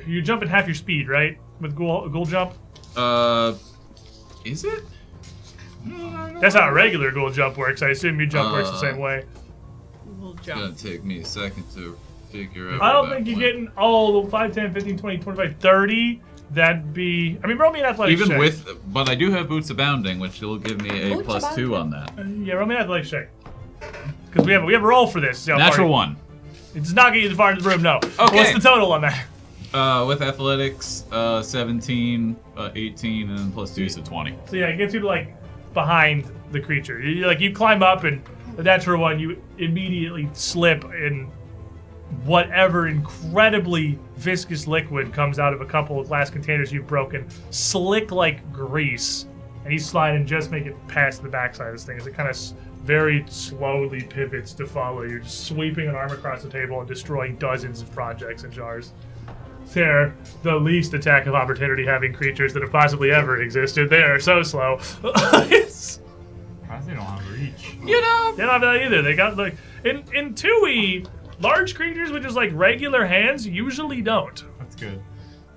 You're jumping half your speed, right? With ghoul jump? Is it? That's how a regular ghoul jump works. I assume your jump works the same way. We'll It's gonna jump. take me a second to figure out. I don't that think you're plan. getting all the 5, 10, 15, 20, 25, 30. That'd be... I mean, roll me an athletics Even check. with, but I do have boots abounding, which will give me a Boots +2 abounding. on that. Yeah, roll me an athletics check. Because we have a roll for this. See how far Natural you- 1. It does not get you as far into the room, no. Okay. What's the total on that? With athletics, 17, 18, and then +2, so 20. So yeah, it gets you to like behind the creature. You climb up, and the natural one, you immediately slip in whatever incredibly viscous liquid comes out of a couple of glass containers you've broken, slick like grease, and you slide and just make it past the backside of this thing as it kind of very slowly pivots to follow you, just sweeping an arm across the table and destroying dozens of projects and jars. They're the least attack of opportunity having creatures that have possibly ever existed. They are so slow. Surprised they don't have reach. You know, they don't have that either. They got like in 2E, large creatures with just like regular hands usually don't. That's good.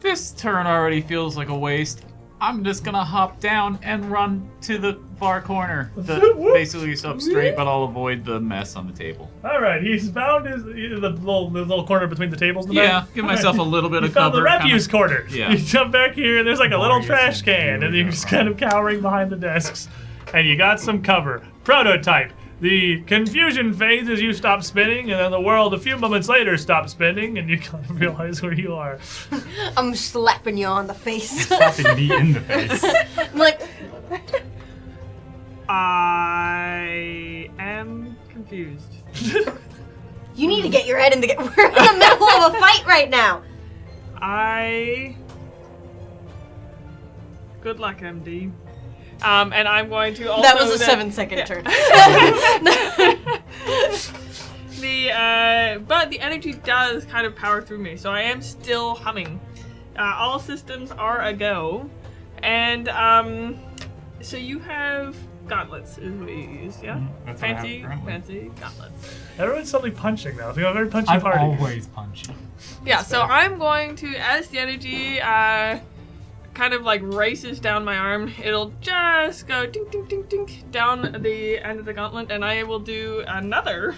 This turn already feels like a waste. I'm just gonna hop down and run to the far corner. Basically up straight, but I'll avoid the mess on the table. All right, he's found the little corner between the tables. In the Yeah, back. give All myself right. a little bit You of found cover. the refuse corner. Yeah. You jump back here, and there's like a little Marius trash is can, and really you're good just about kind of cowering behind the desks, and you got some cover. Prototype. The confusion fades as you stop spinning, and then the world a few moments later stops spinning, and you kind of realize where you are. I'm slapping you on the face. Slapping me in the face. I'm like, I am confused. you need to get your head in the. We're in the middle of a fight right now. Good luck, MD. And I'm going to also. That was a 7-second turn. But the energy does kind of power through me, so I am still humming. All systems are a go, and so you have gauntlets is what you use, yeah? That's what I have Fancy currently. gauntlets. Everyone's suddenly punching now. We have a very punchy I'm party. always punchy. Yeah, so I'm going to, as the energy kind of like races down my arm, it'll just go dink, dink, dink, dink down the end of the gauntlet, and I will do another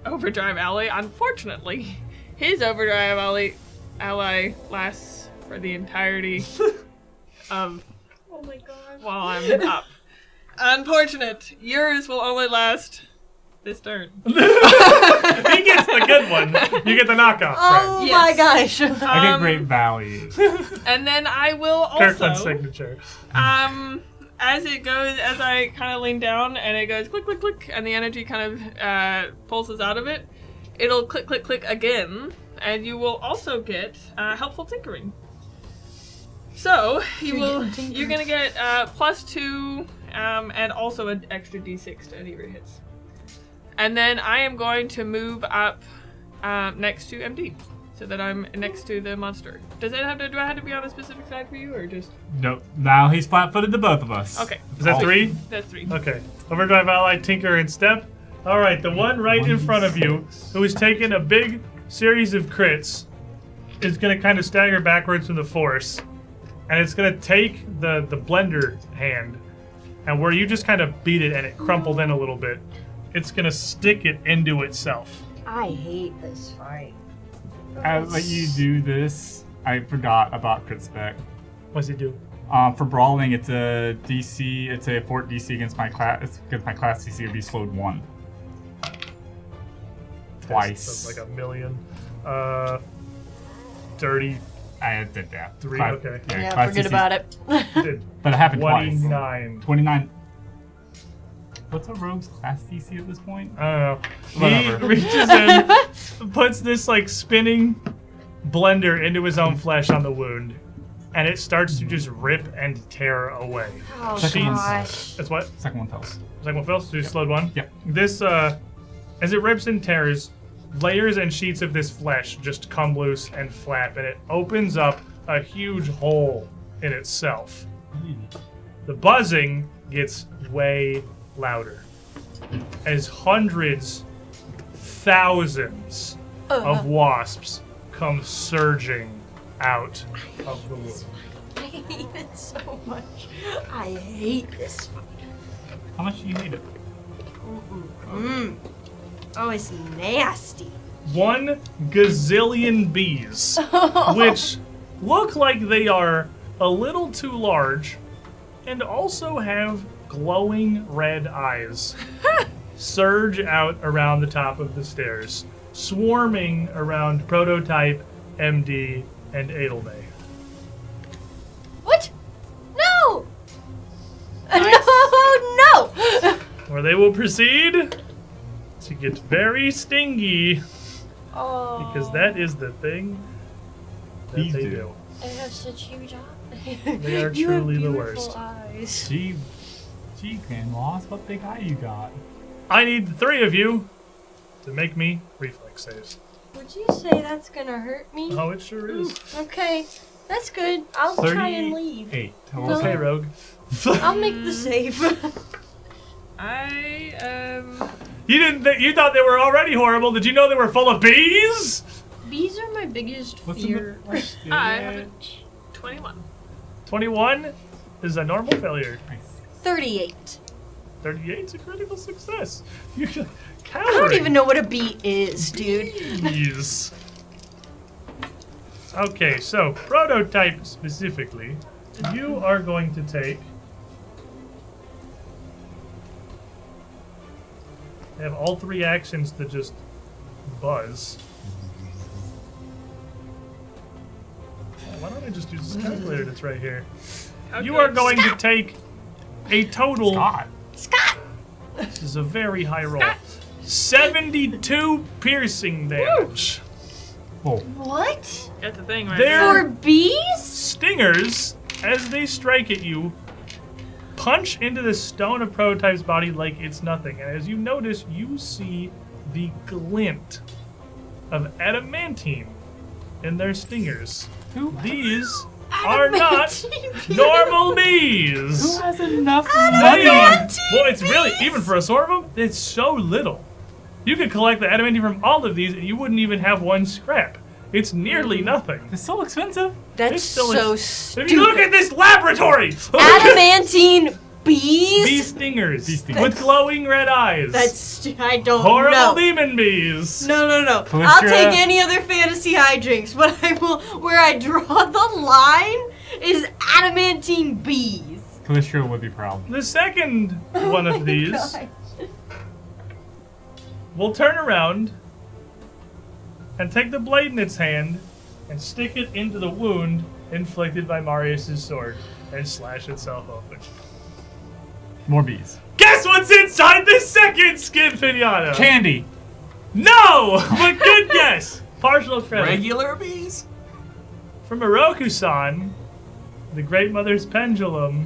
overdrive ally. Unfortunately, his overdrive ally lasts for the entirety of Oh my god. while I'm up. Unfortunate. Yours will only last this turn. He gets the good one. You get the knockoff. Oh Yes. my gosh. I get great value. And then I will Kirkland's also, signature. as it goes, as I kind of lean down and it goes click, click, click, and the energy kind of pulses out of it, it'll click, click, click again, and you will also get helpful tinkering. So you're gonna get +2, and also an extra d6 to any of your hits. And then I am going to move up next to MD, so that I'm next to the monster. Do I have to be on a specific side for you, or just? Nope. Now he's flat-footed to both of us. Okay. Is that 3? That's 3. Okay. Overdrive ally, tinker, and step. All right, the one right in front of you, who has taken a big series of crits, is going to kind of stagger backwards from the force, and it's going to take the blender hand, and where you just kind of beat it and it crumpled in a little bit, it's going to stick it into itself. I hate this fight. As like you do this, I forgot about crit spec. What does it do? For brawling, it's a DC. It's a fort DC against my class. Against my class DC would be slowed 1. Twice. That's like a million. 30. I did that. 3, Class- okay. Yeah, class forget DC about it. Did But it happened twice. 29. 29. What's a rogue's class DC at this point? I don't know. Whatever. He reaches in, puts this like spinning blender into his own flesh on the wound, and it starts to just rip and tear away. Oh Second one. gosh. That's what? Second one tells. Second one fails, so you slowed one? Yep. This, as it rips and tears, layers and sheets of this flesh just come loose and flap, and it opens up a huge hole in itself. The buzzing gets way louder as hundreds, thousands of wasps come surging out of the wound. I hate it so much. I hate this. How much do you hate it? Oh, it's nasty. 1 gazillion bees, which look like they are a little too large and also have glowing red eyes, surge out around the top of the stairs, swarming around Prototype, MD, and Edelme. What? No! No! Where they will proceed to get very stingy, Oh. because that is the thing that Bees they do. do. I have such huge eyes. They are You have truly the beautiful worst. Eyes. Gee, Clan Lost, what big eye you got? I need the 3 of you to make me reflex saves. Would you say that's gonna hurt me? Oh, it sure is. Okay, that's good. I'll try and leave. 38. Okay, Rogue. I'll make the save. You thought they were already horrible. Did you know they were full of bees? Bees are my biggest What's in fear. I have a 21. 21 is a normal failure. 38. 38 is a critical success. You I don't even know what a bee is, dude. Bees. Okay, so Prototype specifically, you are going to take. They have all 3 actions to just buzz. Why don't I just use this calculator that's right here? You are going to take a total. Scott. This is a very high roll. 72 piercing damage. Whoa. What? Got the thing right They're For bees? stingers, as they strike at you, punch into the stone of Prototype's body like it's nothing. And as you notice, you see the glint of adamantine in their stingers. These are not normal bees. Who has enough They money? are. Well, it's really, even for a swarm of them, it's so little. You could collect the adamantine from all of these and you wouldn't even have 1 scrap. It's nearly nothing. It's so expensive. That's It's still so If stupid. you look at this laboratory! Adamantine bees? Bee stingers. Bee stingers. With glowing red eyes. I don't horrible know. demon bees. No. I'll Calistria. take any other fantasy hijinks, but where I draw the line is adamantine bees. Calistria would be proud. The second one of these God. will turn around and take the blade in its hand and stick it into the wound inflicted by Marius' sword and slash itself open. More bees. Guess what's inside this second skin pinata? Candy. No! But good guess. Partial credit. Regular bees? From Oroku-san, the Great Mother's Pendulum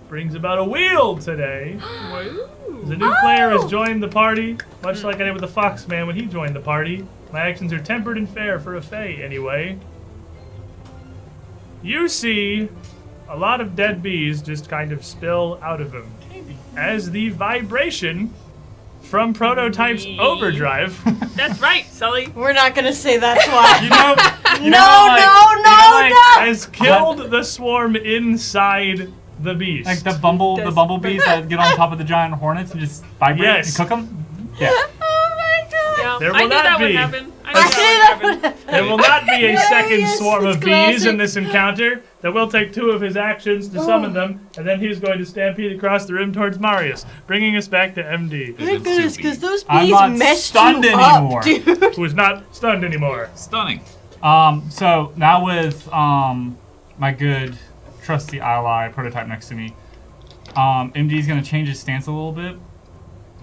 brings about a wheel today. As a new player has joined the party, much like I did with the Fox Man when he joined the party. My actions are tempered and fair for a Fae, anyway. You see a lot of dead bees just kind of spill out of him as the vibration from Prototype's overdrive. That's right, Sully. We're not gonna say that's why. No. Has killed the swarm inside the beast. Like the bumblebees that get on top of the giant hornets and just vibrate and cook them. Yeah. Oh my god. Yeah, There I will knew not that would be. happen. There will not be a second Yes, swarm it's of bees classic. in this encounter. That will take 2 of his actions to summon them, and then he's going to stampede across the room towards Marius, bringing us back to MD, Thank goodness, because those I'm bees not messed stunned you anymore. up, dude. who is not stunned anymore. Stunning. So now with my good trusty ally Prototype next to me, MD's gonna change his stance a little bit,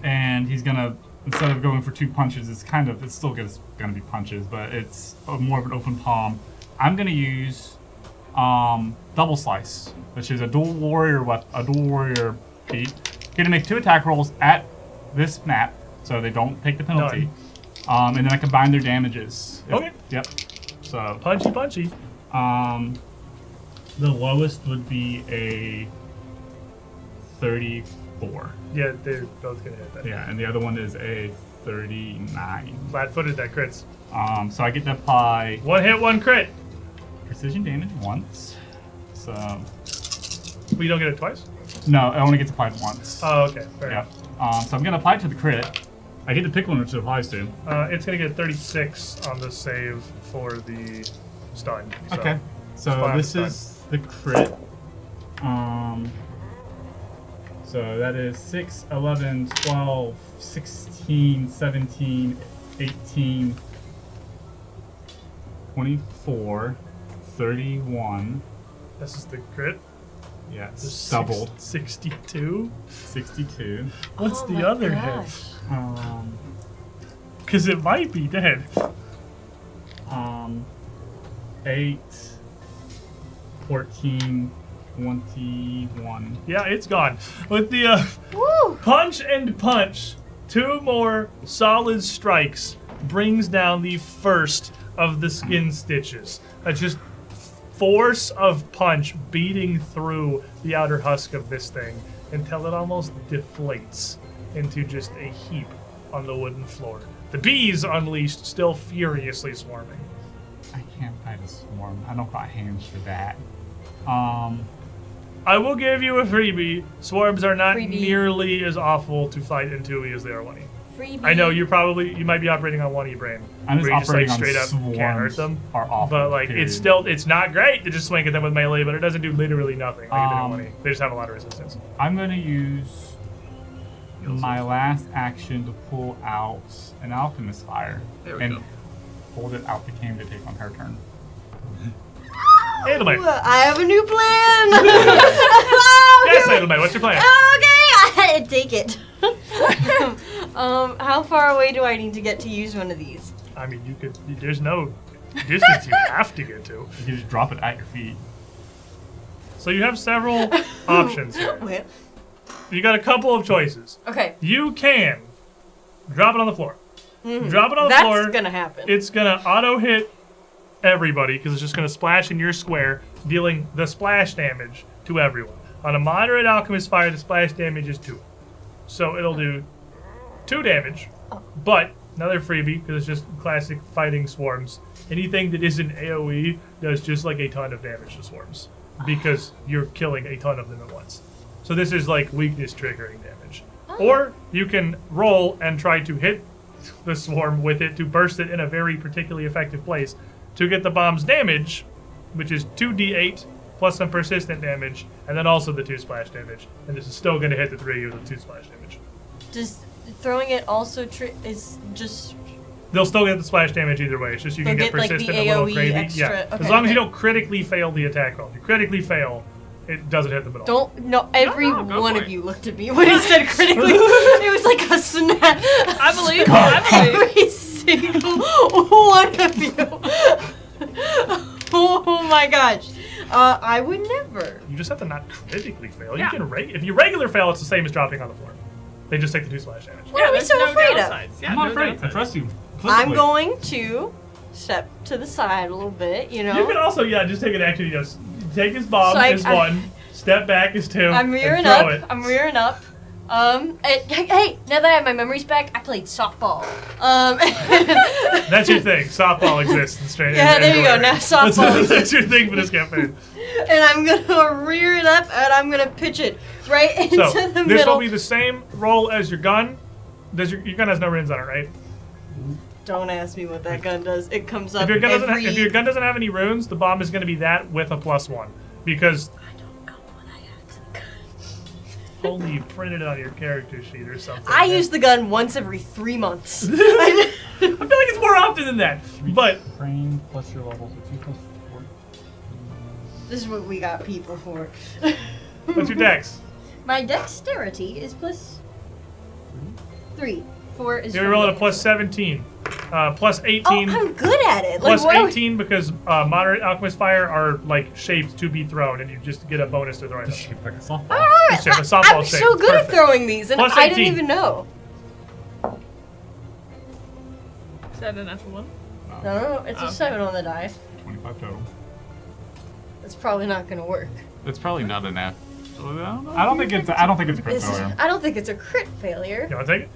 and he's gonna, instead of going for 2 punches, it's still gonna be punches, but it's more of an open palm. I'm gonna use double slice, which is a dual warrior beat. You're gonna make 2 attack rolls at this map, so they don't take the penalty. And then I combine their damages. Okay. Yep. So Punchy. the lowest would be a 34. Yeah, they're both gonna hit that. Yeah, and the other one is a 39. Flat-footed, that crits. So I get to apply 1 hit, 1 crit. precision damage once. So Well, you don't get it twice? no, it only gets applied once. Oh, okay. Fair Yep. enough. So I'm gonna apply it to the crit. I get to pick one which it applies to. It's gonna get 36 on the save for the stun. So Okay. So this is the crit. So that is 6, 11, 12, 16, 17, 18, 24, 31. This is the crit. Yeah, The it's doubled. 62. 62. What's Oh the my other gosh. hit? Because it might be dead. 8, 14, 21. Yeah, it's gone. With the punch and punch, 2 more solid strikes brings down the first of the skin stitches. That's just force of punch beating through the outer husk of this thing until it almost deflates into just a heap on the wooden floor. The bees unleashed, still furiously swarming. I can't fight a swarm. I don't got hands for that. I will give you a freebie. Swarms are not Freebie. nearly as awful to fight in 2E as they are 1E. Freebie. I know you might be operating on 1E brain. I'm just where you just operating like on straight up swarms can't hurt them. are awful, But like period. it's not great to just swing at them with melee, but it doesn't do literally nothing like it did in 1E. They just have a lot of resistance. I'm gonna use my last action to pull out an alchemist fire There we and go. hold it out the cave to take on her turn. Edelmay. I have a new plan. Yes, Edelmay, what's your plan? Okay, take it. How far away do I need to get to use one of these? I mean, you could. There's no distance you have to get to. You can just drop it at your feet. So you have several options here. Well, You got a couple of choices. okay. You can drop it on the floor. Drop it on the That's floor. gonna happen. It's gonna auto hit everybody because it's just gonna splash in your square, dealing the splash damage to everyone. On a moderate alchemist fire, the splash damage is 2. So it'll do 2 damage, but another freebie because it's just classic fighting swarms. Anything that isn't AoE does just like a ton of damage to swarms because you're killing a ton of them at once. So this is like weakness triggering damage. Or you can roll and try to hit the swarm with it to burst it in a very particularly effective place to get the bomb's damage, which is 2d8 plus some persistent damage, and then also the 2 splash damage. And this is still going to hit the 3 with the 2 splash damage. Does throwing it also is just They'll still get the splash damage either way. It's just you They'll can get get, like, the persistent and a little AoE crazy. extra- Yeah, okay, as long as you okay. don't critically fail the attack roll. If you critically fail, it doesn't hit them at all. every No, go one for of it. you looked at me when he said critically. It was like a snap. I believe. I believe. Every single one of you. Oh my gosh. I would never. You just have to not critically fail. Yeah. You can if you regular fail, it's the same as dropping on the floor. They just take the 2 splash damage. What are we there's so no afraid of? downsides. Yeah, I'm not no afraid. I downsides. trust you. I'm implicitly. going to step to the side a little bit, you know. You can also, just take an action. You just take his bomb So as 1, step back as 2, I'm rearing and throw up. it. I'm rearing up. Hey, now that I have my memories back, I played softball. That's your thing. Softball exists in Strange. Yeah, there you go. Now softball That's your thing for this campaign. and I'm gonna rear it up and I'm gonna pitch it right into So the this middle. will be the same roll as your gun. Does your gun has no runes on it, right? Don't ask me what that gun does. It comes up If your gun doesn't every. if your gun doesn't have any runes, the bomb is going to be that with a +1 because I don't know what I have to the gun. only you printed it on your character sheet or something. I use the gun once every 3 months. I feel like it's more often than that, but Brain plus your level, so 2 plus 4. This is what we got people for. what's your dex? My dexterity is +3. 4 is. You're rolling a plus 17. Plus 18. Oh, I'm good at it. Plus like, 18 because moderate alchemist fire are like shaped to be thrown, and you just get a bonus to throwing them. Shaped like a softball. Alright, Just shape a softball I'm shape. so good Perfect. at throwing these, and Plus I didn't 18. even know. Is that a natural one? No, it's a 7 on the die. 25 total. It's probably not gonna work. It's probably not an app. I don't think it's a crit It's, failure. I don't think it's a crit failure. You want to take it?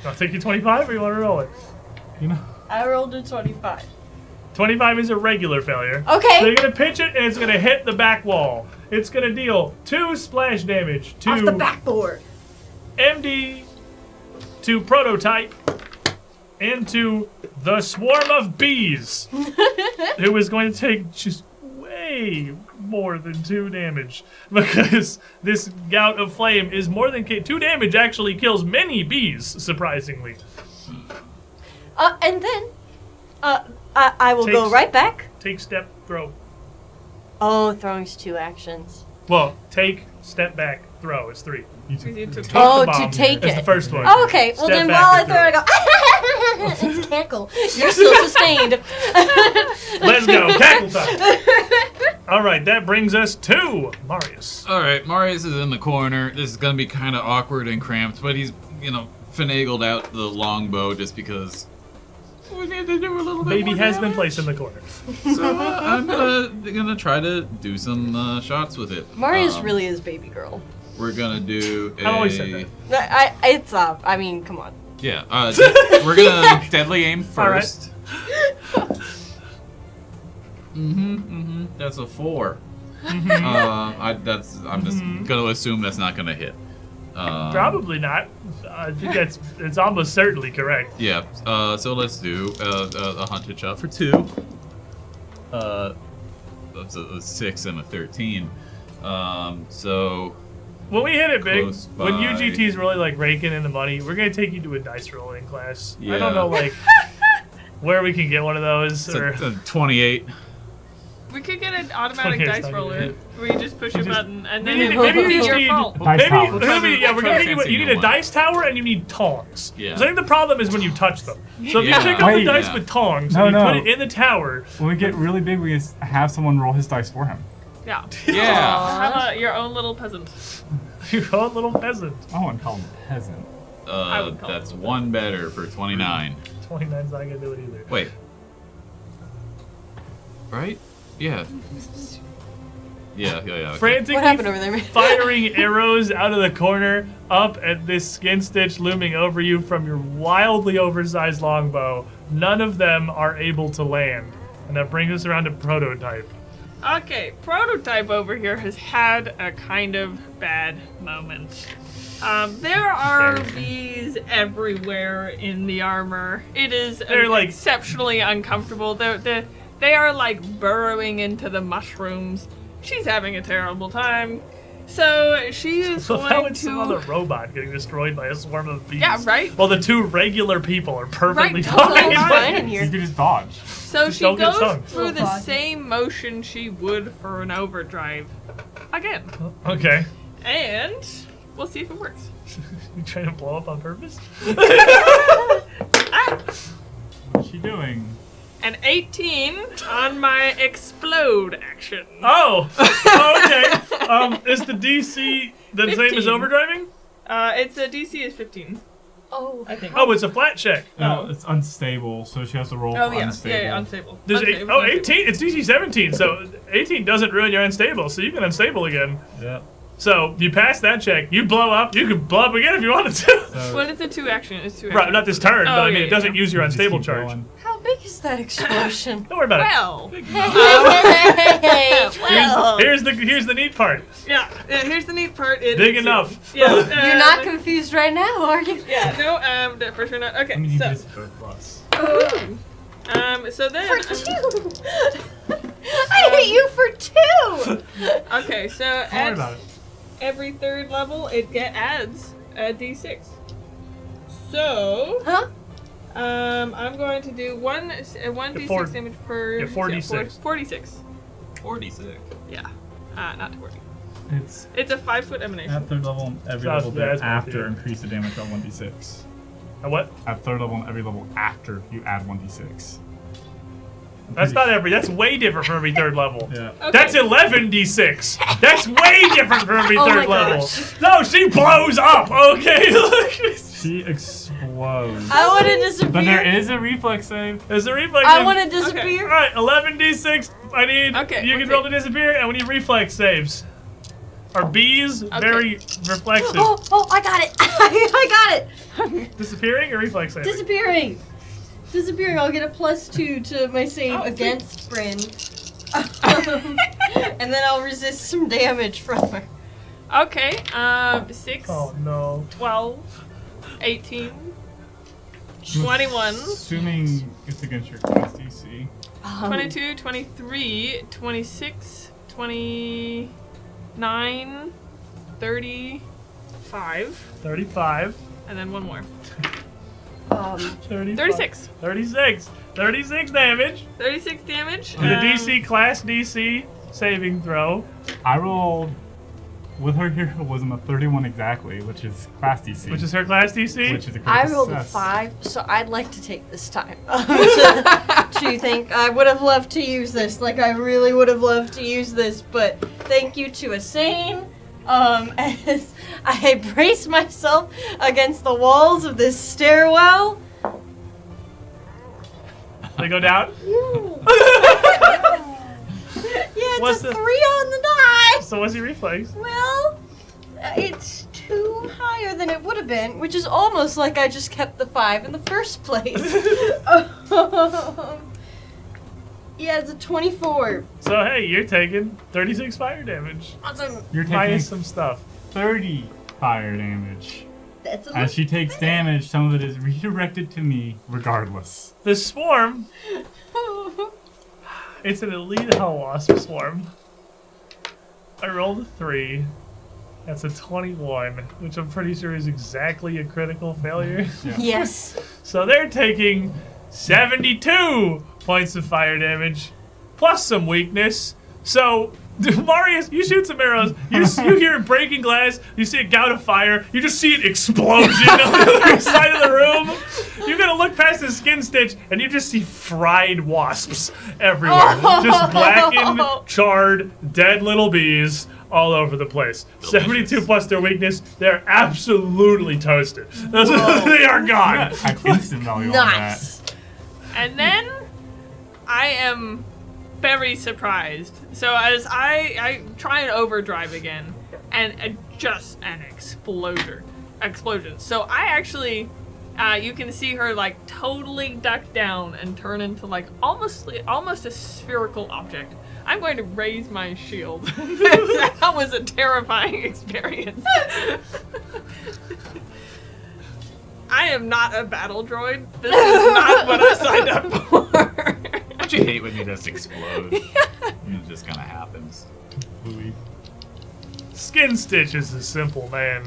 I'll take you 25, or you want to roll it? You know. I rolled a 25. 25 is a regular failure. Okay. So you're going to pitch it, and it's going to hit the back wall. It's going to deal 2 splash damage to Off the backboard. MD, to Prototype, and to the swarm of bees, who is going to take just way more than 2 damage, because this gout of flame is more than 2 damage. Actually kills many bees, surprisingly. And then, I will go Takes- right back. Take, step, throw. Oh, throwing's 2 actions. Well, take, step back, throw. It's 3. You We need to Take Oh, the to bomb. take That's it. the first one. Oh, okay, well Step then back while I and throw it, I go, it's cackle. You're still sustained. Let's go. Cackle time. All right, that brings us to Marius. All right, Marius is in the corner. This is gonna be kind of awkward and cramped, but he's finagled out the longbow just because we need to do a little bit Baby more has been damage. placed in the corner. So I'm gonna try to do some shots with it. Marius really is baby girl. We're gonna do a. I always said that. It's I mean, come on. Yeah, we're gonna deadly aim All right. first. That's a 4. I'm just gonna assume that's not gonna hit. Probably not. I think it's almost certainly correct. Yeah. So let's do a hunted shot for 2. That's a 6 and a 13. So. When we hit it big, Close when by. UGT's really like raking in the money, we're gonna take you to a dice rolling class. I Yeah. don't know like where we can get one of those. It's Or a 28. We could get an automatic 28 's dice not gonna roller hit. where you just push a button and then maybe it'll you be just your need- fault. Dice maybe, tower. maybe Try yeah, the we're gonna take you. You need a one. dice tower and you need tongs. Yeah. So I think the problem is when you touch them. So if you Yeah. pick up the Wait. dice Yeah. with tongs No, and you no. put it in the tower, When we get really big, we just have someone roll his dice for him. Yeah. Yeah. Have your own little peasant. you're a little peasant. I wouldn't call him a peasant. would call That's it. 1 better for 29. 29's not gonna do it either. Wait. Right? Yeah. Yeah. Okay. Frantically What happened over there, man? firing arrows out of the corner up at this skin stitch looming over you from your wildly oversized longbow. None of them are able to land. And that brings us around to Prototype. Okay, Prototype over here has had a kind of bad moment. There are bees everywhere in the armor. It is They're like- exceptionally uncomfortable. They are like burrowing into the mushrooms. She's having a terrible time. So she is So how going is some other to... robot getting destroyed by a swarm of bees? Yeah, right? While the 2 regular people are perfectly Right, fine. totally Fine in You here. could just dodge. So Just she don't get goes stung. through the Little same motion she would for an overdrive. Again. Okay. And we'll see if it works. You trying to blow up on purpose? What's she doing? An 18 on my explode action. Oh! Okay. Is the DC the same as 15. overdriving? It's a DC is 15, Oh. I think. Oh, it's a flat check. No, it's unstable, so she has to roll Oh, for yeah, unstable. yeah, unstable. Does Unstable, oh, unstable. 18. It's DC 17, so 18 doesn't ruin your unstable, so you can unstable again. Yeah. So you pass that check, you blow up, you can blow up again if you wanted to. So Well, it's a 2 action. It's 2 Right, action. not this turn, but Oh, I mean, yeah, it doesn't yeah. use your you just unstable keep charge. going. How big is that explosion? Don't worry about Well, Hey, it. Here's the neat part. yeah. Here's the neat part. Big enough. Yeah. You're not confused right now, are you? Yeah. No. For sure not. Okay. I mean, you So. just both of us. So then. For 2! I hit you for 2! Okay. So Don't worry at about it. every 3rd level, it adds a d6. So. Huh? I'm going to do one d6 4 damage per. yeah, 4d6. 46. 46. Yeah. Not 40. It's a 5-foot emanation. At third level, every So, level yeah, that's thereafter, what I increase the damage by 1d6. And what? At third level and every level after, you add 1d6. That's not every. That's way different from every third level. Yeah. Okay. That's 11d6. That's way different from every Oh third my level. gosh. No, she blows up. Okay. She explodes. I want to disappear. But there is a reflex save. There's a reflex. I save. want to disappear. All right, 11d6. I need. Okay, You we'll can roll to take- disappear, and we need reflex saves. Our bees very reflexive. Oh, I got it. I got it. Disappearing or reflex saving? Disappearing. I'll get a +2 to my save Oh, against Bryn. And then I'll resist some damage from her. Okay, 6, Oh no. 12, 18, 21, Assuming it's against your class DC. 22, 23, 26, 29, 35, 35. and then one more. 35, 36. 36. 36 damage. 36 damage. And a DC class DC saving throw. I rolled with her heroism a 31 exactly, which is class DC. Which is her class DC? Which is a I critical rolled a success. 5, so I'd like to take this time to think I would have loved to use this. Like, I really would have loved to use this, but thank you to Asane. As I brace myself against the walls of this stairwell. They go down. Yeah, What's it's a the- 3 on the die. So what's your reflex? Well, it's 2 higher than it would have been, which is almost like I just kept the 5 in the first place. Yeah, it's a 24. So hey, you're taking 36 fire damage. Awesome. You're taking Minus some stuff. 30 fire damage. That's a As she takes damage, some of it is redirected to me regardless. The swarm, it's an elite hell wasp swarm. I rolled a 3. That's a 21, which I'm pretty sure is exactly a critical failure. Yeah. Yes. So they're taking 72 points of fire damage, plus some weakness. So, Marius, you shoot some arrows, you hear it breaking glass, you see a gout of fire, you just see an explosion on the other side of the room. You're gonna look past the skin stitch, and you just see fried wasps everywhere. Just blackened, charred, dead little bees all over the place. 72 plus their weakness, they're absolutely toasted. They are gone. I have instant value on that. Nice. And then I am very surprised. So as I try and overdrive again, and just an explosion. So I actually, you can see her like totally duck down and turn into like almost a spherical object. I'm going to raise my shield. That was a terrifying experience. I am not a battle droid. This is not what I signed up for. Don't you hate when you just explode? It just kind of happens. Skin Stitch is a simple man.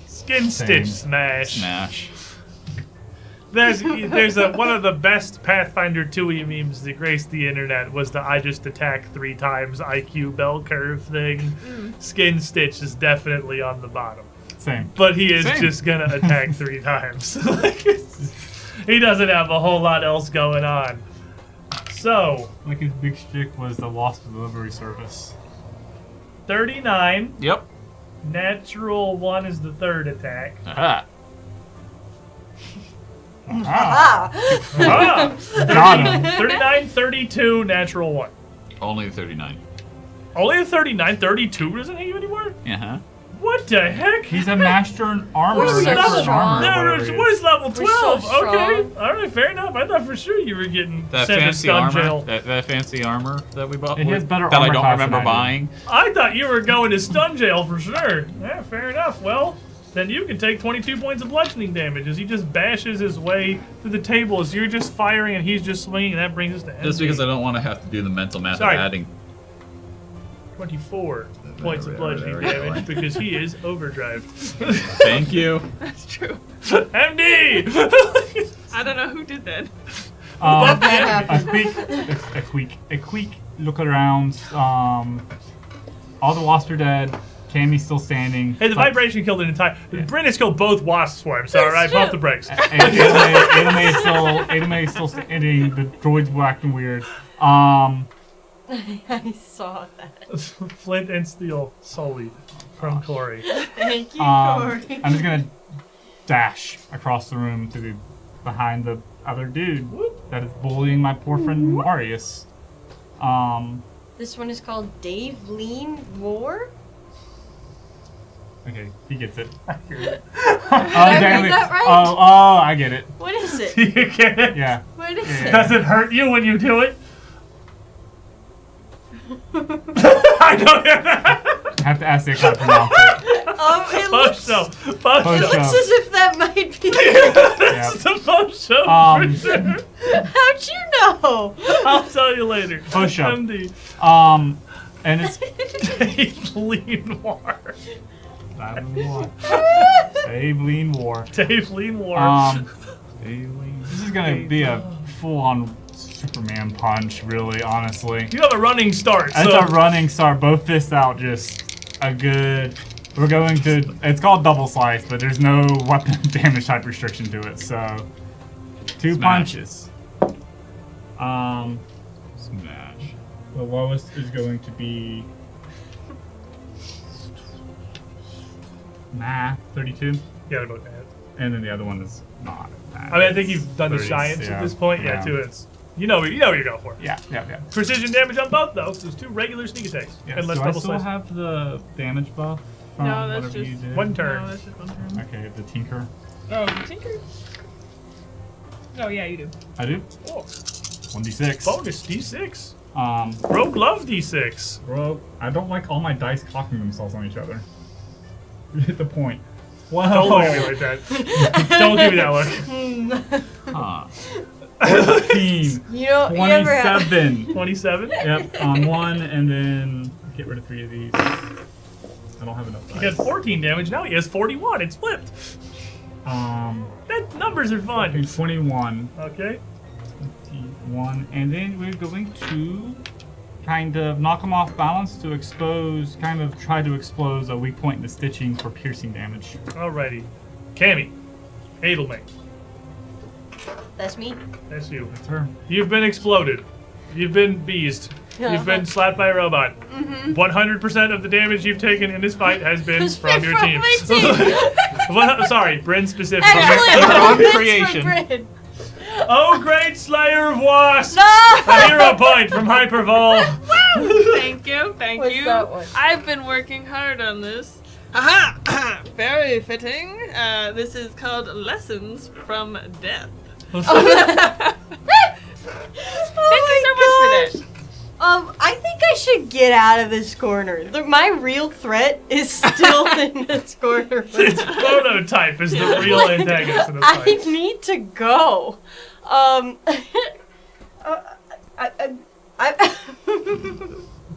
Skin Stitch smash. Smash. There's one of the best Pathfinder 2e memes that graced the internet was the I just attack 3 times IQ bell curve thing. Skin Stitch is definitely on the bottom. Same. But he is Same. just gonna attack 3 times. He doesn't have a whole lot else going on. So, Like his big shtick was the lost delivery service. 39. Yep. Natural 1 is the third attack. Aha. Ah, Ah! got him. 39, 32, natural 1. Only 39. Only a 39, 32 doesn't hit you anymore? Uh-huh. What the heck? He's a master in armor. We're an so expert in strong. armor, No, whatever he what is. is level We're 12? so Okay. strong. Alright, fair enough. I thought for sure you were getting That sent to fancy stun armor. jail. That fancy armor that we bought. He has better that I armor don't class remember than I do. buying. I thought you were going to stun jail for sure. Yeah, fair enough. Well, then you can take 22 points of bludgeoning damage as he just bashes his way through the table as you're just firing and he's just swinging, and that brings us to Just MD. because I don't want to have to do the mental math Sorry. of adding. 24 points of bludgeoning There we go. damage because he is overdrive. Thank you. That's true. MD! I don't know who did that. A quick look around. all the wasps are dead. Cammy's still standing. Hey, the vibration killed an entire. Bryn has killed both wasp swarms. All right, pump the brakes. Adame is still standing. The droid's acting weird. I saw that. Flint and steel solely from Corey. Thank you, Corey. I'm just gonna dash across the room to be behind the other dude that is bullying my poor friend Marius. This one is called Dave Lean War. Okay, he gets it. Did I read that right? Oh, I get it. What is it? Do you get it? Yeah. What is Yeah. it? Does it hurt you when you do it? I don't know. I have to ask Nick how to pronounce it. It looks, It looks as if that might be. It's a post show for sure. How'd you know? I'll tell you later. Post show. MD. And it's Dave Lean War. Dave Lean War. Dave Lean War. This is gonna be a full-on Superman punch, really, honestly. You have a running start. That's so. a running start. Both fists out, just a good. We're going to. It's called double slice, but there's no weapon damage type restriction to it. So, 2 punches. Smash. The lowest is going to be 32. Yeah, about that. And then the other one is not bad. I mean, I think you've done the 30s, science yeah. at this point. Yeah, too. It's you know what you're going for. Yeah. Precision damage on both though. So there's 2 regular sneak attacks. Yes. And less Do I double still slice. have the damage buff from No, that's whatever you just- did? 1 turn. No, that's just 1 turn. Okay, the Tinker. Oh, Tinker? Oh, yeah, you do. I do? Oh, 1d6. bonus D6. Um, Rogue love D6. bro, I don't like all my dice cocking themselves on each other. You hit the point. Whoa. Don't look at me like that. Don't give me that look. Huh. 14. You ever have 27. 27. Yep, on 1, and then get rid of 3 of these. I don't have enough He had dice. 14 damage. Now he has 41. It's flipped. That numbers are fun. 21. Okay. 21. And then we're going to kind of knock him off balance to expose, try to expose a weak point in the stitching for piercing damage. Alrighty. Cammy. Edelman. That's me. That's you. That's her. You've been exploded. You've been beezed. You've been slapped by a robot. 100% of the damage you've taken in this fight has been from your team. my team. Well, sorry, Bryn specifically. Actually, From creation. Bryn. Oh, great slayer of wasps! No! A hero point from Hypervol. Thank you, thank What's you. that one? I've been working hard on this. Aha! Very fitting. This is called Lessons from Death. Thank you so much for that. I think I should get out of this corner. My real threat is still in this corner. Its prototype is the real antagonist in the I fight. need to go.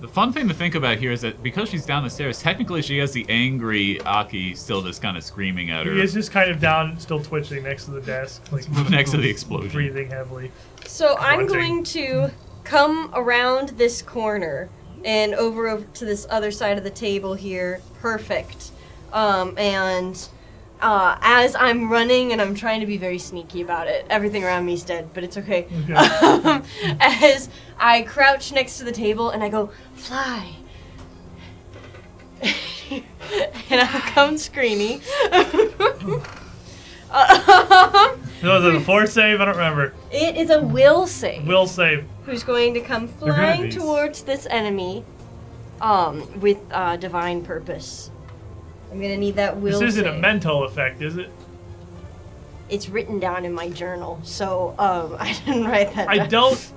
The fun thing to think about here is that because she's down the stairs, technically she has the angry Aki still just kind of screaming at her He is just kind of down, still twitching next to the desk, like next to the explosion. breathing heavily. So I'm Grunting. going to come around this corner and over to this other side of the table here. Perfect. As I'm running and I'm trying to be very sneaky about it, everything around me's dead, but it's okay. As I crouch next to the table and I go, fly. And I come screaming. Was it a force save? I don't remember. It is a will save. Will save. Who's going to come good at flying these. towards this enemy with divine purpose. I'm gonna need that will This isn't a save. mental effect, is it? It's written down in my journal, so I didn't write that I down. don't.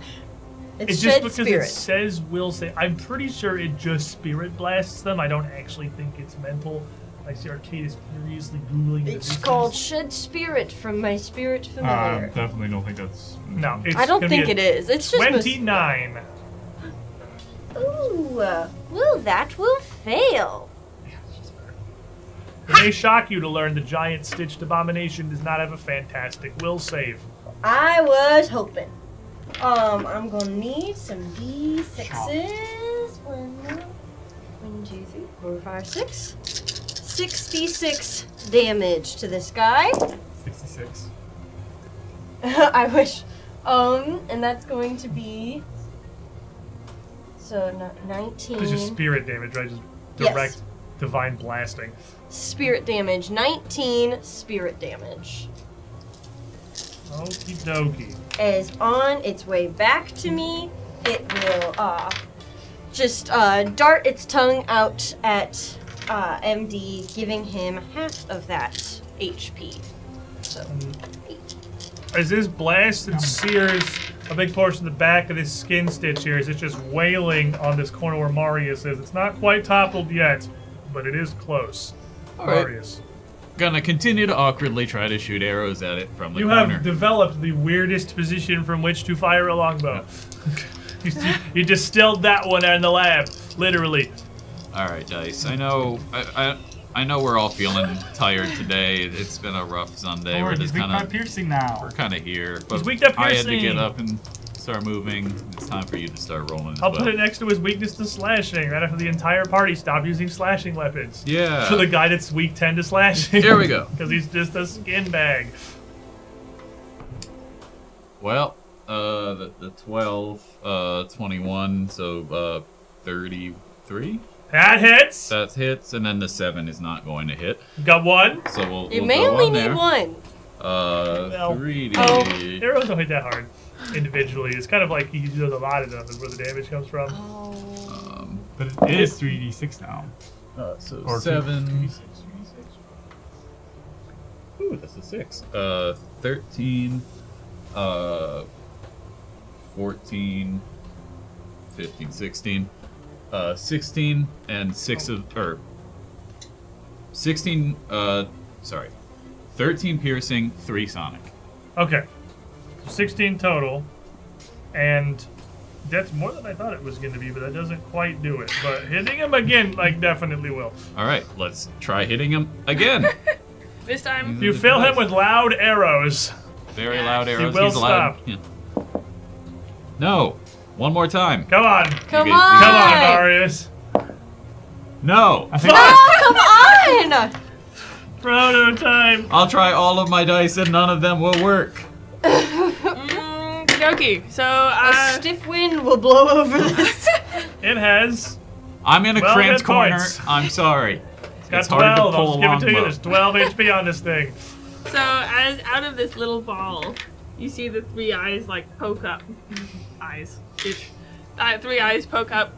It's It's just shed because spirit. it says will save. I'm pretty sure it just spirit blasts them. I don't actually think it's mental. I see Arcade is furiously googling. It's called shed spirit from my spirit familiar. Definitely don't think that's. No, it's I don't gonna be think a it is. It's just 29. Ooh, well, that will fail. It may shock you to learn the giant stitched abomination does not have a fantastic will save. I was hoping. I'm gonna need some D6s. 1, 2, 4, 5, 6. 66 damage to this guy. 66. I wish. And that's going to be. So 19. This is spirit damage, right? Just Yes. direct divine blasting. Spirit damage. 19 spirit damage. Okie dokie. Is on its way back to me. It will just dart its tongue out at MD, giving him half of that HP. So 8. As this blast and sears a big portion of the back of this skin stitch here, as it's just wailing on this corner where Marius is. It's not quite toppled yet, but it is close. All right. Marius. Gonna continue to awkwardly try to shoot arrows at it from the You corner. have developed the weirdest position from which to fire a longbow. You distilled that one in the lab, literally. All right, Dice. I know we're all feeling tired today. It's been a rough Sunday. Or We're he's just weak by kind of piercing now. here, but He's weak to I had to piercing. get up and start moving. It's time for you to start rolling. as I'll well. put it next to his weakness to slashing, right after the entire party stopped using slashing weapons. Yeah. For the guy that's weak 10 to slashing. Here we go. Because he's just a skin bag. Well, the 12, 21, so 33. That hits. That hits, and then the 7 is not going to hit. Got one. So we'll You go may only on need there. one. 3D. Arrows don't hit that hard individually. It's kind of like he does a lot of them, is where the damage comes from. But it is 3d6 now. So Or 7. 2d6. Ooh, that's a 6. 13, 14, 15, 16, 16, and 6 of, or 16, 13 piercing, 3 sonic. Okay. So 16 total. And that's more than I thought it was going to be, but that doesn't quite do it. But hitting him again, like, definitely will. All right, let's try hitting him again. This time. You fill him with loud arrows. Very loud arrows. will He's loud. stop. Yeah. No, one more time. Come on. Come You on. get- Come on, Marius. No. I think Oh, come on! Proto time. I'll try all of my dice and none of them will work. Okay, so A stiff wind will blow over this. It has. I'm in a Well, cramped hit corner. points. I'm sorry. It's got It's hard to 12. I'll pull just give it to you. longbow. There's 12 HP on this thing. So as out of this little ball, you see the 3 eyes like poke up. Eyes. 3 eyes poke up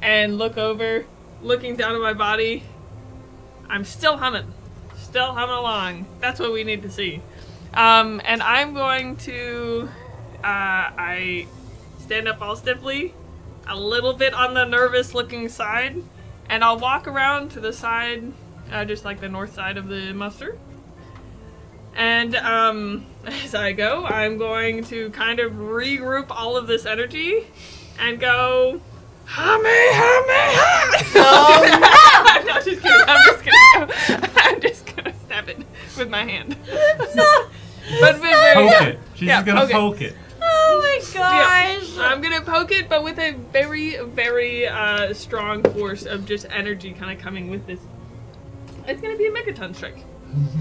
and look over, looking down at my body. I'm still humming. Still humming along. That's what we need to see. And I'm going to I stand up all stiffly, a little bit on the nervous looking side, and I'll walk around to the side, just like the north side of the muster. And as I go, I'm going to kind of regroup all of this energy and go, I'm not just kidding. I'm just gonna stab it with my hand. But poke it. She's Yeah, just gonna poke it. poke it. Oh my Yeah, gosh. I'm gonna poke it, but with a very, very strong force of just energy kind of coming with this. It's gonna be a megaton strike.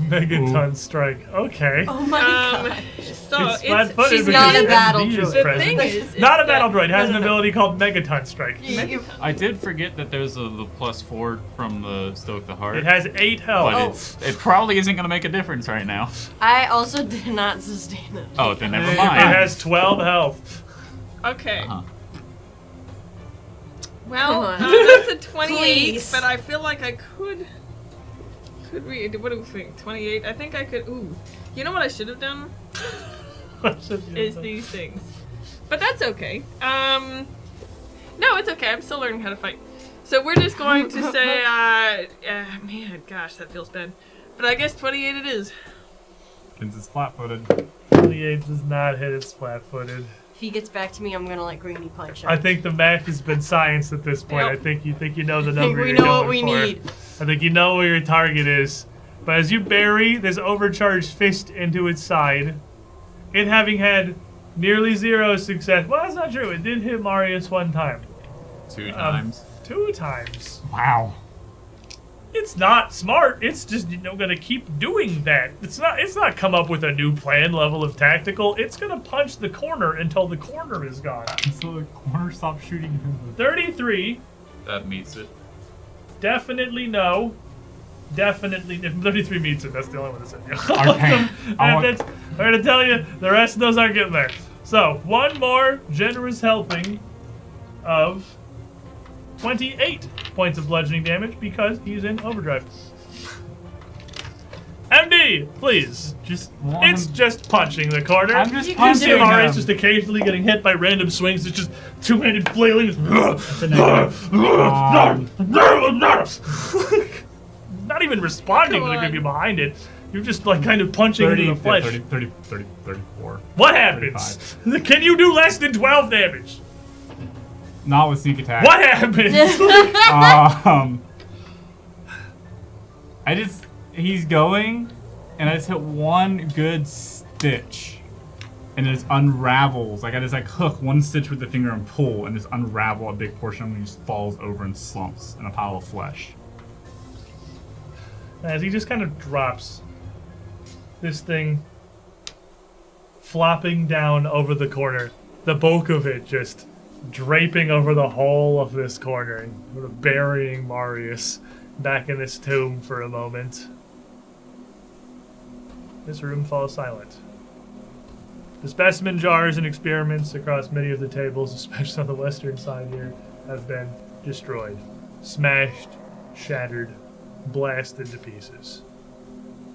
Megaton strike. Okay. Oh my god. So It's flat-footed she's because not a MD battle is druid. the present. thing is, Not a that- battle droid. It has an ability called Megaton Strike. I did forget that there's the +4 from the Stoke the Heart. It has 8 health. but it probably isn't going to make a difference right now. I also did not sustain it. Oh, then never It mind. has 12 health. Okay. Uh-huh. Well, Come on. that's a 28, Please. but I feel like I could we? What do we think? 28? I think I could. Ooh. You know what I should have done? Is these things. But that's okay. No, it's okay. I'm still learning how to fight. So we're just going to say, man, gosh, that feels bad. But I guess 28 it is. Since it's flat-footed. 28 does not hit. It's flat-footed. If he gets back to me, I'm gonna like greeny punch him. I think the math has been science at this point. Yep. I think you know the I think number we you're know going what we for. need. I think you know where your target is. But as you bury this overcharged fist into its side, it having had nearly 0 success. Well, that's not true. It did hit Marius 1 time. 2 times. 2 times. Wow. It's not smart. It's just gonna keep doing that. It's not come up with a new plan level of tactical. It's gonna punch the corner until the corner is gone. So the corner stops shooting him. 33. That meets it. Definitely no. Definitely, if 33 meets it, that's the only one that's in here. Okay. I'm gonna tell you, the rest of those aren't getting there. So, one more generous helping of 28 points of bludgeoning damage because he's in overdrive. MD, please. It's just punching the corner. I'm just punching him. him. It's just occasionally getting hit by random swings. It's just two-handed flailing. Not even responding to the creepy behind it. You're just like kind of punching into the flesh. 30, 34. What happens? 35. Can you do less than 12 damage? Not with sneak attack. What happens? He's going, and I just hit one good stitch, and it just unravels. Like I just hook one stitch with the finger and pull, and just unravel a big portion of him, and he just falls over and slumps in a pile of flesh. As he just kind of drops this thing flopping down over the corner, the bulk of it just draping over the whole of this corner and sort of burying Marius back in this tomb for a moment. This room falls silent. The specimen jars and experiments across many of the tables, especially on the western side here, have been destroyed, smashed, shattered, blasted to pieces.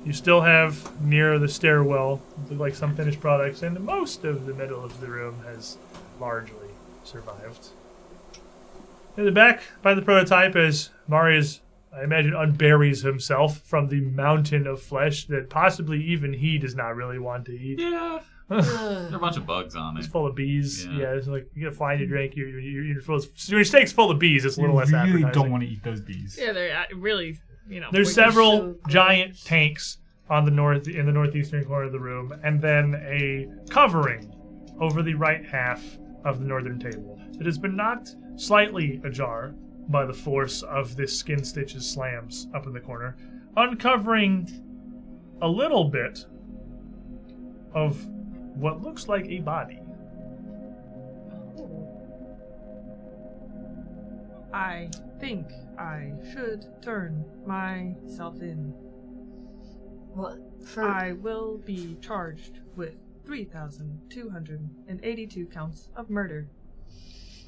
You still have near the stairwell like some finished products, and most of the middle of the room has largely survived. In the back by the prototype, as Marius, I imagine, unburies himself from the mountain of flesh that possibly even he does not really want to eat. Yeah. There are a bunch of bugs on It's it. full of bees. Yeah, it's like you gotta find your drink. Your steak's full of bees. It's a little less You really appetizing. don't want to eat those bees. Yeah, they're really, There's several giant tanks on in the northeastern corner of the room, and then a covering over the right half of the northern table that has been knocked slightly ajar by the force of this skin stitches slams up in the corner, uncovering a little bit of what looks like a body. I think I should turn myself in. What? I will be charged with 3,282 counts of murder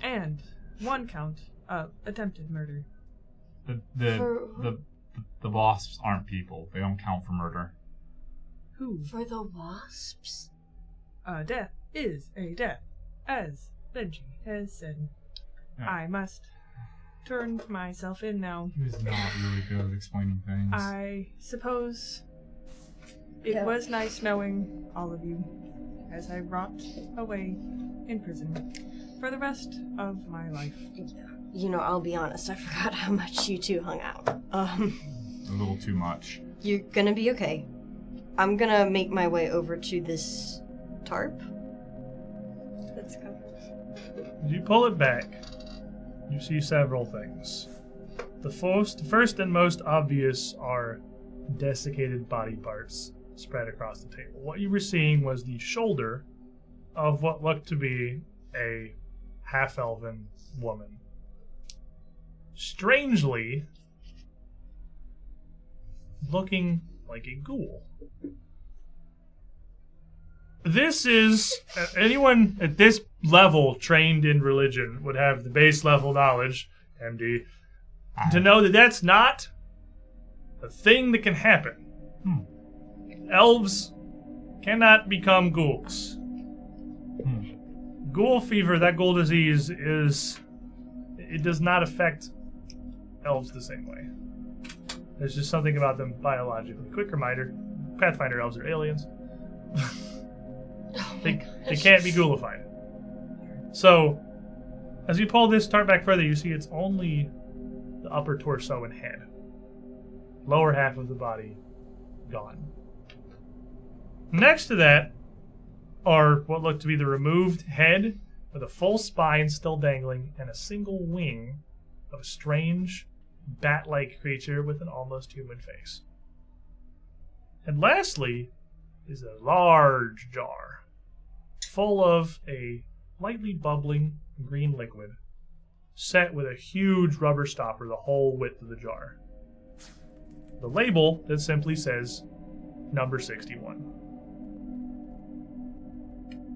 and 1 count of attempted murder. The wasps aren't people. They don't count for murder. Who? For the wasps? A death is a death, as Benji has said. Yeah. I must turn myself in now. He was not really good at explaining things. I suppose it was nice knowing all of you as I rot away in prison for the rest of my life. I'll be honest, I forgot how much you two hung out. A little too much. You're gonna be okay. I'm gonna make my way over to this tarp. Let's go. As you pull it back, you see several things. The first and most obvious are desiccated body parts spread across the table. What you were seeing was the shoulder of what looked to be a half-elven woman. Strangely, looking like a ghoul. This is, anyone at this level trained in religion would have the base level knowledge, MD, to know that that's not a thing that can happen. Elves cannot become ghouls. Ghoul fever, that ghoul disease, it does not affect elves the same way. There's just something about them biologically. Quick reminder, Pathfinder elves are aliens. They can't be ghoulified. So, as you pull this tarp back further, you see it's only the upper torso and head. Lower half of the body, gone. Next to that are what look to be the removed head with a full spine still dangling and a single wing of a strange bat-like creature with an almost human face. And lastly is a large jar full of a lightly bubbling green liquid set with a huge rubber stopper the whole width of the jar. The label that simply says number 61.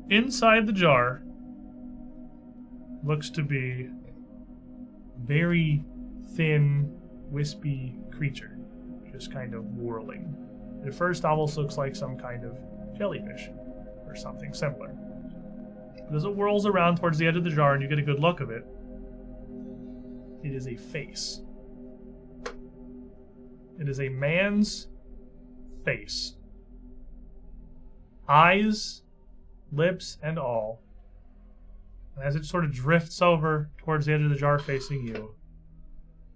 Inside the jar looks to be very thin, wispy creature, just kind of whirling. At first almost looks like some kind of jellyfish or something similar. But as it whirls around towards the edge of the jar and you get a good look of it, it is a face. It is a man's face. Eyes, lips, and all. And as it sort of drifts over towards the edge of the jar facing you,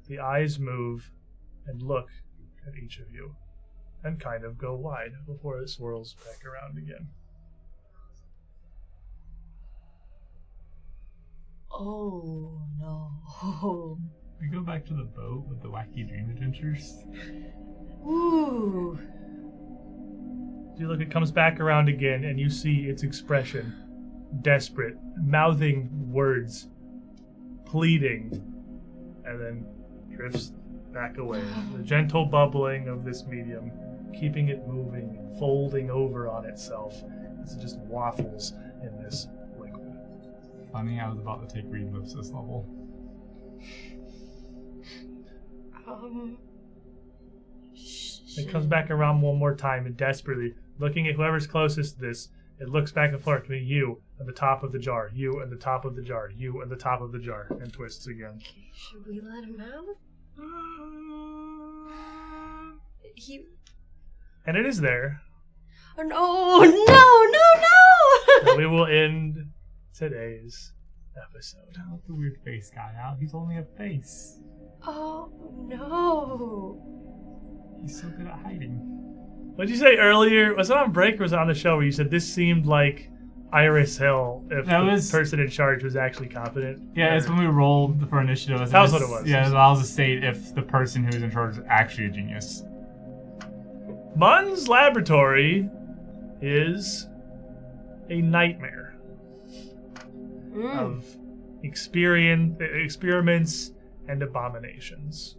the eyes move and look at each of you and kind of go wide before it swirls back around again. Oh no. We go back to the boat with the wacky dream adventures. Ooh. You look, it comes back around again, and you see its expression. Desperate, mouthing words, pleading, and then drifts back away. The gentle bubbling of this medium, keeping it moving, folding over on itself, as it just waffles in this liquid. Funny, I was about to take read moves this level. It comes back around one more time and desperately, looking at whoever's closest to this, it looks back and forth between you and the top of the jar, you and the top of the jar, you and the top of the jar, and twists again. Okay, should we let him out? And it is there. Oh, no! So we will end today's episode. Not the weird face guy out. He's only a face. Oh, no. He's so good at hiding. What did you say earlier? Was it on break or was it on the show where you said this seemed like Iris Hill if the person in charge was actually competent? Yeah, it's when we rolled for initiative. That was what it was. Yeah, it allows to state if the person who's in charge is actually a genius. Munn's laboratory is a nightmare of experiments and abominations.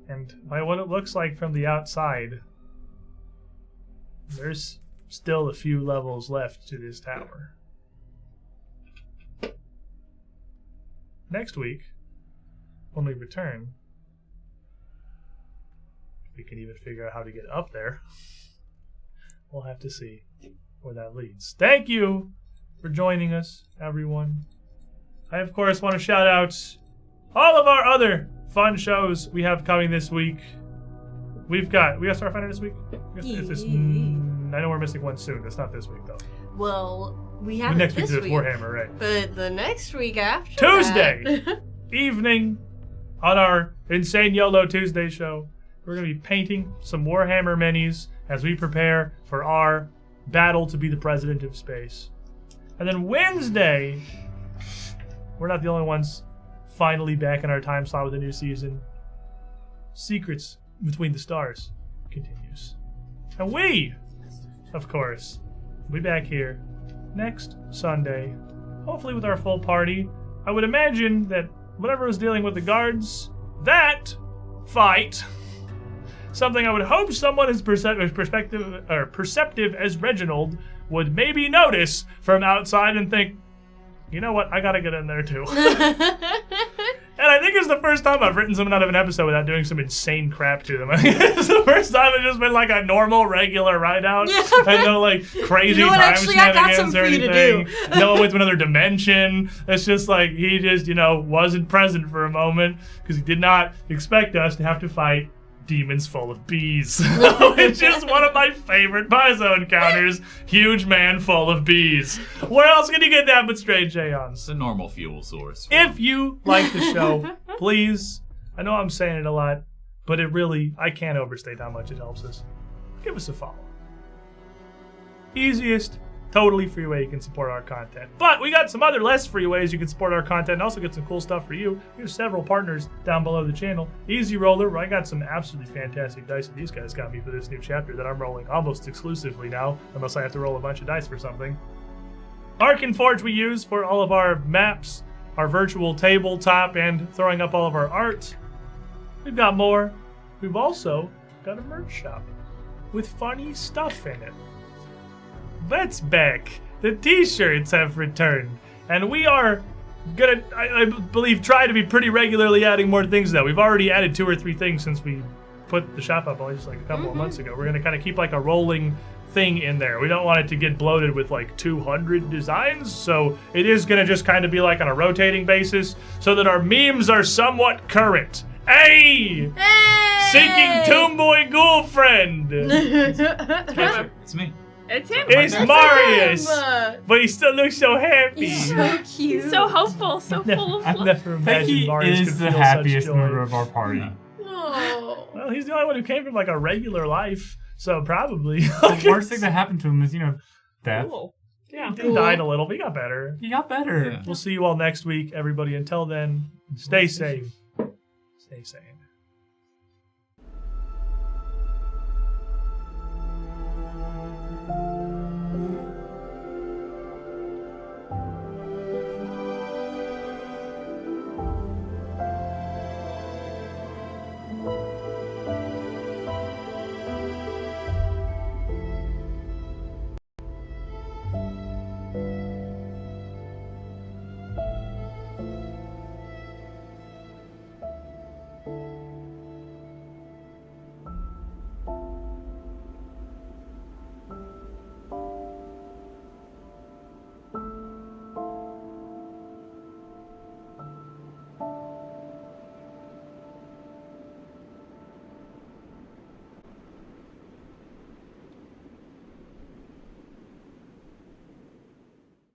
And by what it looks like from the outside, there's still a few levels left to this tower. Next week, when we return, if we can even figure out how to get up there, we'll have to see where that leads. Thank you for joining us, everyone. I, of course, want to shout out all of our other fun shows we have coming this week. We got Starfinder this week? I know we're missing one soon. That's not this week, though. Well, we have next it this week. week. Warhammer, right? But the next week after Tuesday that. evening on our Insane YOLO Tuesday show, we're going to be painting some Warhammer minis as we prepare for our battle to be the president of space. And then Wednesday, we're not the only ones finally back in our time slot with a new season. Secrets Between the Stars continues. And we, of course, will be back here next Sunday, hopefully with our full party. I would imagine that whatever was dealing with the guards, that fight, something I would hope someone as perceptive as Reginald would maybe notice from outside and think, you know what, I gotta get in there too. And I think it's the first time I've written someone out of an episode without doing some insane crap to them. I think it's the first time it's just been like a normal, regular ride-out. Yeah, and no like crazy time actually, I got shenanigans something or for you to anything. do. No one went to another dimension. It's just like he just, wasn't present for a moment because he did not expect us to have to fight demons full of bees. Which is one of my favorite Paizo encounters. Huge man full of bees. Where else can you get that but Strange Aeons? It's a normal fuel source. If you like the show, please, I know I'm saying it a lot, but I can't overstate how much it helps us. Give us a follow. Easiest Totally free way you can support our content. But we got some other less free ways you can support our content and also get some cool stuff for you. We have several partners down below the channel. Easy Roller, where I got some absolutely fantastic dice that these guys got me for this new chapter that I'm rolling almost exclusively now, unless I have to roll a bunch of dice for something. Arkin Forge we use for all of our maps, our virtual tabletop, and throwing up all of our art. We've got more. We've also got a merch shop with funny stuff in it. That's back. The t-shirts have returned. And we are gonna, I believe, try to be pretty regularly adding more things now. We've already added 2 or 3 things since we put the shop up only just like a couple of months ago. We're gonna kind of keep like a rolling thing in there. We don't want it to get bloated with like 200 designs, so it is gonna just kind of be like on a rotating basis so that our memes are somewhat current. Hey! Seeking Toonboy Ghoulfriend! It's me. It's him. It's Marius! But he still looks so happy. He's so cute. He's so hopeful, so full of I've love. never imagined Peggy Marius could is the feel happiest such joy. member of our party. Oh. Well, he's the only one who came from like a regular life, so probably. The worst thing that happened to him is, death. Cool. Yeah. He died a little, but he got better. He got better. Yeah. We'll see you all next week, everybody. Until then, stay safe. Stay sane.